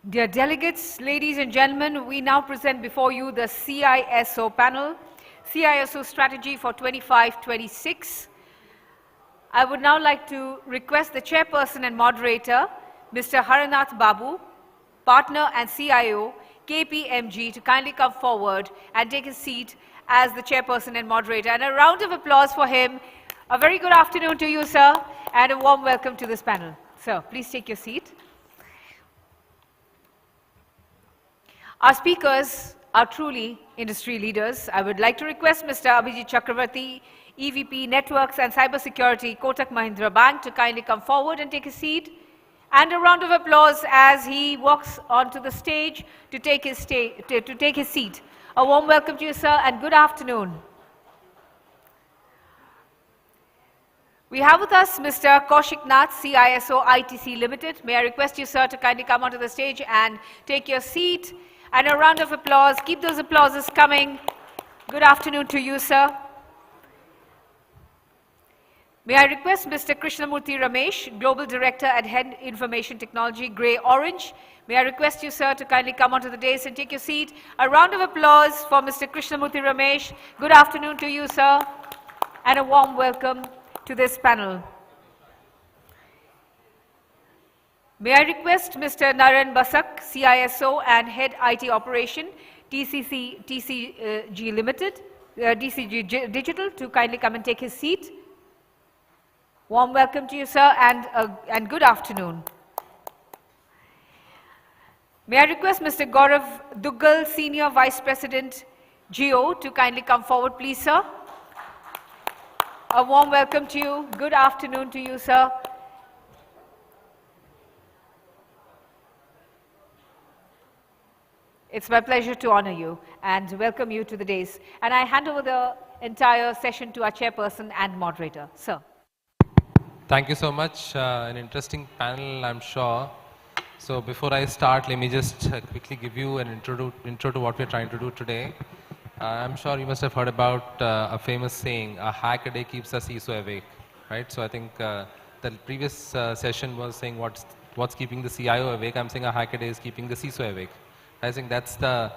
Dear delegates, ladies and gentlemen, we now present before you the CISO panel, CISO strategy for 25-26. I would now like to request the chairperson and moderator, Mr. Haranath Babu, partner and CIO, KPMG, to kindly come forward and take his seat as the chairperson and moderator. And a round of applause for him. A very good afternoon to you, sir, and a warm welcome to this panel. Sir, please take your seat. Our speakers are truly industry leaders. I would like to request Mr. Abhijit Chakravarti, EVP Networks and Cybersecurity, Kotak Mahindra Bank, to kindly come forward and take his seat. And a round of applause as he walks onto the stage to take his seat. A warm welcome to you, sir, and good afternoon. We have with us Mr. Kaushik Nath, CISO ITC Limited. May I request you, sir, to kindly come onto the stage and take your seat. And a round of applause. Keep those applauses coming. Good afternoon to you, sir. May I request Mr. Krishnamurthy Ramesh, Global Director at Head Information Technology, Grey Orange. May I request you, sir, to kindly come onto the dais and take your seat. A round of applause for Mr. Krishnamurthy Ramesh. Good afternoon to you, sir. And a warm welcome to this panel. May I request Mr. Naren Basak, CISO and Head IT Operation, DCG Limited, DCG Digital, to kindly come and take his seat. Warm welcome to you, sir, and good afternoon. May I request Mr. Gaurav Duggal, Senior Vice President, Geo, to kindly come forward, please, sir. A warm welcome to you. Good afternoon to you, sir. It's my pleasure to honor you and welcome you to the days. And I hand over the entire session to our chairperson and moderator. Sir. Thank you so much. An interesting panel, I'm sure. So before I start, let me just quickly give you an intro to what we're trying to do today. I'm sure you must have heard about a famous saying, a hack a day keeps a CISO awake, right? So I think the previous session was saying what's keeping the CIO awake. I'm saying a hack a day is keeping the CISO awake. I think that's the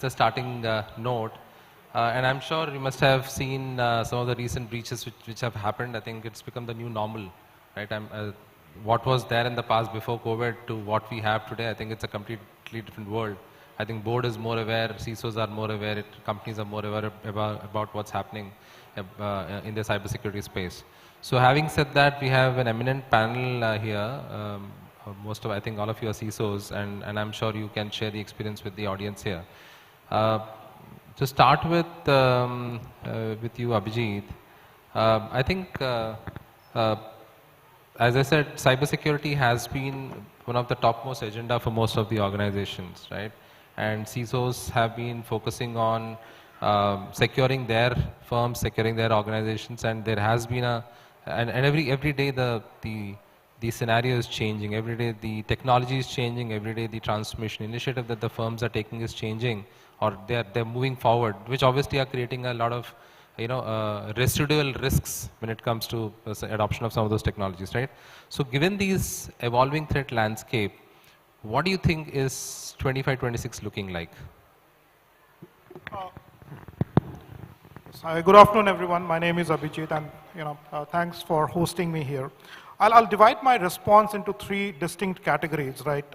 starting note. And I'm sure you must have seen some of the recent breaches which have happened. I think it's become the new normal, right? What was there in the past before COVID to what we have today, I think it's a completely different world. I think board is more aware, CISOs are more aware, companies are more aware about what's happening in the cybersecurity space. So having said that, we have an eminent panel here. Most of, I think all of you are CISOs, and I'm sure you can share the experience with the audience here. To start with you, Abhijit, I think, as I said, cybersecurity has been one of the topmost agenda for most of the organizations, right? And CISOs have been focusing on securing their firms, securing their organizations, and there has been and every day the scenario is changing. Every day the technology is changing. Every day the transformation initiative that the firms are taking is changing, or they're moving forward, which obviously are creating a lot of residual risks when it comes to adoption of some of those technologies, right? So given these evolving threat landscape, what do you think is 25-26 looking like? Hi, good afternoon, everyone. My name is Abhijit, and thanks for hosting me here. I'll divide my response into three distinct categories, right?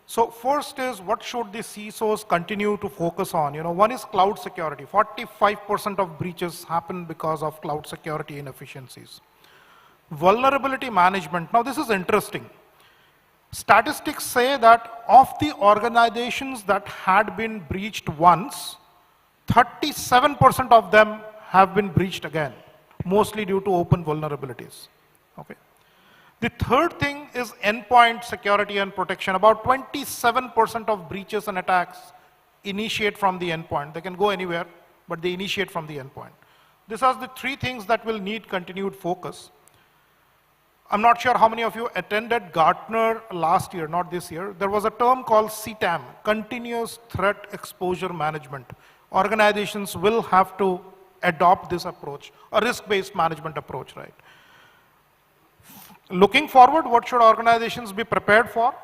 So first is, what should the CISOs continue to focus on? One is cloud security. 45% of breaches happen because of cloud security inefficiencies. Vulnerability management. Now this is interesting. Statistics say that of the organizations that had been breached once, 37% of them have been breached again, mostly due to open vulnerabilities. Okay. The third thing is endpoint security and protection. About 27% of breaches and attacks initiate from the endpoint. They can go anywhere, but they initiate from the endpoint. These are the three things that will need continued focus. I'm not sure how many of you attended Gartner last year, not this year. There was a term called CTAM, Continuous Threat Exposure Management. Organizations will have to adopt this approach, a risk-based management approach, right? Looking forward, what should organizations be prepared for?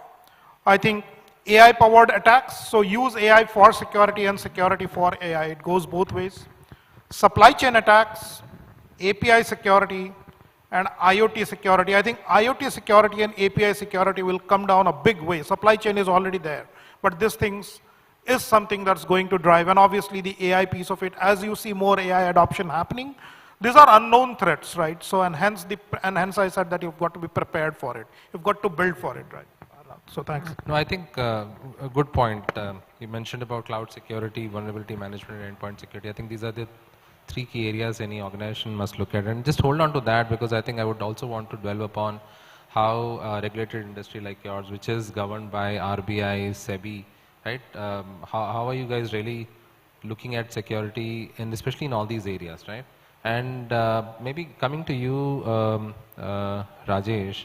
I think AI-powered attacks, so use AI for security and security for AI. It goes both ways. Supply chain attacks, API security, and IoT security. I think IoT security and API security will come down a big way. Supply chain is already there, but this things is something that's going to drive, and obviously the AI piece of it, as you see more AI adoption happening, these are unknown threats, right? So, and hence I said that you've got to be prepared for it. You've got to build for it, right? So thanks. No, I think a good point. You mentioned about cloud security, vulnerability management, and endpoint security. I think these are the three key areas any organization must look at. And just hold on to that, because I think I would also want to dwell upon how a regulated industry like yours, which is governed by RBI, SEBI, right? How are you guys really looking at security, and especially in all these areas, right? And maybe coming to you, Rajesh,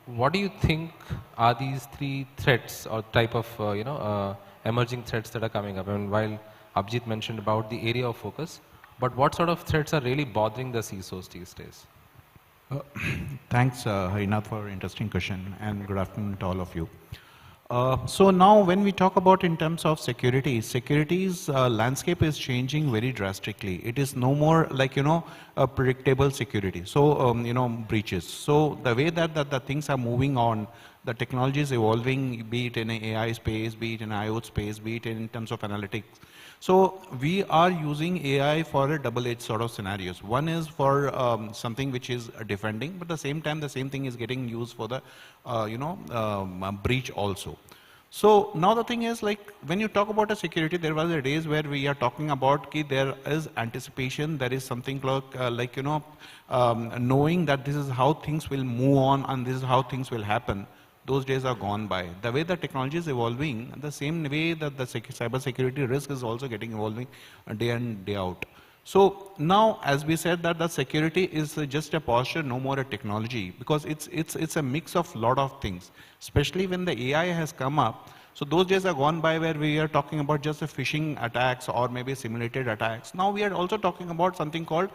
what do you think are these three threats or type of emerging threats that are coming up? I mean, while Abhijit mentioned about the area of focus, but what sort of threats are really bothering the CISOs these days? Thanks, Harinath, for an interesting question, and good afternoon to all of you. So now when we talk about in terms of security, security's landscape is changing very drastically. It is no more like, a predictable security. So, breaches. So the way that the things are moving on, the technology is evolving, be it in an AI space, be it in IoT space, be it in terms of analytics. So we are using AI for a double-edged sort of scenarios. One is for something which is defending, but at the same time, the same thing is getting used for the, breach also. So now the thing is, like, when you talk about a security, there was a days where we are talking about ki there is anticipation, there is something like knowing that this is how things will move on and this is how things will happen. Those days are gone by. The way the technology is evolving, the same way that the cyber security risk is also getting evolving day in, day out. So now, as we said, that the security is just a posture, no more a technology, because it's a mix of lot of things, especially when the AI has come up. So those days are gone by where we are talking about just a phishing attacks or maybe simulated attacks. Now we are also talking about something called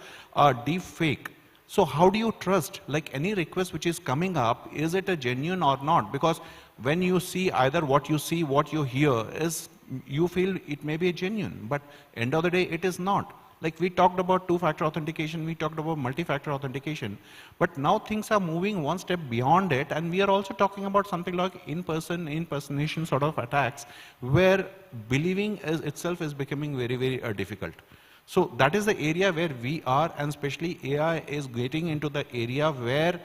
deep fake. So how do you trust, like any request which is coming up, is it a genuine or not? Because when you see either what you see, what you hear, is you feel it may be a genuine, but end of the day it is not. Like we talked about two-factor authentication, we talked about multi-factor authentication, but now things are moving one step beyond it, and we are also talking about something like in-person, impersonation sort of attacks, where believing itself is becoming very, very difficult. So that is the area where we are, and especially AI is getting into the area where,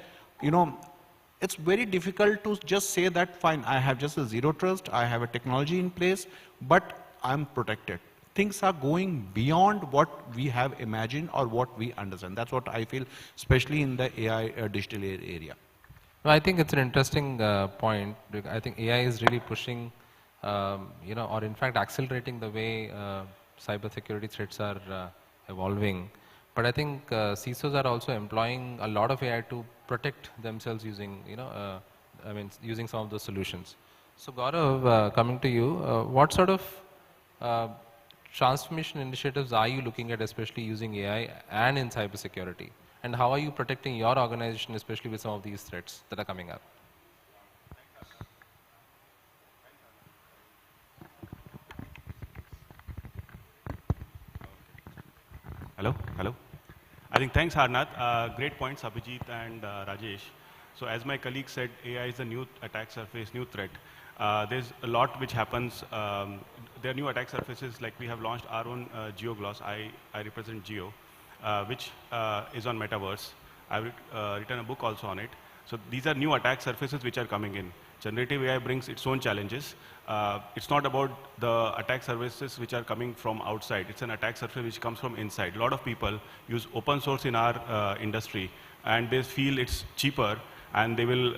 it's very difficult to just say that, fine, I have just a zero trust, I have a technology in place, but I'm protected. Things are going beyond what we have imagined or what we understand. That's what I feel, especially in the AI digital area. No, I think it's an interesting point. I think AI is really pushing, or in fact accelerating the way cyber security threats are evolving. But I think CISOs are also employing a lot of AI to protect themselves using, using some of those solutions. So Gaurav, coming to you, what sort of transformation initiatives are you looking at, especially using AI and in cybersecurity? And how are you protecting your organization, especially with some of these threats that are coming up? Hello. I think thanks, Harnath. Great points, Abhijit and Rajesh. So as my colleague said, AI is a new attack surface, new threat. There's a lot which happens. There are new attack surfaces, like we have launched our own GeoGloss. I represent Geo, which is on Metaverse. I've written a book also on it. So these are new attack surfaces which are coming in. Generative AI brings its own challenges. It's not about the attack services which are coming from outside. It's an attack surface which comes from inside. A lot of people use open source in our industry, and they feel it's cheaper, and they will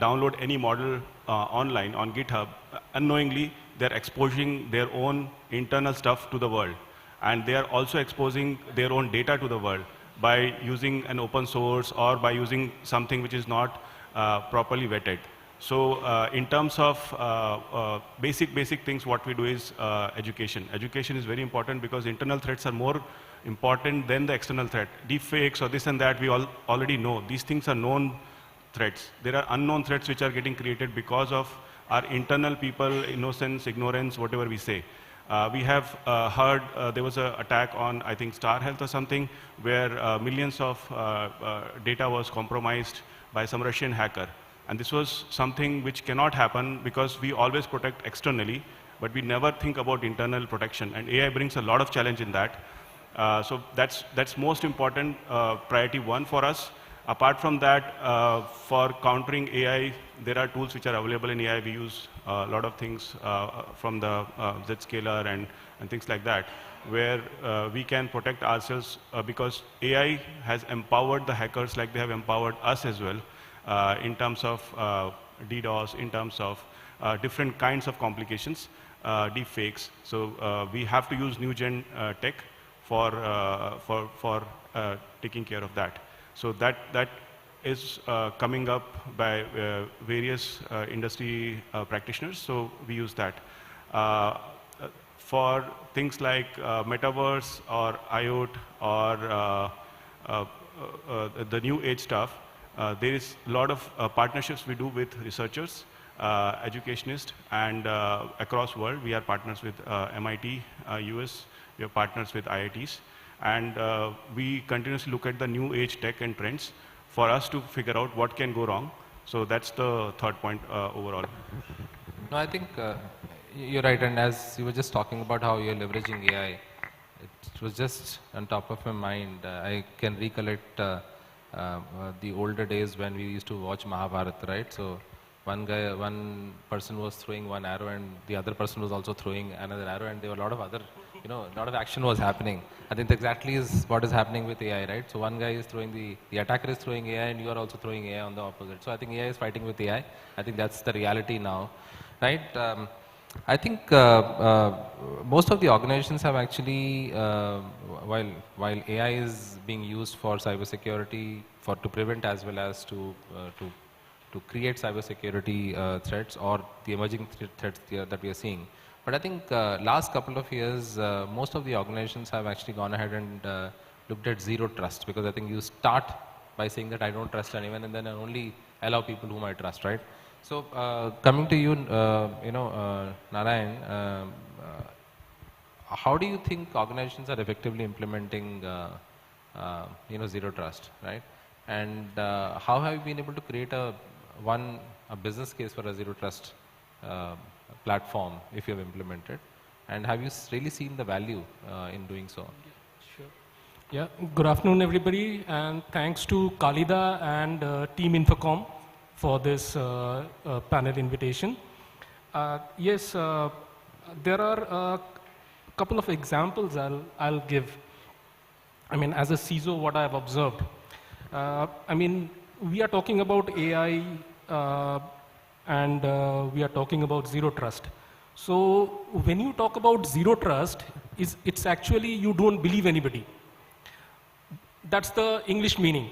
download any model online on GitHub. Unknowingly, they're exposing their own internal stuff to the world. And they are also exposing their own data to the world by using an open source or by using something which is not properly vetted. So in terms of basic things, what we do is education. Education is very important because internal threats are more important than the external threat. Deepfakes or this and that, we all already know. These things are known threats. There are unknown threats which are getting created because of our internal people, innocence, ignorance, whatever we say. We have heard there was an attack on, I think, Star Health or something, where millions of data was compromised by some Russian hacker. And this was something which cannot happen because we always protect externally, but we never think about internal protection. And AI brings a lot of challenge in that. So that's most important priority one for us. Apart from that, for countering AI, there are tools which are available in AI. We use a lot of things from the Zscaler and things like that, where we can protect ourselves because AI has empowered the hackers like they have empowered us as well in terms of DDoS, in terms of different kinds of complications, deep fakes. So we have to use new gen tech for taking care of that. So that is coming up by various industry practitioners, so we use that. For things like metaverse or IoT or the new age stuff, there is a lot of partnerships we do with researchers, educationists, and across world. We are partners with MIT, US, we are partners with IITs. And we continuously look at the new age tech and trends for us to figure out what can go wrong. So that's the third point overall. No, I think, You're right, and as you were just talking about how you're leveraging AI, it was just on top of my mind. I can recollect the older days when we used to watch Mahabharata, right? So one person was throwing one arrow and the other person was also throwing another arrow, and there were a lot of other, a lot of action was happening. I think exactly is what is happening with AI, right? So one guy is throwing the attacker is throwing AI and you are also throwing AI on the opposite. So I think AI is fighting with AI. I think that's the reality now, right? I think most of the organizations have actually, while AI is being used for cybersecurity, to prevent as well as to create cybersecurity threats or the emerging threats that we are seeing. But I think last couple of years, most of the organizations have actually gone ahead and looked at zero trust, because I think you start by saying that I don't trust anyone, and then I only allow people whom I trust, right? So coming to you, Narayan, how do you think organizations are effectively implementing, zero trust, right? And how have you been able to create a business case for a zero trust platform if you have implemented? And have you really seen the value in doing so? Sure. Yeah, good afternoon everybody, and thanks to Khalida and Team INFOCOM for this panel invitation. Yes, there are a couple of examples I'll give. I mean, as a CISO, what I've observed. I mean, we are talking about AI and we are talking about zero trust. So when you talk about zero trust, it's actually you don't believe anybody. That's the English meaning.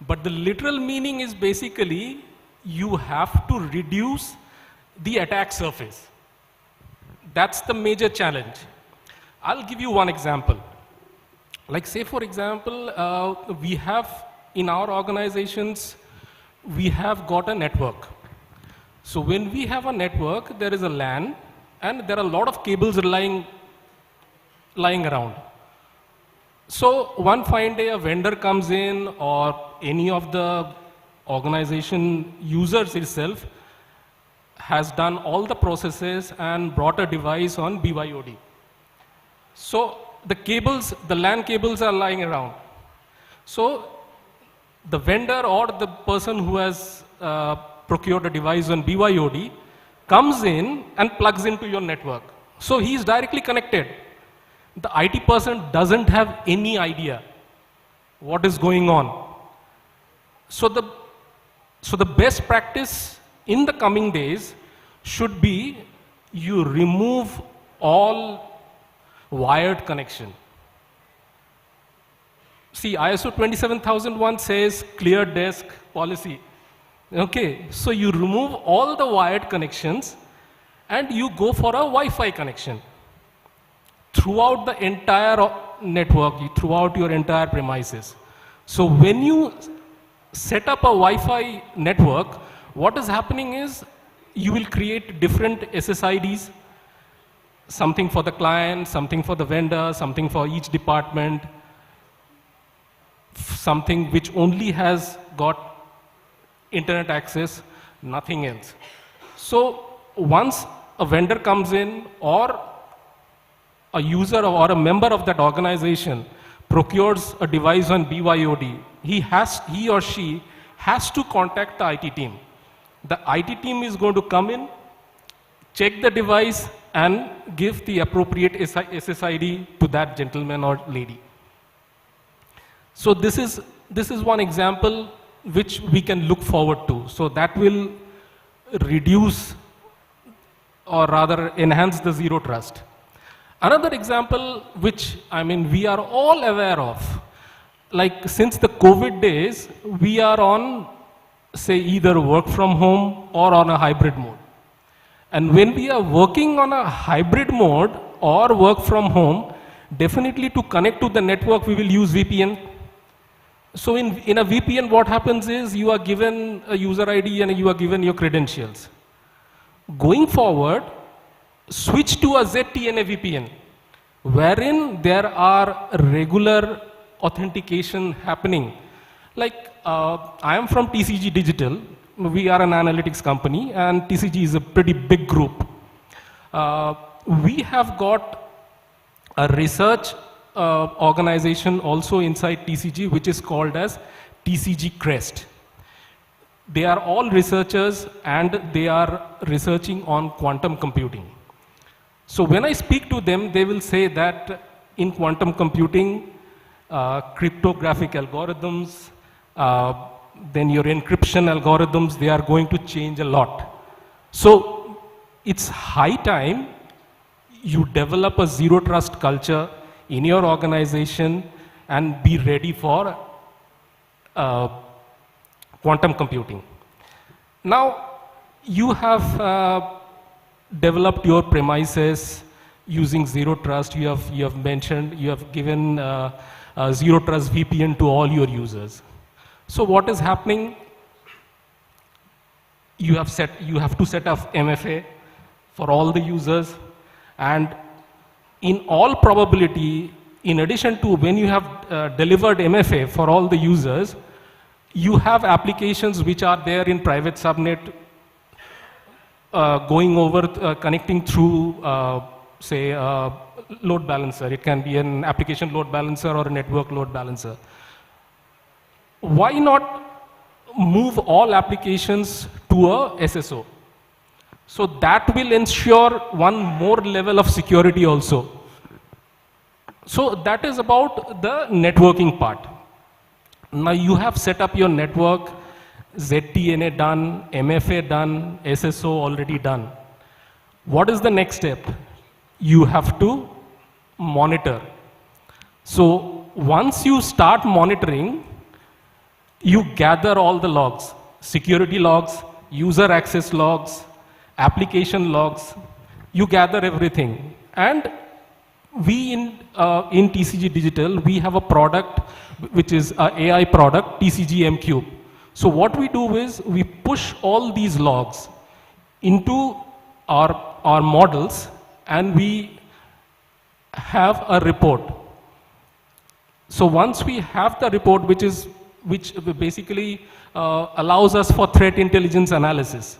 But the literal meaning is basically you have to reduce the attack surface. That's the major challenge. I'll give you one example. Like say for example, we have in our organizations, we have got a network. So when we have a network, there is a LAN and there are a lot of cables lying around. So one fine day a vendor comes in, or any of the organization users itself has done all the processes and brought a device on BYOD. So the cables, the LAN cables are lying around. So the vendor or the person who has procured a device on BYOD comes in and plugs into your network. So he is directly connected. The IT person doesn't have any idea what is going on. So the best practice in the coming days should be you remove all wired connection. See, ISO 27001 says clear desk policy. Okay, so you remove all the wired connections and you go for a Wi-Fi connection throughout the entire network, throughout your entire premises. So when you set up a Wi-Fi network, what is happening is you will create different SSIDs, something for the client, something for the vendor, something for each department, something which only has got internet access, nothing else. So once a vendor comes in or a user or a member of that organization procures a device on BYOD, he or she has to contact the IT team. The IT team is going to come in, check the device and give the appropriate SSID to that gentleman or lady. So this is one example which we can look forward to. So that will reduce or rather enhance the zero trust. Another example which we are all aware of, like since the COVID days, we are on say either work from home or on a hybrid mode. And when we are working on a hybrid mode or work from home, definitely to connect to the network we will use VPN. So in a VPN what happens is you are given a user ID and you are given your credentials. Going forward, switch to a ZTNA VPN, wherein there are regular authentication happening. Like I am from TCG Digital. We are an analytics company and TCG is a pretty big group. We have got a research organization also inside TCG, which is called as TCG Crest. They are all researchers and they are researching on quantum computing. So when I speak to them, they will say that in quantum computing, cryptographic algorithms, then your encryption algorithms, they are going to change a lot. So it's high time you develop a zero trust culture in your organization and be ready for quantum computing. Now, you have developed your premises using zero trust. You have mentioned, you have given zero trust VPN to all your users. So what is happening? You have to set up MFA for all the users, and in all probability, in addition to when you have delivered MFA for all the users, you have applications which are there in private subnet going over, connecting through, say, load balancer. It can be an application load balancer or a network load balancer. Why not move all applications to a SSO? So that will ensure one more level of security also. So that is about the networking part. Now you have set up your network, ZTNA done, MFA done, SSO already done. What is the next step? You have to monitor. So once you start monitoring, you gather all the logs, security logs, user access logs, application logs, you gather everything. And we in TCG Digital, we have a product which is an AI product, TCG M-Cube. So what we do is we push all these logs into our models and we have a report. So once we have the report, which basically allows us for threat intelligence analysis.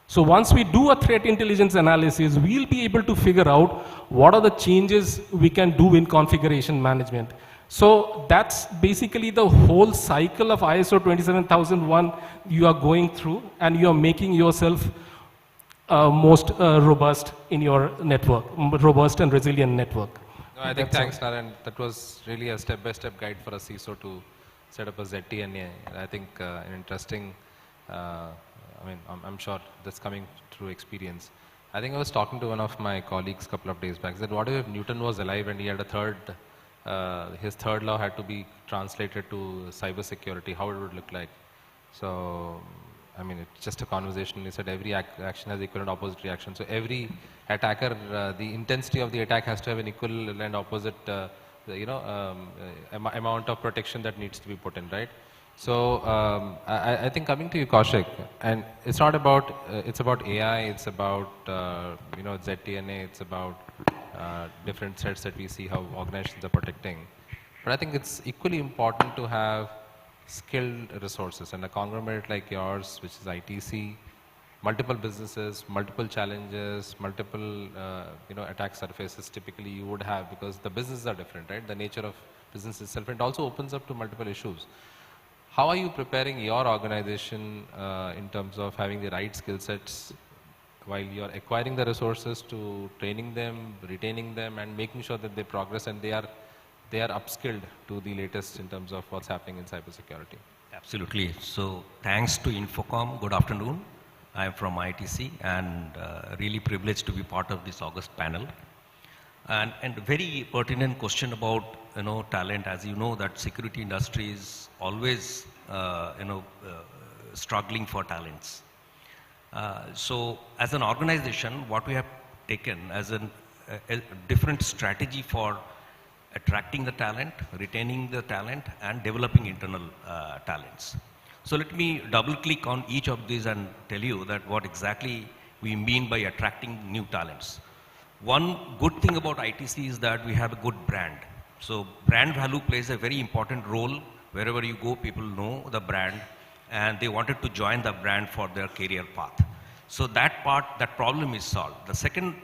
So once we do a threat intelligence analysis, we'll be able to figure out what are the changes we can do in configuration management. So that's basically the whole cycle of ISO 27001 you are going through, and you are making yourself most robust in your network, robust and resilient network. No, I think thanks, Narayan. That was really a step-by-step guide for a CISO to set up a ZTNA. I think an interesting, I mean, I'm sure that's coming through experience. I think I was talking to one of my colleagues a couple of days back. He said, what if Newton was alive and he had a third, his third law had to be translated to cybersecurity, how it would look like? So, I mean, it's just a conversation. He said every action has equal and opposite reaction. So every attacker, the intensity of the attack has to have an equal and opposite, amount of protection that needs to be put in, right? So I think coming to you, Kaushik, and it's not about, it's about AI, it's about, ZTNA, it's about different threats that we see how organizations are protecting. But I think it's equally important to have skilled resources, and a conglomerate like yours, which is ITC, multiple businesses, multiple challenges, multiple attack surfaces typically you would have, because the businesses are different, right? The nature of business itself, and it also opens up to multiple issues. How are you preparing your organization in terms of having the right skill sets while you're acquiring the resources, to training them, retaining them, and making sure that they progress and they are upskilled to the latest in terms of what's happening in cybersecurity? Absolutely. So thanks to INFOCOM. Good afternoon. I'm from ITC and really privileged to be part of this August panel. And very pertinent question about talent. As you know, that security industry is always struggling for talents. So as an organization, what we have taken as a different strategy for attracting the talent, retaining the talent, and developing internal talents. So let me double click on each of these and tell you that what exactly we mean by attracting new talents. One good thing about ITC is that we have a good brand. So brand value plays a very important role. Wherever you go, people know the brand and they wanted to join the brand for their career path. So that problem is solved. The second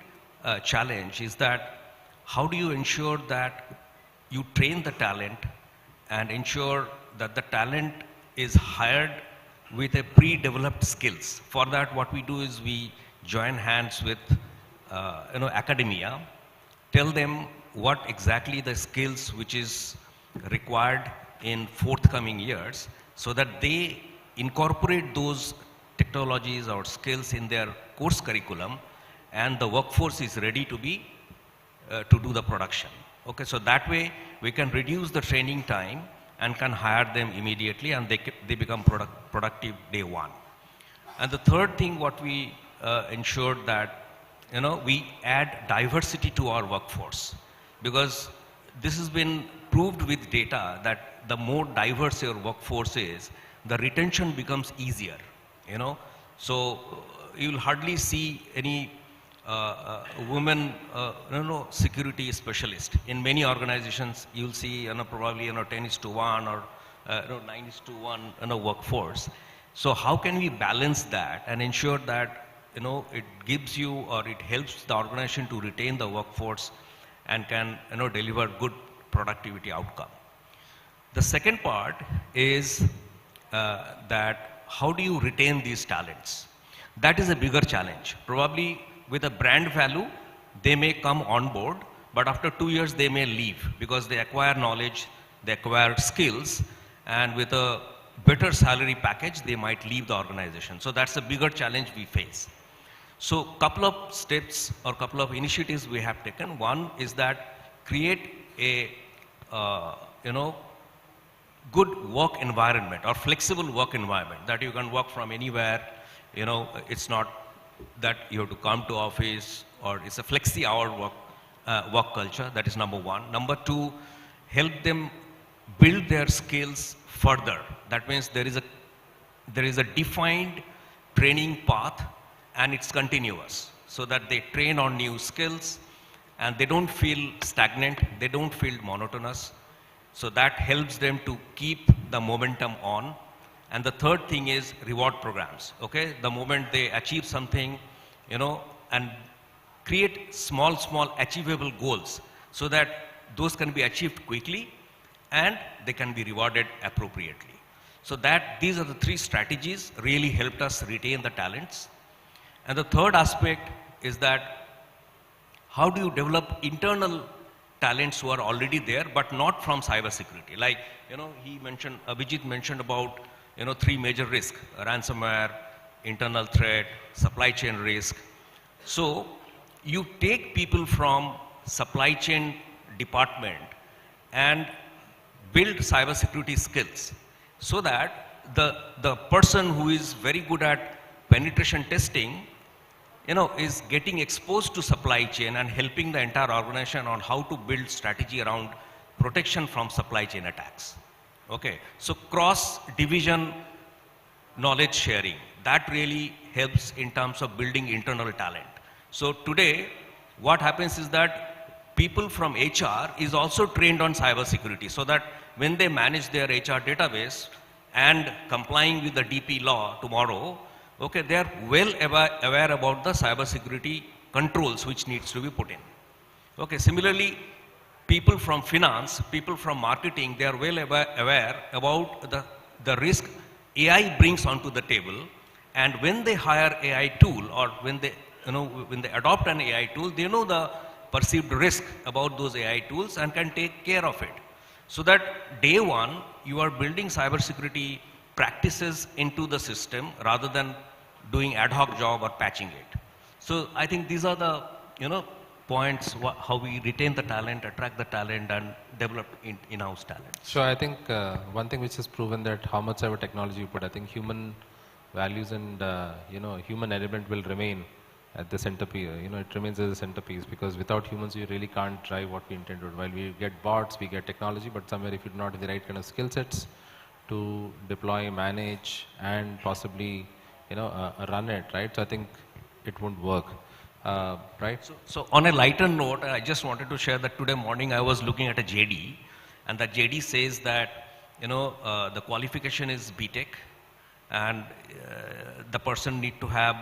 challenge is that how do you ensure that you train the talent and ensure that the talent is hired with a pre-developed skills. For that, what we do is we join hands with academia, tell them what exactly the skills which is required in forthcoming years, so that they incorporate those technologies or skills in their course curriculum, and the workforce is ready to be to do the production. Okay, so that way we can reduce the training time and can hire them immediately, and they become productive day one. And the third thing what we ensured that we add diversity to our workforce, because this has been proved with data that the more diverse your workforce is, the retention becomes easier. So you'll hardly see any women security specialist. In many organizations, you'll see probably 10:1 or 9:1 workforce. So how can we balance that and ensure that it gives you or it helps the organization to retain the workforce and can deliver good productivity outcome? The second part is that how do you retain these talents? That is a bigger challenge. Probably with a brand value, they may come on board, but after 2 years they may leave because they acquire knowledge, they acquire skills, and with a better salary package, they might leave the organization. So that's a bigger challenge we face. So couple of steps or couple of initiatives we have taken. One is that create a good work environment or flexible work environment that you can work from anywhere. It's not that you have to come to office, or it's a flexi hour work culture. That is number one. Number two, help them build their skills further. That means there is a defined training path, and it's continuous, so that they train on new skills and they don't feel stagnant, they don't feel monotonous. So that helps them to keep the momentum on. And the third thing is reward programs. Okay, the moment they achieve something, and create small achievable goals, so that those can be achieved quickly and they can be rewarded appropriately. So these are the three strategies really helped us retain the talents. And the third aspect is that how do you develop internal talents who are already there but not from cybersecurity? Like, Abhijit mentioned about three major risks: ransomware, internal threat, supply chain risk. So you take people from supply chain department and build cybersecurity skills, so that the person who is very good at penetration testing is getting exposed to supply chain and helping the entire organization on how to build strategy around protection from supply chain attacks. Okay, so cross-division knowledge sharing, that really helps in terms of building internal talent. So today, what happens is that people from HR is also trained on cybersecurity, so that when they manage their HR database and complying with the DP law tomorrow, okay, they are well aware about the cybersecurity controls which needs to be put in. Okay, similarly, people from finance, people from marketing, they are well aware about the risk AI brings onto the table. And when they hire AI tool, or when they adopt an AI tool, they know the perceived risk about those AI tools and can take care of it. So that day one, you are building cybersecurity practices into the system rather than doing ad hoc job or patching it. So I think these are the points, how we retain the talent, attract the talent, and develop in-house talent. So I think one thing which has proven that how much ever technology you put, I think human values and human element will remain at the centerpiece. It remains as a centerpiece, because without humans you really can't drive what we intended. While we get bots, we get technology, but somewhere if you're not in the right kind of skill sets to deploy, manage, and possibly run it, right? So I think it won't work. Right? So on a lighter note, I just wanted to share that today morning I was looking at a JD, and that JD says that the qualification is BTech, and the person need to have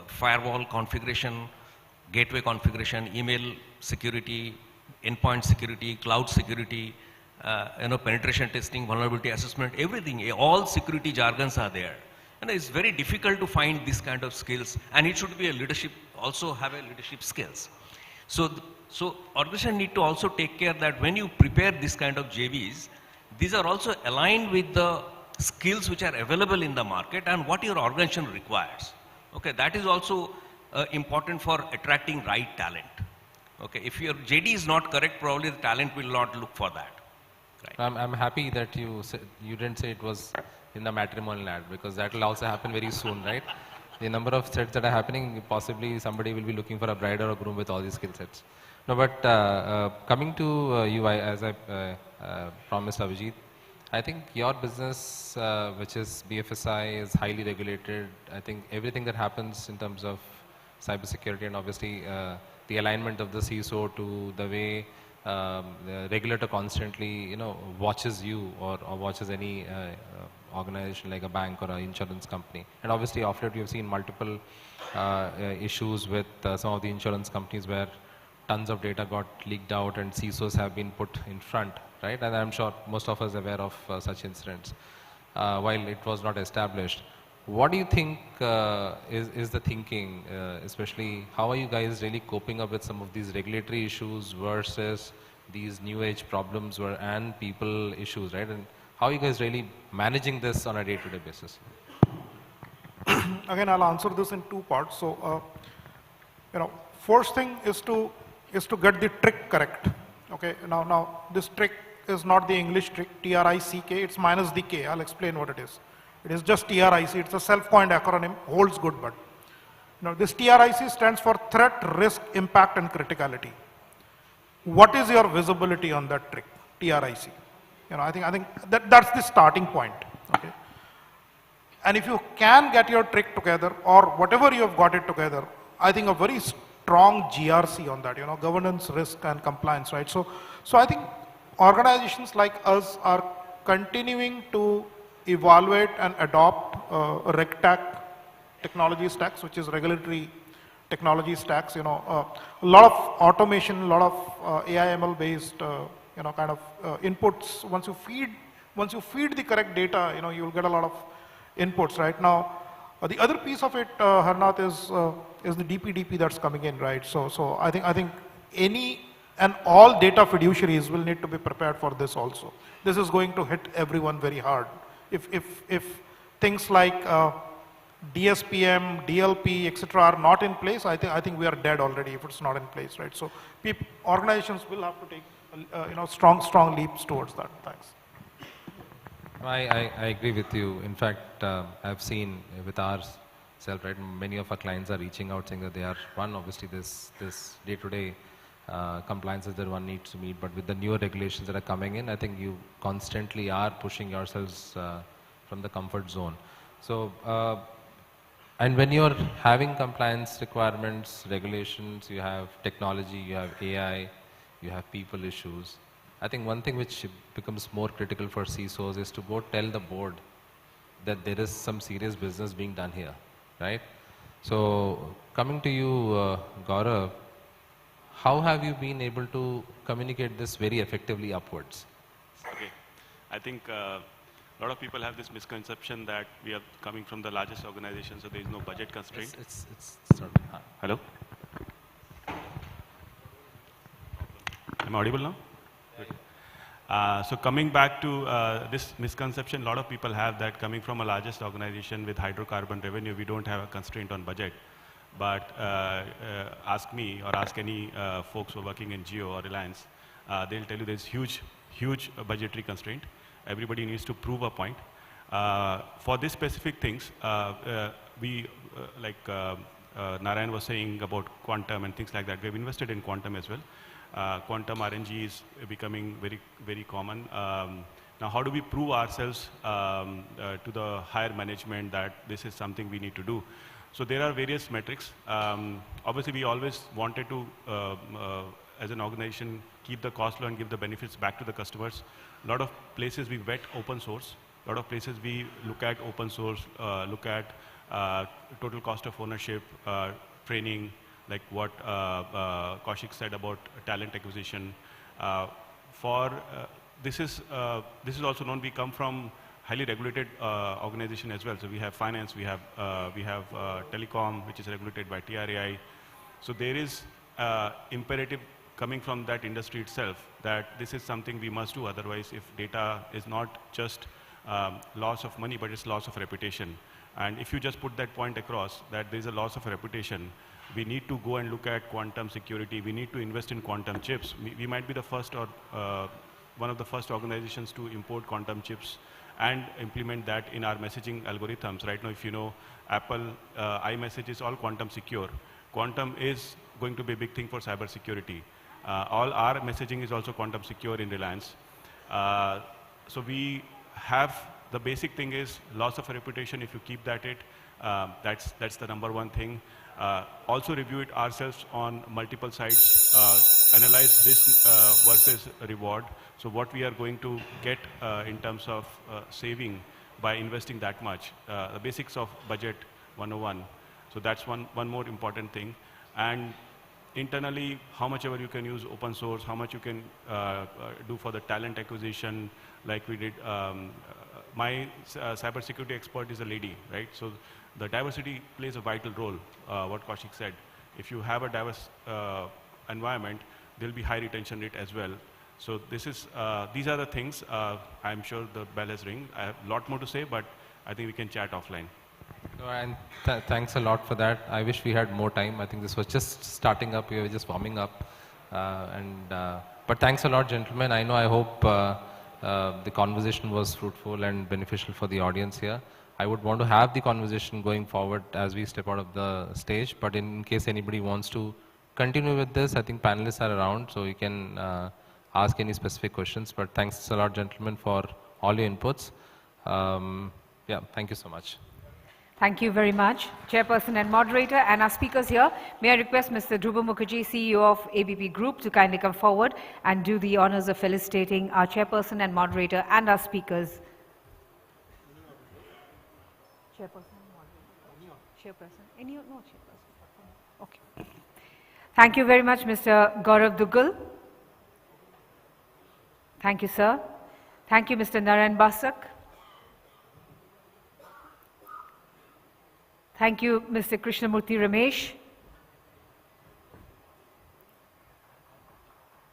firewall configuration gateway configuration, email security, endpoint security, cloud security, penetration testing, vulnerability assessment, everything, all security jargons are there. And it's very difficult to find this kind of skills, and it should be a leadership, also have a leadership skills. So organization need to also take care that when you prepare this kind of JVs, these are also aligned with the skills which are available in the market and what your organization requires. Okay, that is also important for attracting right talent. Okay, if your JD is not correct, probably the talent will not look for that. Right. I'm happy that you didn't say it was in the matrimonial ad, because that will also happen very soon, right? The number of sets that are happening, possibly somebody will be looking for a bride or a groom with all these skill sets. No, but coming to you, as I promised Abhijit, I think your business, which is BFSI, is highly regulated. I think everything that happens in terms of cybersecurity and obviously the alignment of the CISO to the way the regulator constantly, watches you or watches any organization like a bank or an insurance company. And obviously, after it, you've seen multiple issues with some of the insurance companies where tons of data got leaked out and CISOs have been put in front, right? And I'm sure most of us are aware of such incidents. While it was not established, what do you think is the thinking, especially how are you guys really coping up with some of these regulatory issues versus these new age problems and people issues, right? And how are you guys really managing this on a day-to-day basis? Again, I'll answer this in two parts. So, first thing is to get the trick correct. Okay, now this trick is not the English trick, T-R-I-C-K, it's minus the K. I'll explain what it is. It is just TRIC, it's a self-coined acronym, holds good, but this TRIC stands for threat, risk, impact, and criticality. What is your visibility on that trick, TRIC? I think that's the starting point. Okay, and if you can get your trick together or whatever you have got it together, I think a very strong GRC on that, governance, risk, and compliance, right? So I think organizations like us are continuing to evaluate and adopt RegTech technology stacks, which is regulatory technology stacks. A lot of automation, a lot of AI/ML based, kind of inputs. Once you feed the correct data, you'll get a lot of inputs. Right now, the other piece of it, Harnath, is the DPDP that's coming in, right? So I think any and all data fiduciaries will need to be prepared for this also. This is going to hit everyone very hard. If things like DSPM, DLP, etc. are not in place, I think we are dead already if it's not in place, right? So organizations will have to take strong leaps towards that. Thanks. I agree with you. In fact, I've seen with ourselves, right, many of our clients are reaching out saying that they are, obviously this day-to-day compliances that one needs to meet, but with the newer regulations that are coming in, I think you constantly are pushing yourselves from the comfort zone. So, and when you're having compliance requirements, regulations, you have technology, you have AI, you have people issues. I think one thing which becomes more critical for CISOs is to go tell the board that there is some serious business being done here, right? So, coming to you, Gaurav, how have you been able to communicate this very effectively upwards? Okay. I think a lot of people have this misconception that we are coming from the largest organization, so there is no budget constraint. It's Hello? Am I audible now? So coming back to this misconception, a lot of people have that coming from a largest organization with hydrocarbon revenue, we don't have a constraint on budget. But ask me or ask any folks who are working in Jio or Reliance, they'll tell you there's huge budgetary constraint. Everybody needs to prove a point. For these specific things, like Narayan was saying about quantum and things like that, we've invested in quantum as well. Quantum RNG is becoming very, very common. Now, how do we prove ourselves to the higher management that this is something we need to do? So there are various metrics. Obviously, we always wanted to, as an organization, keep the cost low and give the benefits back to the customers. A lot of places we vet open source. A lot of places we look at open source, look at total cost of ownership, training, like what Kaushik said about talent acquisition. This is also known. We come from highly regulated organization as well. So we have finance, we have telecom, which is regulated by TRAI. So there is imperative coming from that industry itself that this is something we must do. Otherwise, if data is not just loss of money, but it's loss of reputation. And if you just put that point across that there is a loss of reputation, we need to go and look at quantum security. We need to invest in quantum chips. We might be the first or one of the first organizations to import quantum chips and implement that in our messaging algorithms. Right now, if you know, Apple iMessage is all quantum secure. Quantum is going to be a big thing for cybersecurity. All our messaging is also quantum secure in Reliance. So we have, the basic thing is loss of reputation. If you keep that that's the number one thing. Also review it ourselves on multiple sides, analyze risk versus reward. So what we are going to get in terms of saving by investing that much. The basics of budget 101. So that's one more important thing. And internally, how much ever you can use open source, how much you can do for the talent acquisition, like we did. My cybersecurity expert is a lady, right? So the diversity plays a vital role, what Kaushik said. If you have a diverse environment, there'll be high retention rate as well. So these are the things. I'm sure the bell has ring. I have a lot more to say, but I think we can chat offline. No, and thanks a lot for that. I wish we had more time. I think this was just starting up. We were just warming up. But thanks a lot, gentlemen. I hope the conversation was fruitful and beneficial for the audience here. I would want to have the conversation going forward as we step out of the stage. But in case anybody wants to continue with this, I think panelists are around, so you can ask any specific questions. But thanks a lot, gentlemen, for all your inputs. Yeah, thank you so much. Thank you very much, Chairperson and Moderator. And our speakers here, may I request Mr. Dhruva Mukherjee, CEO of ABP Group, to kindly come forward and do the honors of felicitating our Chairperson and Moderator and our speakers. Chairperson and Moderator. Chairperson. No, Chairperson. Okay. Thank you very much, Mr. Gaurav Duggal. Thank you, sir. Thank you, Mr. Narayan Basak. Thank you, Mr. Krishnamurthy Ramesh.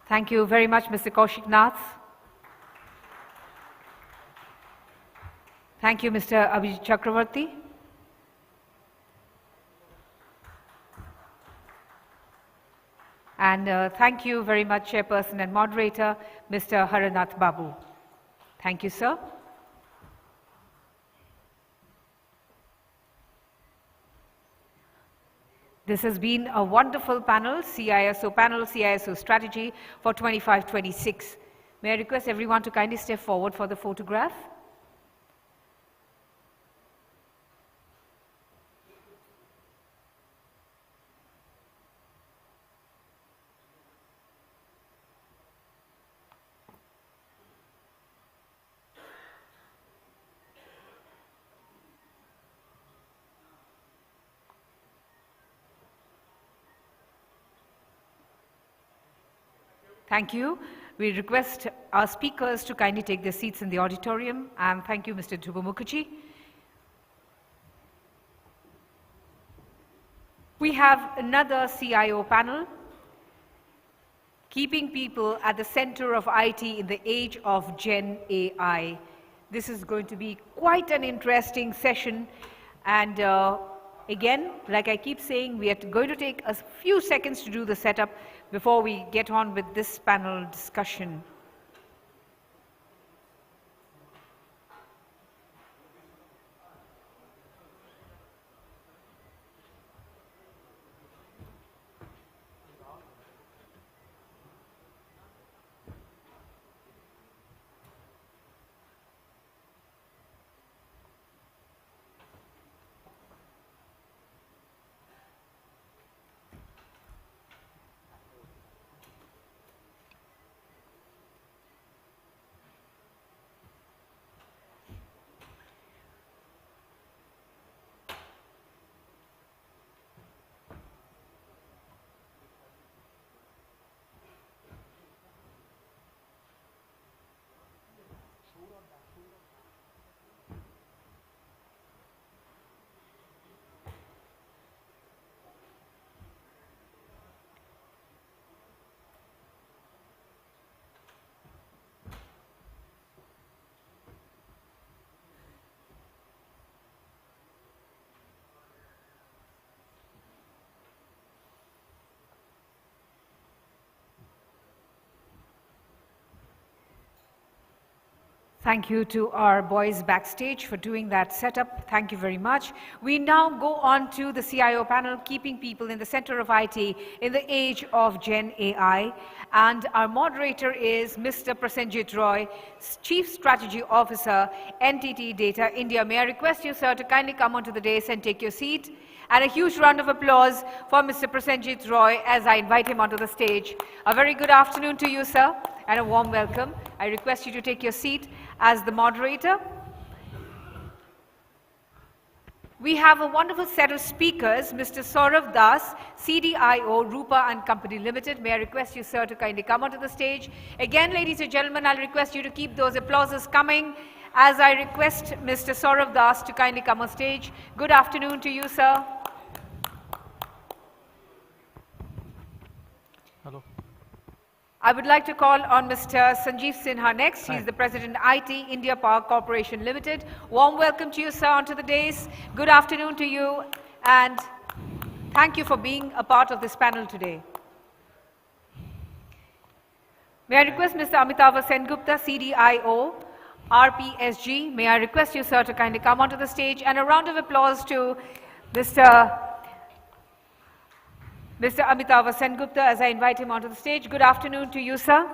Thank you very much, Mr. Kaushik Nath. Thank you, Mr. Abhijit Chakravarti. And thank you very much, Chairperson and Moderator, Mr. Haranath Babu. Thank you, sir. This has been a wonderful panel, CISO strategy for 25-26. May I request everyone to kindly step forward for the photograph? Thank you. We request our speakers to kindly take their seats in the auditorium. And thank you, Mr. Dhruva Mukherjee. We have another CIO panel, keeping people at the center of IT in the age of Gen AI. This is going to be quite an interesting session. And again, like I keep saying, we are going to take a few seconds to do the setup before we get on with this panel discussion. Thank you to our boys backstage for doing that setup. Thank you very much. We now go on to the CIO panel, keeping people in the center of IT in the age of Gen AI. And our moderator is Mr. Prasenjit Roy, Chief Strategy Officer, NTT Data India. May I request you, sir, to kindly come onto the dais and take your seat. And a huge round of applause for Mr. Prasenjit Roy as I invite him onto the stage. A very good afternoon to you, sir, and a warm welcome. I request you to take your seat as the moderator. We have a wonderful set of speakers, Mr. Saurav Das, CDIO, Rupa and Company Limited. May I request you, sir, to kindly come onto the stage. Again, ladies and gentlemen, I'll request you to keep those applauses coming as I request Mr. Saurav Das to kindly come on stage. Good afternoon to you, sir. Hello. I would like to call on Mr. Sanjeev Sinha next. He is the President, IT India Power Corporation Limited. Warm welcome to you, sir, onto the dais. Good afternoon to you, and thank you for being a part of this panel today. May I request Mr. Amitava Sengupta, CDIO, RPSG. May I request you, sir, to kindly come onto the stage, and a round of applause to Mr. Amitava Sengupta as I invite him onto the stage. Good afternoon to you, sir.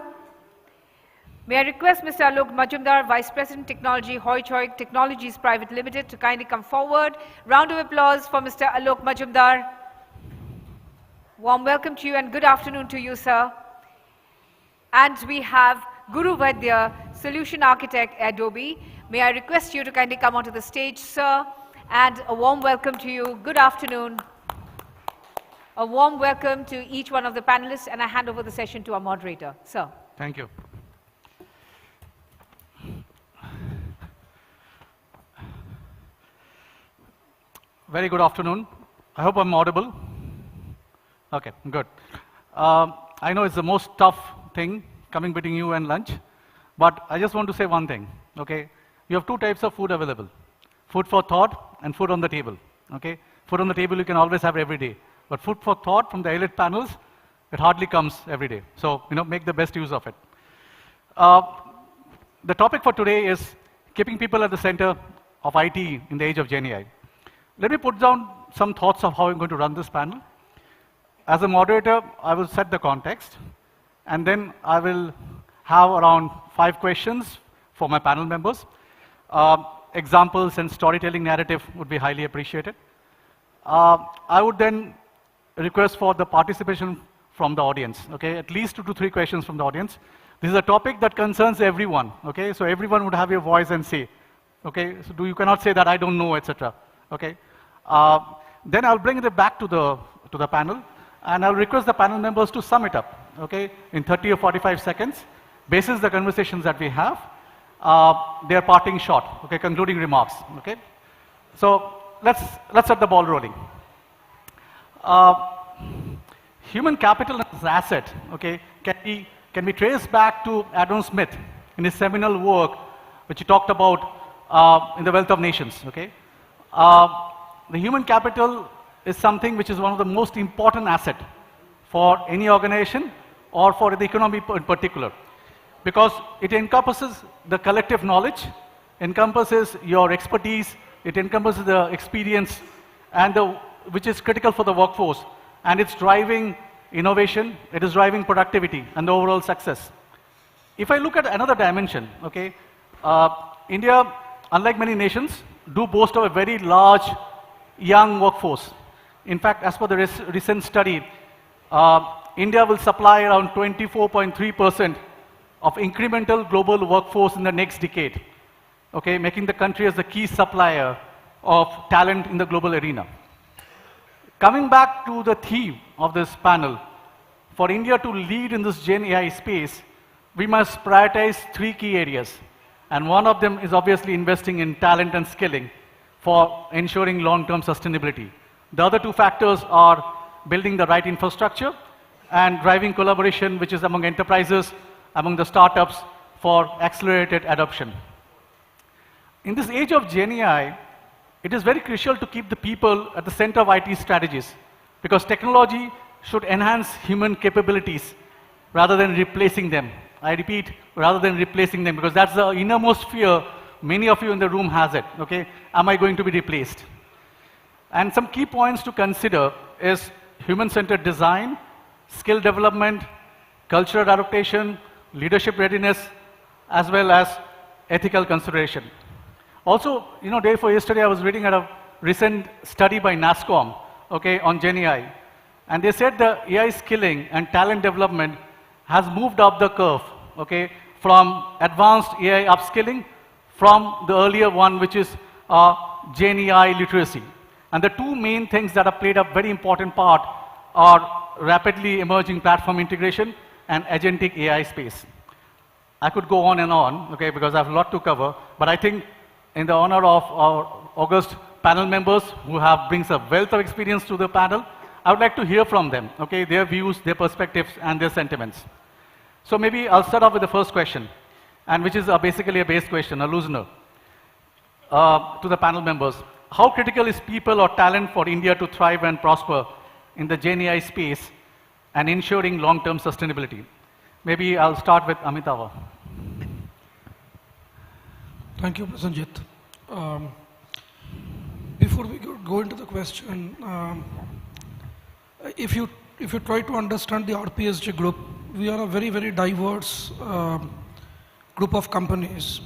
May I request Mr. Alok Majumdar, Vice President, Technology, Hoi Choi Technologies Private Limited, to kindly come forward. Round of applause for Mr. Alok Majumdar. Warm welcome to you and good afternoon to you, sir. And we have Guru Vaidya, Solution Architect, Adobe. May I request you to kindly come onto the stage, sir, and a warm welcome to you. Good afternoon. A warm welcome to each one of the panelists, and I hand over the session to our moderator. Sir. Thank you. Very good afternoon. I hope I'm audible. Okay, good. I know it's the most tough thing coming between you and lunch, but I just want to say one thing, okay? You have two types of food available: food for thought and food on the table, okay? Food on the table you can always have every day. But food for thought from the elite panels, it hardly comes every day. So, make the best use of it. The topic for today is keeping people at the center of IT in the age of Gen AI. Let me put down some thoughts of how I'm going to run this panel. As a moderator, I will set the context, and then I will have around 5 questions for my panel members. Examples and storytelling narrative would be highly appreciated. I would then request for the participation from the audience, okay? At least 2 to 3 questions from the audience. This is a topic that concerns everyone, okay? So everyone would have a voice and say, okay? So you cannot say that I don't know, etc., okay? Then I'll bring it back to the panel, and I'll request the panel members to sum it up, okay? In 30 or 45 seconds, basis the conversations that we have, their parting shot, okay? Concluding remarks, okay? So let's set the ball rolling. Human capital as an asset, okay, can be traced back to Adam Smith in his seminal work, which he talked about in The Wealth of Nations, okay. The human capital is something which is one of the most important assets for any organization or for the economy in particular, because it encompasses the collective knowledge, encompasses your expertise, it encompasses the experience, and which is critical for the workforce, and it's driving innovation, it is driving productivity and the overall success. If I look at another dimension, okay, India, unlike many nations, do boast of a very large young workforce. In fact, as per the recent study, India will supply around 24.3% of incremental global workforce in the next decade, okay, making the country as the key supplier of talent in the global arena. Coming back to the theme of this panel, for India to lead in this Gen AI space, we must prioritize 3 key areas. And one of them is obviously investing in talent and skilling for ensuring long-term sustainability. The other 2 factors are building the right infrastructure and driving collaboration, which is among enterprises, among the startups, for accelerated adoption. In this age of Gen AI, it is very crucial to keep the people at the center of IT strategies, because technology should enhance human capabilities rather than replacing them. I repeat, rather than replacing them, because that's the innermost fear. Many of you in the room has it, okay? Am I going to be replaced? And some key points to consider is human-centered design, skill development, cultural adaptation, leadership readiness, as well as ethical consideration. Also, day before yesterday, I was reading at a recent study by NASCOM, okay, on Gen AI. And they said the AI skilling and talent development has moved up the curve, okay, from advanced AI upskilling from the earlier one, which is Gen AI literacy. And the two main things that have played a very important part are rapidly emerging platform integration and agentic AI space. I could go on and on, okay, because I have a lot to cover, but I think in the honor of our august panel members who brings a wealth of experience to the panel, I would like to hear from them, okay, their views, their perspectives, and their sentiments. So maybe I'll start off with the first question, and which is basically a base question, a loosener, to the panel members. How critical is people or talent for India to thrive and prosper in the Gen AI space and ensuring long-term sustainability? Maybe I'll start with Amitava. Thank you, Prasenjit. Before we go into the question, if you try to understand the RPSG group, we are a very, very diverse group of companies.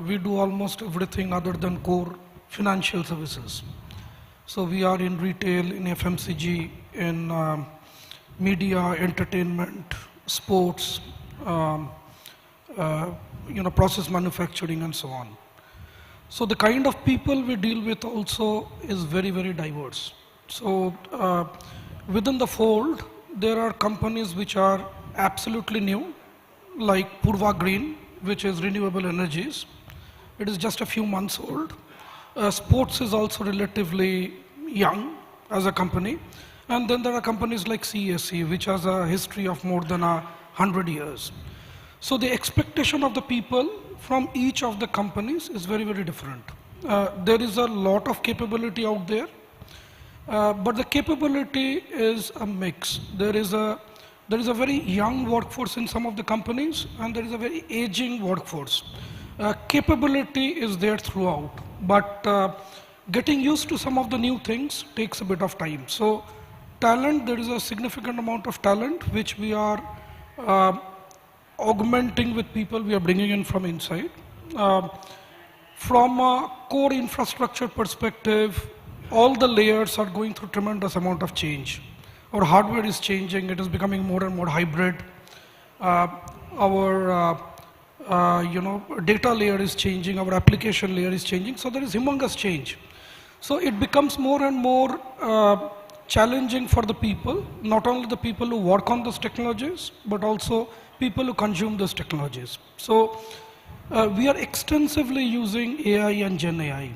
We do almost everything other than core financial services. So we are in retail, in FMCG, in media, entertainment, sports, process manufacturing, and so on. So the kind of people we deal with also is very, very diverse. So within the fold, there are companies which are absolutely new, like Purva Green, which is renewable energies. It is just a few months old. Sports is also relatively young as a company. And then there are companies like CSC, which has a history of more than 100 years. So the expectation of the people from each of the companies is very, very different. There is a lot of capability out there, but the capability is a mix. There is a very young workforce in some of the companies, and there is a very aging workforce. Capability is there throughout, but getting used to some of the new things takes a bit of time. So talent, there is a significant amount of talent which we are augmenting with people we are bringing in from inside. From a core infrastructure perspective, all the layers are going through tremendous amount of change. Our hardware is changing, it is becoming more and more hybrid. Our data layer is changing, our application layer is changing, so there is humongous change. So it becomes more and more challenging for the people, not only the people who work on those technologies, but also people who consume those technologies. So we are extensively using AI and Gen AI.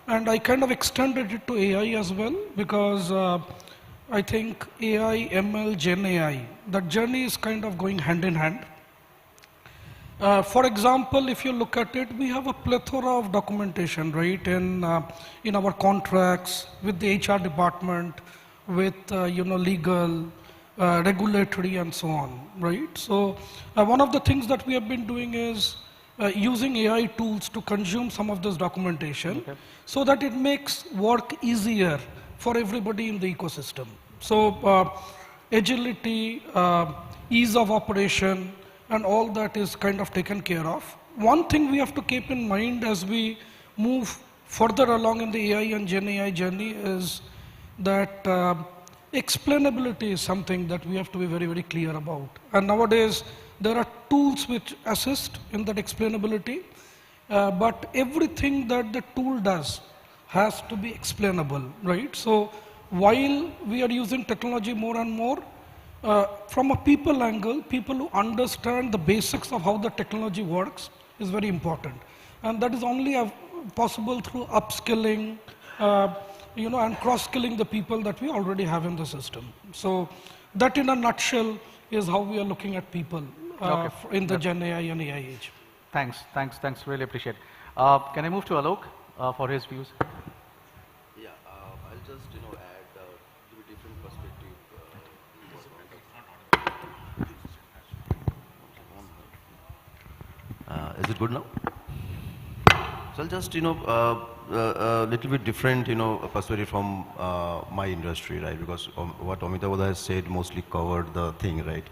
And I kind of extended it to AI as well, because I think AI, ML, Gen AI, that journey is kind of going hand in hand. For example, if you look at it, we have a plethora of documentation, right, in our contracts, with the HR department, with legal, regulatory, and so on, right? So one of the things that we have been doing is using AI tools to consume some of this documentation, so that it makes work easier for everybody in the ecosystem. So agility, ease of operation, and all that is kind of taken care of. One thing we have to keep in mind as we move further along in the AI and Gen AI journey is that explainability is something that we have to be very, very clear about. And nowadays, there are tools which assist in that explainability, but everything that the tool does has to be explainable, right? So while we are using technology more and more, from a people angle, people who understand the basics of how the technology works is very important. And that is only possible through upskilling, and cross-skilling the people that we already have in the system. So that in a nutshell is how we are looking at people in the Gen AI and AI age. Thanks, really appreciate it. Can I move to Alok for his views? Yeah, I'll just add give a different perspective. Is it good now? So I'll just, little bit different, perspective from my industry, right? Because what Amitabh has said mostly covered the thing, right?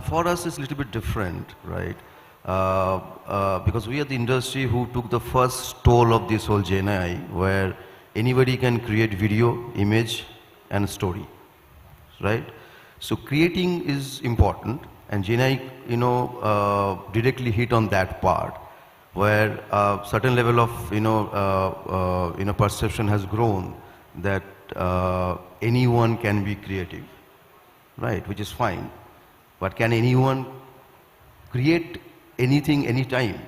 For us, it's a little bit different, right? Because we are the industry who took the first toll of this whole GenAI, where anybody can create video, image, and story, right? So creating is important, and GenAI, directly hit on that part, where a certain level of, perception has grown that anyone can be creative, right? Which is fine, but can anyone create anything, anytime?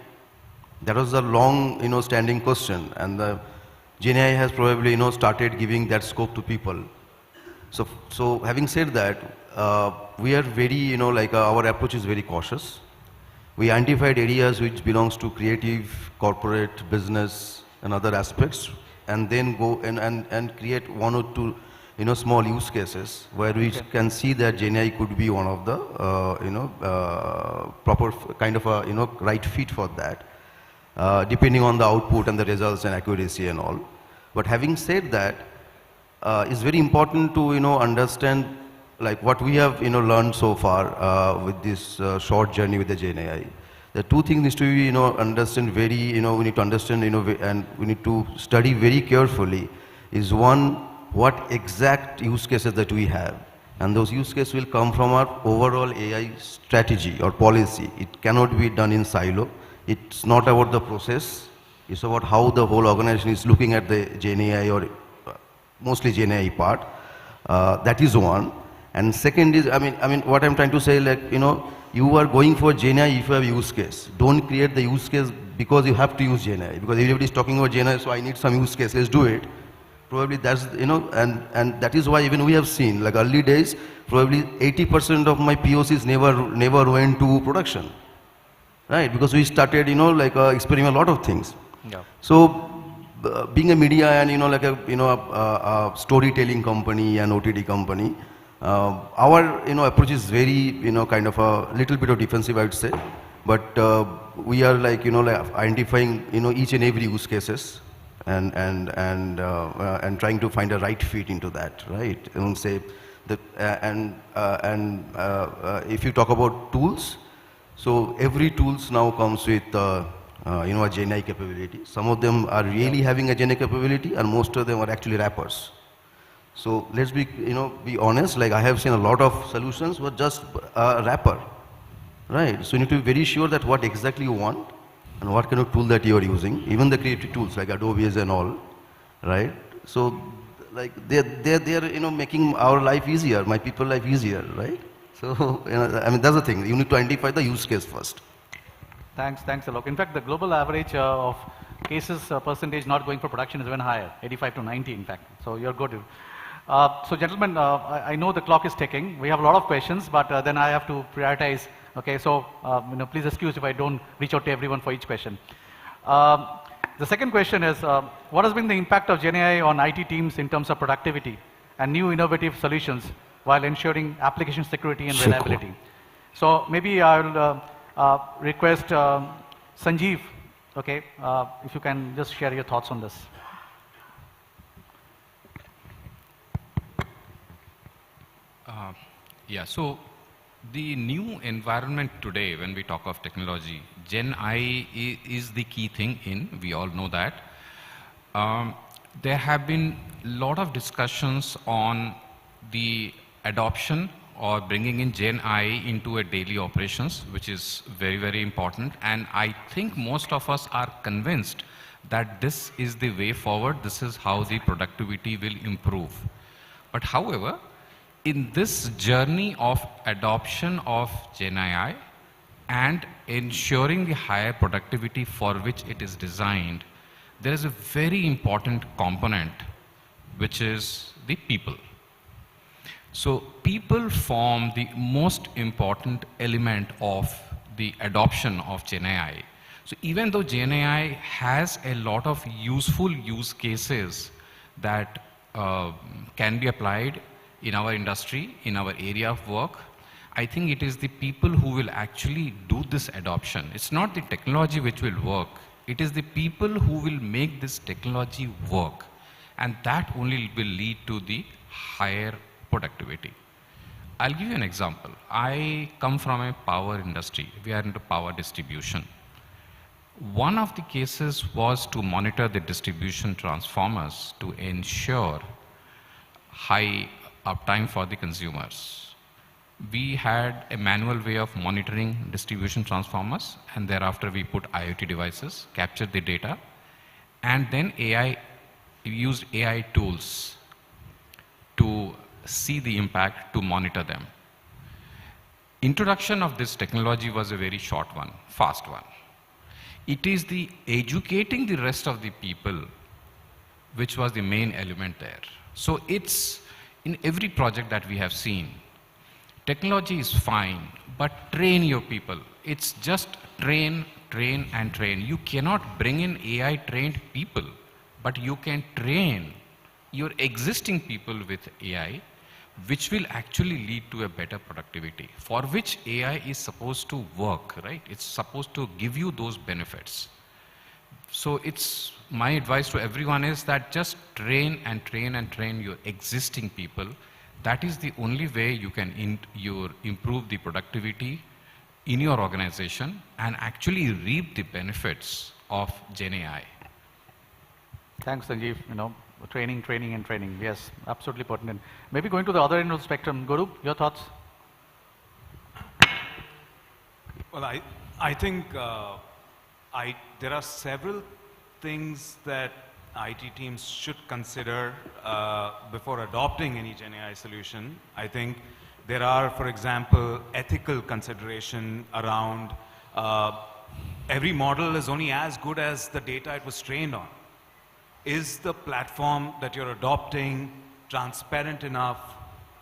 That was a long, standing question, and the GenAI has probably, started giving that scope to people. So having said that, we are very, our approach is very cautious. We identified areas which belongs to creative, corporate, business, and other aspects, and then go and create one or two, small use cases where we can see that GenAI could be one of the, proper kind of a, right fit for that, depending on the output and the results and accuracy and all. But having said that, it's very important to, understand like what we have, learned so far with this short journey with the GenAI. The two things need to be, understand very, we need to understand, and we need to study very carefully. Is one, what exact use cases that we have, and those use cases will come from our overall AI strategy or policy. It cannot be done in silo. It's not about the process. It's about how the whole organization is looking at the GenAI or mostly GenAI part. That is one. And second is, I mean, what I'm trying to say, like, you are going for GenAI if you have use case. Don't create the use case because you have to use GenAI. Because everybody is talking about GenAI, so I need some use case, let's do it. Probably that's, and that is why even we have seen, like early days, probably 80% of my POCs never went to production. Right? Because we started, experimenting a lot of things. Yeah. So, being a media and, a storytelling company and OTT company, our, approach is very, kind of a little bit of defensive, I would say. But we are like, identifying, each and every use cases and trying to find a right fit into that, right? Say that, if you talk about tools, so every tools now comes with, a GenAI capability. Some of them are really having a GenAI capability, and most of them are actually wrappers. So let's be, be honest. Like I have seen a lot of solutions with just a wrapper, right? So you need to be very sure that what exactly you want and what kind of tool that you are using. Even the creative tools like Adobe's and all, right? So like they're making our life easier, my people life easier, right? So I mean that's the thing. You need to identify the use case first. Thanks, Alok. In fact, the global average of cases percentage not going for production is even higher, 85 to 90 in fact. So you're good. So gentlemen, I know the clock is ticking. We have a lot of questions, but then I have to prioritize. Okay, so please excuse if I don't reach out to everyone for each question. The second question is, what has been the impact of GenAI on IT teams in terms of productivity and new innovative solutions while ensuring application security and reliability? So maybe I'll request Sanjeev, okay, if you can just share your thoughts on this. Yeah, so the new environment today, when we talk of technology, Gen I is the key thing in, we all know that. There have been a lot of discussions on the adoption or bringing in Gen I into a daily operations, which is very, very important. And I think most of us are convinced that this is the way forward, this is how the productivity will improve. But however, in this journey of adoption of Gen AI and ensuring the higher productivity for which it is designed, there is a very important component, which is the people. So people form the most important element of the adoption of Gen AI. So even though Gen AI has a lot of useful use cases that can be applied in our industry, in our area of work, I think it is the people who will actually do this adoption. It's not the technology which will work. It is the people who will make this technology work. And that only will lead to the higher productivity. I'll give you an example. I come from a power industry. We are into power distribution. One of the cases was to monitor the distribution transformers to ensure high uptime for the consumers. We had a manual way of monitoring distribution transformers, and thereafter we put IoT devices, captured the data, and then we used AI tools to see the impact, to monitor them. Introduction of this technology was a very short one, fast one. It is the educating the rest of the people which was the main element there. So it's in every project that we have seen, technology is fine, but train your people. It's just train, train, and train. You cannot bring in AI trained people, but you can train your existing people with AI, which will actually lead to a better productivity, for which AI is supposed to work, right? It's supposed to give you those benefits. So it's my advice to everyone is that just train and train and train your existing people. That is the only way you can improve the productivity in your organization and actually reap the benefits of Gen AI. Thanks, Sanjeev. Training, training, and training. Yes, absolutely pertinent. Maybe going to the other end of the spectrum. Guru, your thoughts? Well, I think there are several things that IT teams should consider before adopting any Gen AI solution. I think there are, for example, ethical consideration around every model is only as good as the data it was trained on. Is the platform that you're adopting transparent enough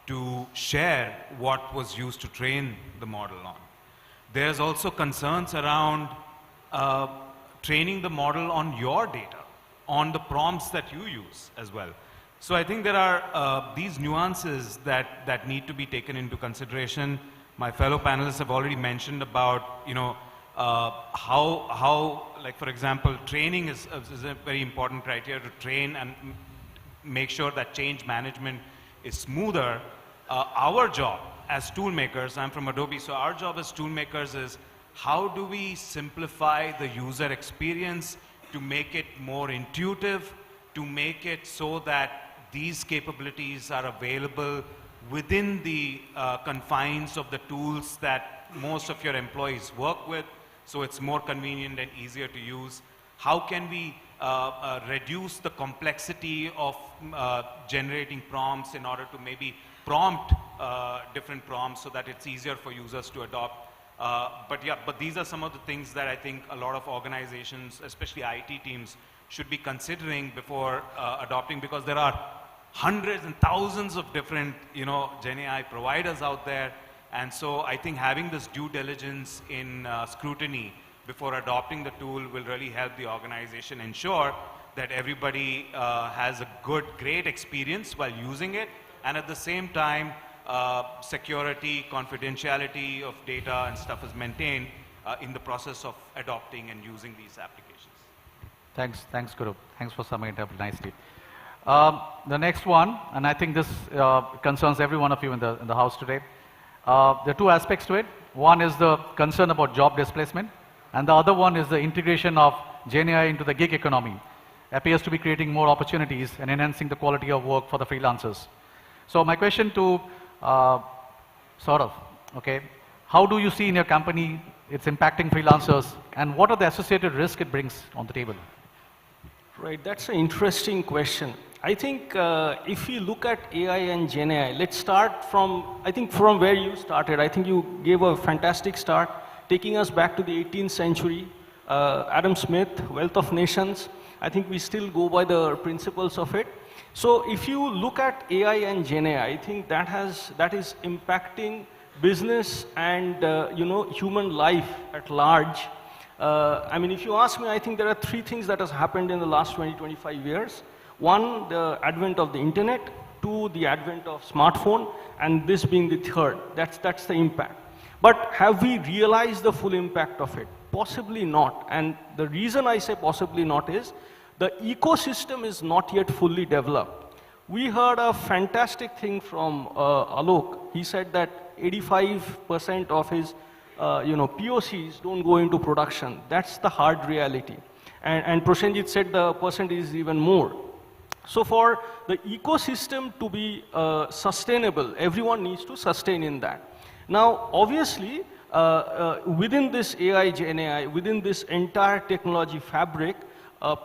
to share what was used to train the model on? There's also concerns around training the model on your data, on the prompts that you use as well. So I think there are these nuances that need to be taken into consideration. My fellow panelists have already mentioned about, how, like for example, training is a very important criteria to train and make sure that change management is smoother. Our job as tool makers, I'm from Adobe, so our job as tool makers is how do we simplify the user experience to make it more intuitive, to make it so that these capabilities are available within the confines of the tools that most of your employees work with, so it's more convenient and easier to use. How can we reduce the complexity of generating prompts in order to maybe prompt different prompts so that it's easier for users to adopt. But these are some of the things that I think a lot of organizations, especially IT teams, should be considering before adopting, because there are hundreds and thousands of different, Gen AI providers out there. And so I think having this due diligence in scrutiny before adopting the tool will really help the organization ensure that everybody has a great experience while using it, and at the same time, security, confidentiality of data and stuff is maintained in the process of adopting and using these applications. Thanks, Guru. Thanks for summing it up nicely. The next one, and I think this concerns every one of you in the house today. There are two aspects to it. One is the concern about job displacement, and the other one is the integration of Gen AI into the gig economy. Appears to be creating more opportunities and enhancing the quality of work for the freelancers. So my question to Saurav, okay, how do you see in your company it's impacting freelancers, and what are the associated risks it brings on the table? Right, that's an interesting question. I think if you look at AI and Gen AI, let's start from where you started. I think you gave a fantastic start, taking us back to the 18th century. Adam Smith, Wealth of Nations. I think we still go by the principles of it. So if you look at AI and Gen AI, I think that is impacting business and human life at large. I mean, if you ask me, I think there are three things that has happened in the last 20-25 years. One, the advent of the internet. to the advent of smartphone, and this being the third. That's the impact. But have we realized the full impact of it? Possibly not. And the reason I say possibly not is the ecosystem is not yet fully developed. We heard a fantastic thing from Alok. He said that 85% of his POCs don't go into production. That's the hard reality. And Prosenjit said the percentage is even more. So for the ecosystem to be sustainable, everyone needs to sustain in that. Now, obviously, within this AI, Gen AI, within this entire technology fabric,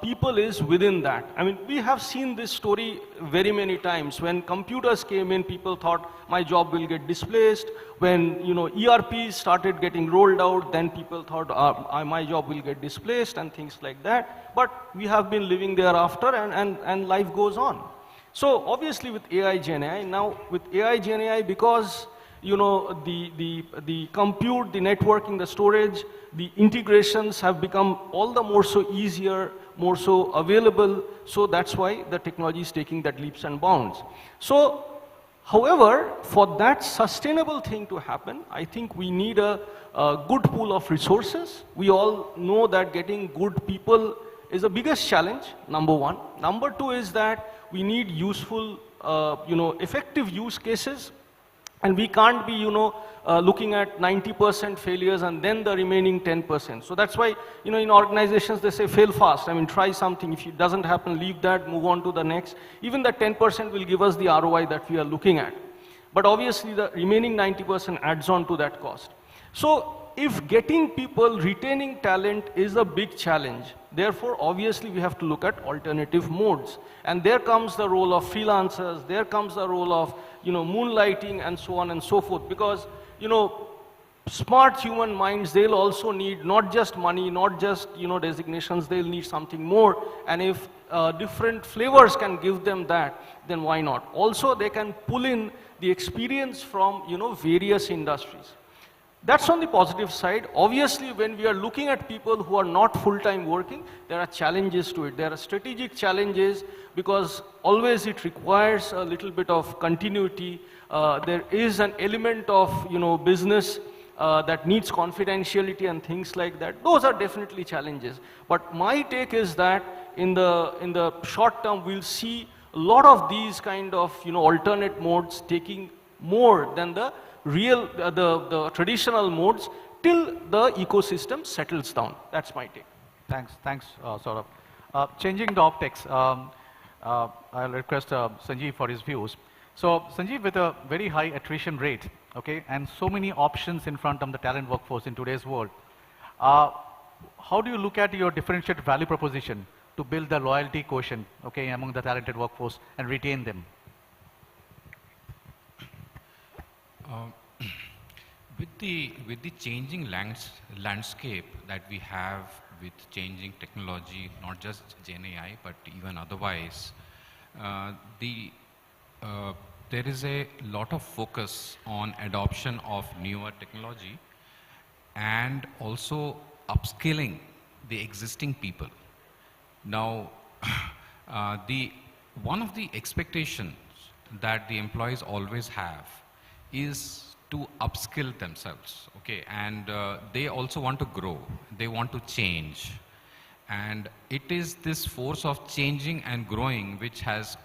people is within that. I mean, we have seen this story very many times. When computers came in, people thought my job will get displaced. When ERPs started getting rolled out, then people thought my job will get displaced and things like that. But we have been living thereafter, and life goes on. So obviously with AI, Gen AI, now with AI, Gen AI, because the compute, the networking, the storage, the integrations have become all the more so easier, more so available, so that's why the technology is taking that leaps and bounds. So, however, for that sustainable thing to happen, I think we need a good pool of resources. We all know that getting good people is the biggest challenge, number one. Number two is that we need useful, effective use cases. And we can't be, looking at 90% failures and then the remaining 10%. So that's why, in organizations, they say fail fast. I mean, try something. If it doesn't happen, leave that, move on to the next. Even that 10% will give us the ROI that we are looking at. But obviously, the remaining 90% adds on to that cost. So if getting people, retaining talent is a big challenge, therefore, obviously, we have to look at alternative modes. And there comes the role of freelancers, there comes the role of, moonlighting and so on and so forth. Because, smart human minds, they'll also need not just money, not just, designations, they'll need something more. And if different flavors can give them that, then why not? Also, they can pull in the experience from, various industries. That's on the positive side. Obviously, when we are looking at people who are not full-time working, there are challenges to it. There are strategic challenges because always it requires a little bit of continuity. There is an element of, business that needs confidentiality and things like that. Those are definitely challenges. But my take is that in the short term, we'll see a lot of these kind of, alternate modes taking more than the real, the traditional modes till the ecosystem settles down. That's my take. Thanks, Saurabh. Changing the optics, I'll request Sanjeev for his views. So Sanjeev, with a very high attrition rate, okay, and so many options in front of the talent workforce in today's world, how do you look at your differentiated value proposition to build the loyalty quotient, okay, among the talented workforce and retain them? With the changing landscape that we have with changing technology, not just Gen AI, but even otherwise, there is a lot of focus on adoption of newer technology and also upskilling the existing people. Now, one of the expectations that the employees always have is to upskill themselves, okay, and they also want to grow, they want to change, and it is this force of changing and growing which has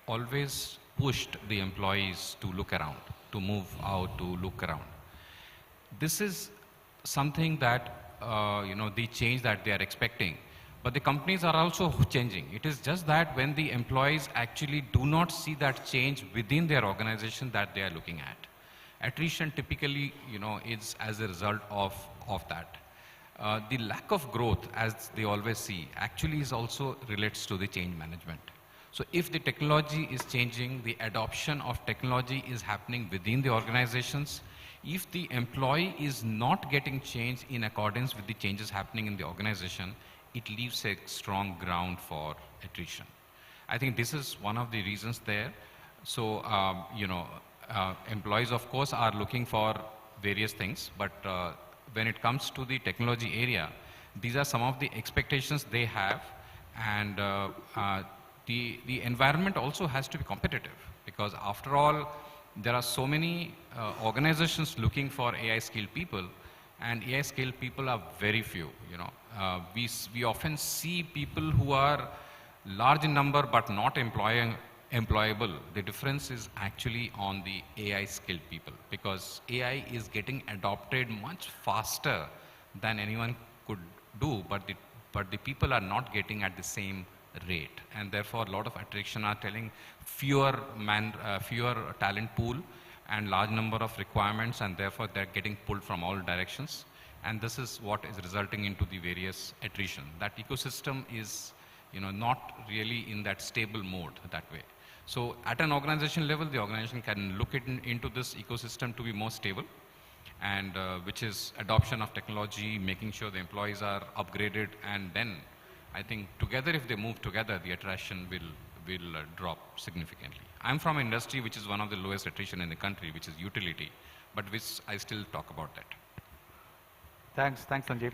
always pushed the employees to look around, to move out, to look around. This is something that, the change that they are expecting. But the companies are also changing. It is just that when the employees actually do not see that change within their organization that they are looking at. Attrition typically, is as a result of that. The lack of growth, as they always see, actually is also relates to the change management. So if the technology is changing, the adoption of technology is happening within the organizations, if the employee is not getting change in accordance with the changes happening in the organization, it leaves a strong ground for attrition. I think this is one of the reasons there. So, employees, of course, are looking for various things, but when it comes to the technology area, these are some of the expectations they have, and the environment also has to be competitive, because after all, there are so many organizations looking for AI skilled people, and AI skilled people are very few. We often see people who are large in number but not employable. The difference is actually on the AI skilled people, because AI is getting adopted much faster than anyone could do, but the people are not getting at the same rate, and therefore a lot of attrition are telling fewer talent pool and large number of requirements, and therefore they're getting pulled from all directions, and this is what is resulting into the various attrition. That ecosystem is not really in that stable mode that way. So at an organization level, the organization can look into this ecosystem to be more stable, and which is adoption of technology, making sure the employees are upgraded, and then I think together, if they move together, the attrition will drop significantly. I'm from an industry which is one of the lowest attrition in the country, which is utility, but which I still talk about that. Thanks, Sanjeev.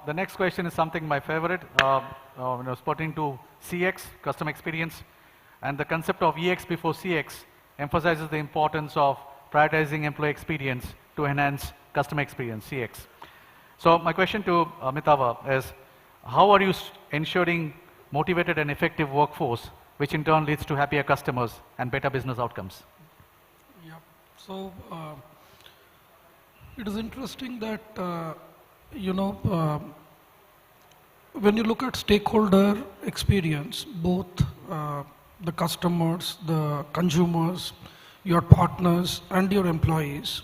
The next question is something my favorite, pertaining to CX, customer experience, and the concept of EX before CX emphasizes the importance of prioritizing employee experience to enhance customer experience, CX. So my question to Amitava is, how are you ensuring motivated and effective workforce, which in turn leads to happier customers and better business outcomes? Yeah. So it is interesting that when you look at stakeholder experience, both the customers, the consumers, your partners, and your employees,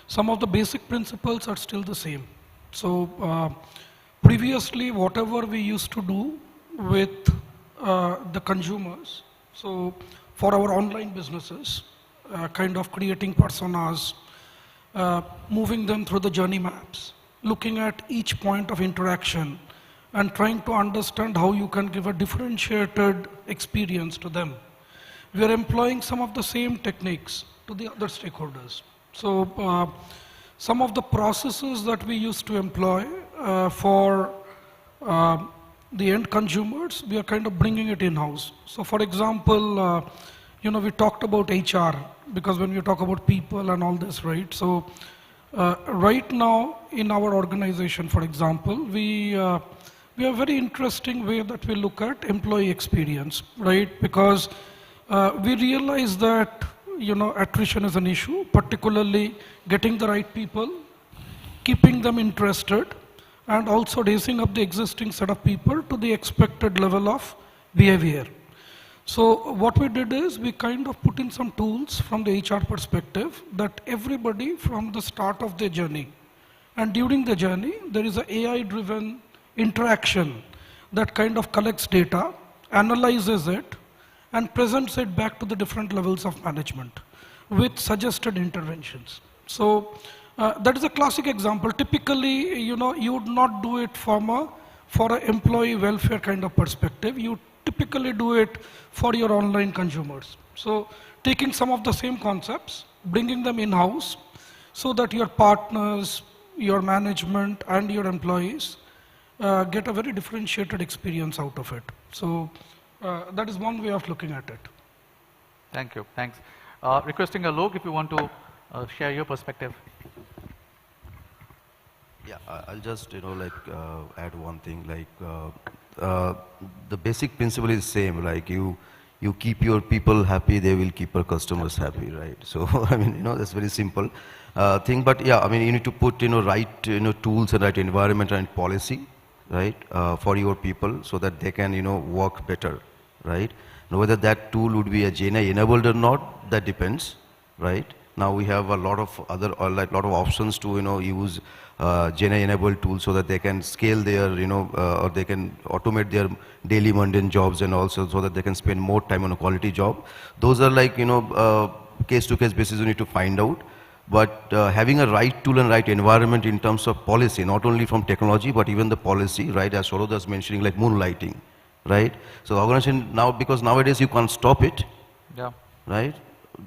some of the basic principles are still the same. So previously, whatever we used to do with the consumers, so for our online businesses, kind of creating personas, moving them through the journey maps, looking at each point of interaction, and trying to understand how you can give a differentiated experience to them. We are employing some of the same techniques to the other stakeholders. So some of the processes that we used to employ for the end consumers, we are kind of bringing it in-house. So for example, we talked about HR, because when we talk about people and all this, right? So right now in our organization, for example, we have a very interesting way that we look at employee experience, right? Because we realize that attrition is an issue, particularly getting the right people, keeping them interested, and also raising up the existing set of people to the expected level of behavior. So what we did is we kind of put in some tools from the HR perspective that everybody from the start of their journey and during the journey, there is an AI-driven interaction that kind of collects data, analyzes it, and presents it back to the different levels of management with suggested interventions. So that is a classic example. Typically, you would not do it for an employee welfare kind of perspective. You typically do it for your online consumers. So taking some of the same concepts, bringing them in-house so that your partners, your management, and your employees get a very differentiated experience out of it. So that is one way of looking at it. Thank you. Thanks. Requesting Alok, if you want to share your perspective. Yeah, I'll just add one thing. The basic principle is same. Like you keep your people happy, they will keep your customers happy, right? So I mean, that's very simple thing. But yeah, I mean, you need to put right tools and right environment and policy, right, for your people so that they can work better, right? Now, whether that tool would be a GenAI enabled or not, that depends, right? Now we have a lot of other lot of options to use GenAI enabled tools so that they can scale their or they can automate their daily mundane jobs, and also so that they can spend more time on a quality job. Those are like case to case basis you need to find out. But having a right tool and right environment in terms of policy, not only from technology but even the policy, right? As Saurabh was mentioning, like moonlighting, right? So the organization now, because nowadays you can't stop it, yeah, right?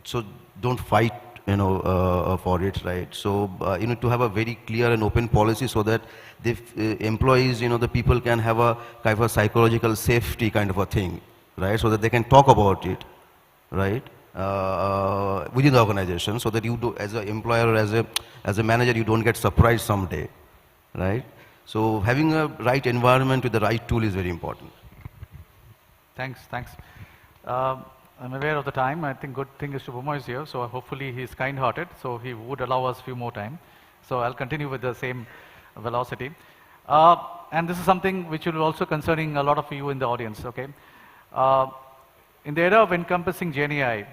So don't fight for it, right? So you need to have a very clear and open policy so that the employees, the people can have a kind of a psychological safety kind of a thing, right? So that they can talk about it, right? Within the organization, so that you do, as an employer or as a manager, you don't get surprised someday, right? So having a right environment with the right tool is very important. Thanks, thanks. I'm aware of the time. I think good thing is Shubhama is here, so hopefully he's kind-hearted, so he would allow us a few more time. So I'll continue with the same velocity. And this is something which will also concerning a lot of you in the audience, okay? In the era of encompassing GenAI,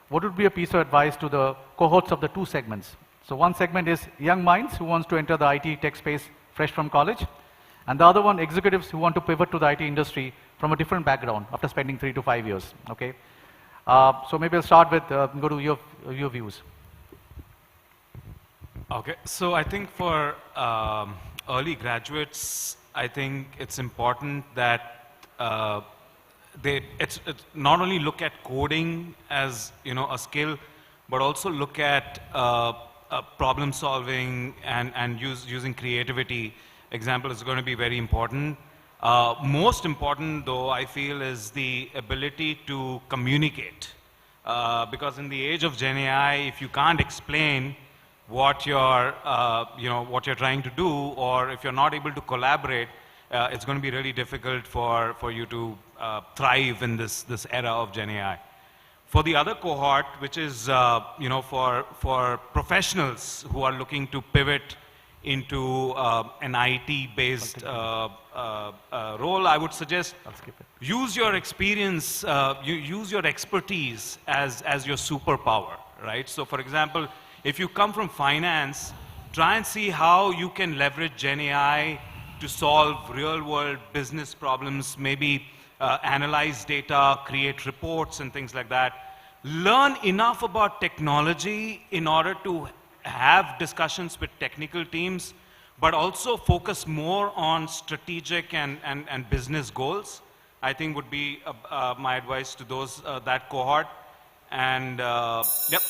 what would be a piece of advice to the cohorts of the two segments? So one segment is young minds who wants to enter the IT tech space fresh from college, and the other one, executives who want to pivot to the IT industry from a different background after spending 3 to 5 years, okay? So maybe I'll start with, go to your views. Okay, so I think for early graduates, I think it's important that it's not only look at coding as a skill, but also look at problem solving and using creativity. Example is going to be very important. Most important, though, I feel, is the ability to communicate. Because in the age of GenAI, if you can't explain what you're trying to do, or if you're not able to collaborate, it's going to be really difficult for you to thrive in this era of GenAI. For the other cohort, which is for professionals who are looking to pivot into an IT-based role, I would suggest use your experience, use your expertise as your superpower, right? So for example, if you come from finance, try and see how you can leverage GenAI to solve real-world business problems, maybe analyze data, create reports and things like that. Learn enough about technology in order to have discussions with technical teams, but also focus more on strategic and business goals, I think would be my advice to those, that cohort. And yep.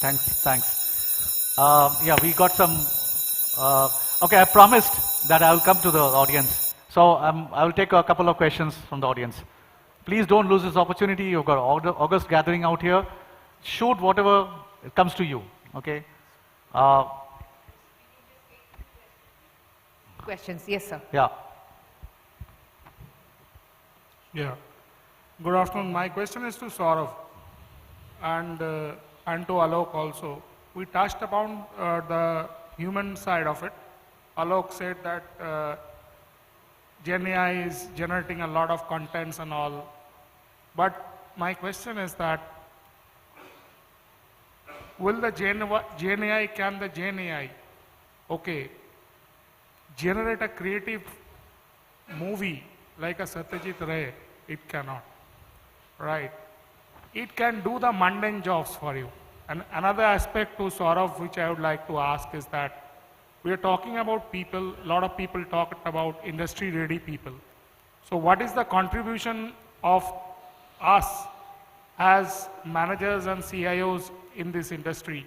Thanks. Yeah, we got some, okay, I promised that I will come to the audience. So I will take a couple of questions from the audience. Please don't lose this opportunity. You've got August gathering out here. Shoot whatever comes to you, okay? Questions, yes, sir. Yeah. Yeah. Good afternoon. My question is to Saurav and to Alok also. We touched upon the human side of it. Alok said that GenAI is generating a lot of contents and all. But my question is that will the GenAI, can the GenAI, okay, generate a creative movie like a Satyajit Ray? It cannot, right? It can do the mundane jobs for you. And another aspect to Saurav which I would like to ask is that we are talking about people, a lot of people talked about industry-ready people. So what is the contribution of us as managers and CIOs in this industry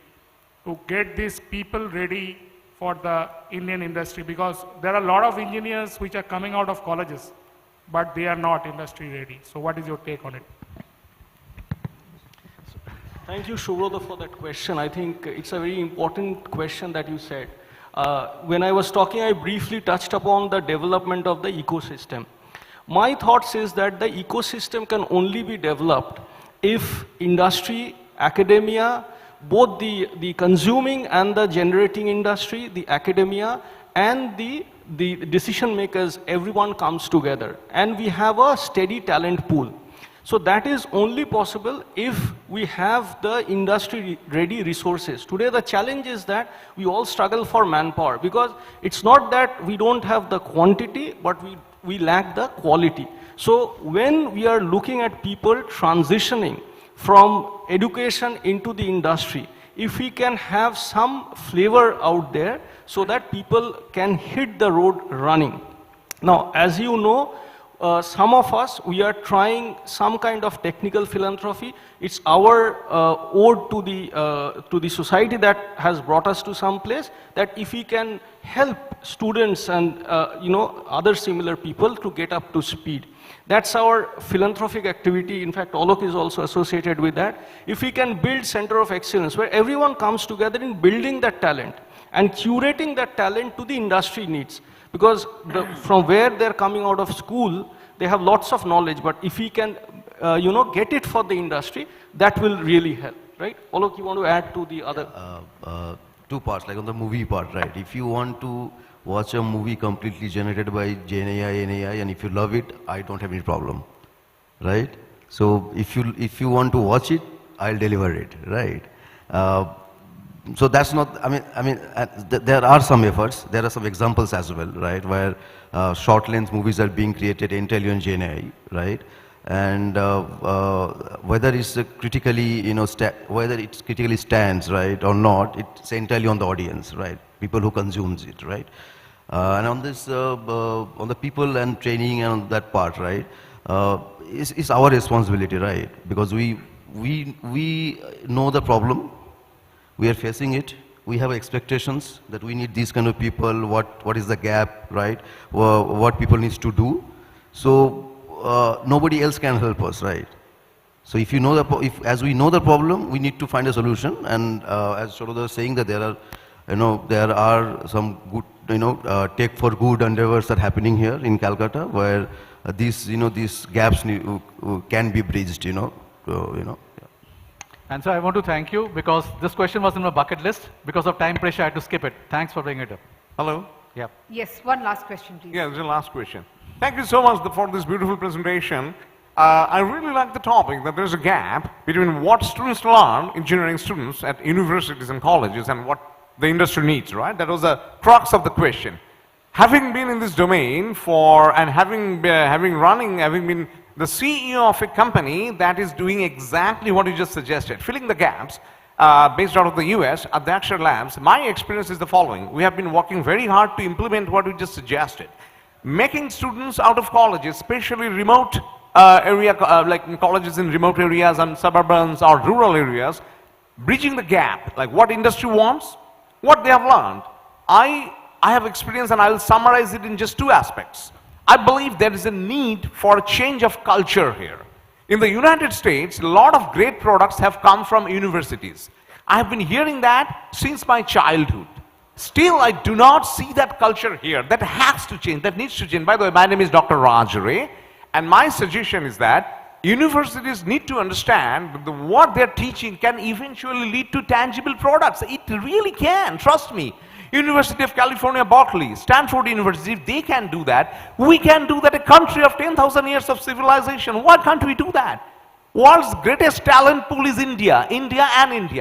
to get these people ready for the Indian industry? Because there are a lot of engineers which are coming out of colleges, but they are not industry ready. So what is your take on it? Thank you, Shubhrata, for that question. I think it's a very important question that you said. When I was talking, I briefly touched upon the development of the ecosystem. My thoughts is that the ecosystem can only be developed if industry, academia, both the consuming and the generating industry, the academia, and the decision makers, everyone comes together. And we have a steady talent pool. So that is only possible if we have the industry-ready resources. Today the challenge is that we all struggle for manpower, because it's not that we don't have the quantity, but we lack the quality. So when we are looking at people transitioning from education into the industry, if we can have some flavor out there so that people can hit the road running. Now, as you know, some of us, we are trying some kind of technical philanthropy. It's our ode to the society that has brought us to some place, that if we can help students and other similar people to get up to speed. That's our philanthropic activity. In fact, Alok is also associated with that. If we can build center of excellence where everyone comes together in building that talent and curating that talent to the industry needs. Because from where they're coming out of school, they have lots of knowledge, but if we can, get it for the industry, that will really help, right? Alok, you want to add to the other? Two parts, like on the movie part, right? If you want to watch a movie completely generated by GenAI, NAI, and if you love it, I don't have any problem, right? So if you want to watch it, I'll deliver it, right? So that's not, there are some efforts, there are some examples as well, right, where short length movies are being created entirely on GenAI, right? And whether it's critically, whether it critically stands, right, or not, it's entirely on the audience, right? People who consumes it, right? And on this, on the people and training and on that part, right, it's our responsibility, right? Because we know the problem, we are facing it, we have expectations that we need these kind of people, what is the gap, right? What people needs to do. So nobody else can help us, right? So if you know as we know the problem, we need to find a solution. And as Shodhara was saying, that there are some good, take for good endeavors are happening here in Calcutta, where these gaps can be bridged, And so I want to thank you, because this question was in my bucket list. Because of time pressure, I had to skip it. Thanks for bringing it up. Hello? Yeah. Yes, one last question, please. Yeah, there's a last question. Thank you so much for this beautiful presentation. I really like the topic that there's a gap between what students learn, engineering students at universities and colleges, and what the industry needs, right? That was the crux of the question. Having been in this domain and having been the CEO of a company that is doing exactly what you just suggested, filling the gaps based out of the US at the Akshar Labs, my experience is the following. We have been working very hard to implement what you just suggested. Making students out of colleges, especially remote like colleges in remote areas and suburbans or rural areas, bridging the gap, like what industry wants, what they have learned. I have experience, and I will summarize it in just two aspects. I believe there is a need for a change of culture here. In the United States, a lot of great products have come from universities. I have been hearing that since my childhood. Still, I do not see that culture here. That has to change, that needs to change. By the way, my name is Dr. Raj Ray, and my suggestion is that universities need to understand that what they're teaching can eventually lead to tangible products. It really can, trust me. University of California, Berkeley, Stanford University, if they can do that, we can do that. A country of 10,000 years of civilization, why can't we do that? World's greatest talent pool is India,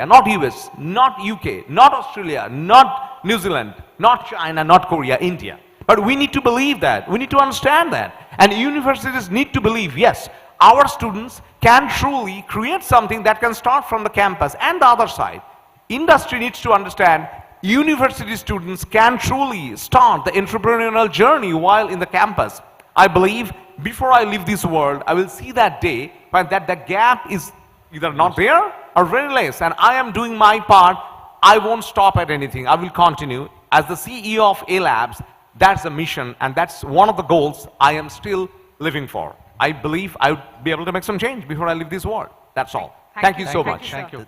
not US, not UK, not Australia, not New Zealand, not China, not Korea, India. But we need to believe that, we need to understand that. And universities need to believe, yes, our students can truly create something that can start from the campus. And the other side, industry needs to understand university students can truly start the entrepreneurial journey while in the campus. I believe before I leave this world, I will see that day when that the gap is either not there or very less. And I am doing my part. I won't stop at anything. I will continue. As the CEO of A Labs, that's the mission, and that's one of the goals I am still living for. I believe I would be able to make some change before I leave this world. That's all. Thank you so much. Thank you.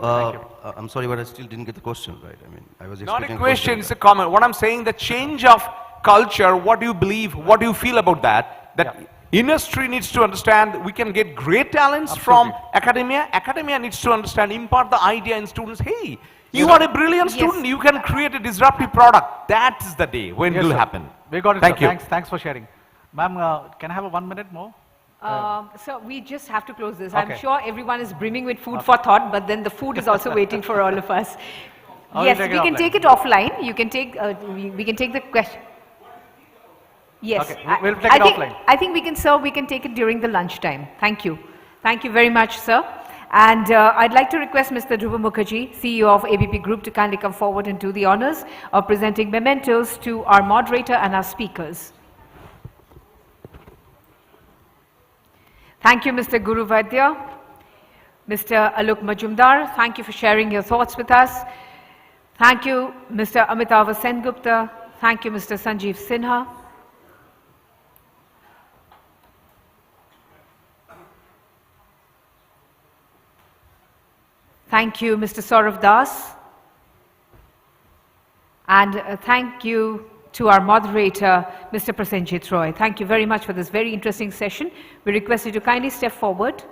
I'm sorry, but I still didn't get the question right. I was not expecting a question, it's a comment. What I'm saying, the change of culture, what do you believe, what do you feel about that? That industry needs to understand we can get great talents from academia. Academia needs to understand, impart the idea in students. Hey, you are a brilliant student, you can create a disruptive product. That is the day when it will happen. We got it, Thank sir. you. Thanks for sharing. Ma'am, can I have 1 minute more? So we just have to close this. Okay. I'm sure everyone is brimming with food for thought, but then the food is also waiting for all of us. Yes, we can take it offline. You can take, we can take the question. Yes, Okay, we'll take it offline. I think we can take it during the lunchtime. Thank you. Thank you very much, sir. And I'd like to request Mr. Dhruva Mukherjee, CEO of ABP Group, to kindly come forward and do the honors of presenting mementos to our moderator and our speakers. Thank you, Mr. Guru Vaidya. Mr. Alok Majumdar, thank you for sharing your thoughts with us. Thank you, Mr. Amitava Sengupta. Thank you, Mr. Sanjeev Sinha. Thank you, Mr. Saurav Das. And thank you to our moderator, Mr. Prasenjit Roy. Thank you very much for this very interesting session. We request you to kindly step forward.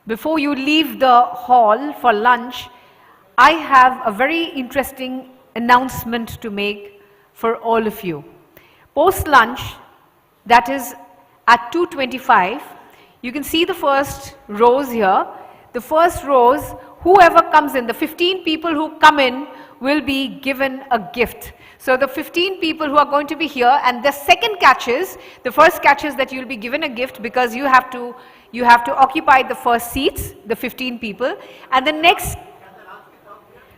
Before you leave the hall for lunch, I have a very interesting announcement to make for all of you. Post lunch, that is at 2:25, you can see the first rows here. The first rows, whoever comes in, the 15 people who come in will be given a gift. So the 15 people who are going to be here, and the second catch is, the first catch is that you'll be given a gift because you have to occupy the first seats, the 15 people, and the next.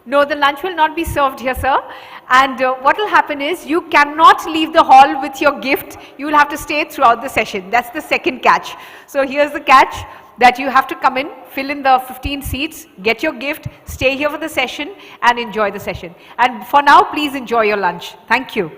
No, the lunch will not be served here, sir. And what will happen is you cannot leave the hall with your gift. You will have to stay throughout the session. That's the second catch. So here's the catch, that you have to come in, fill in the 15 seats, get your gift, stay here for the session and enjoy the session. And for now, please enjoy your lunch. Thank you.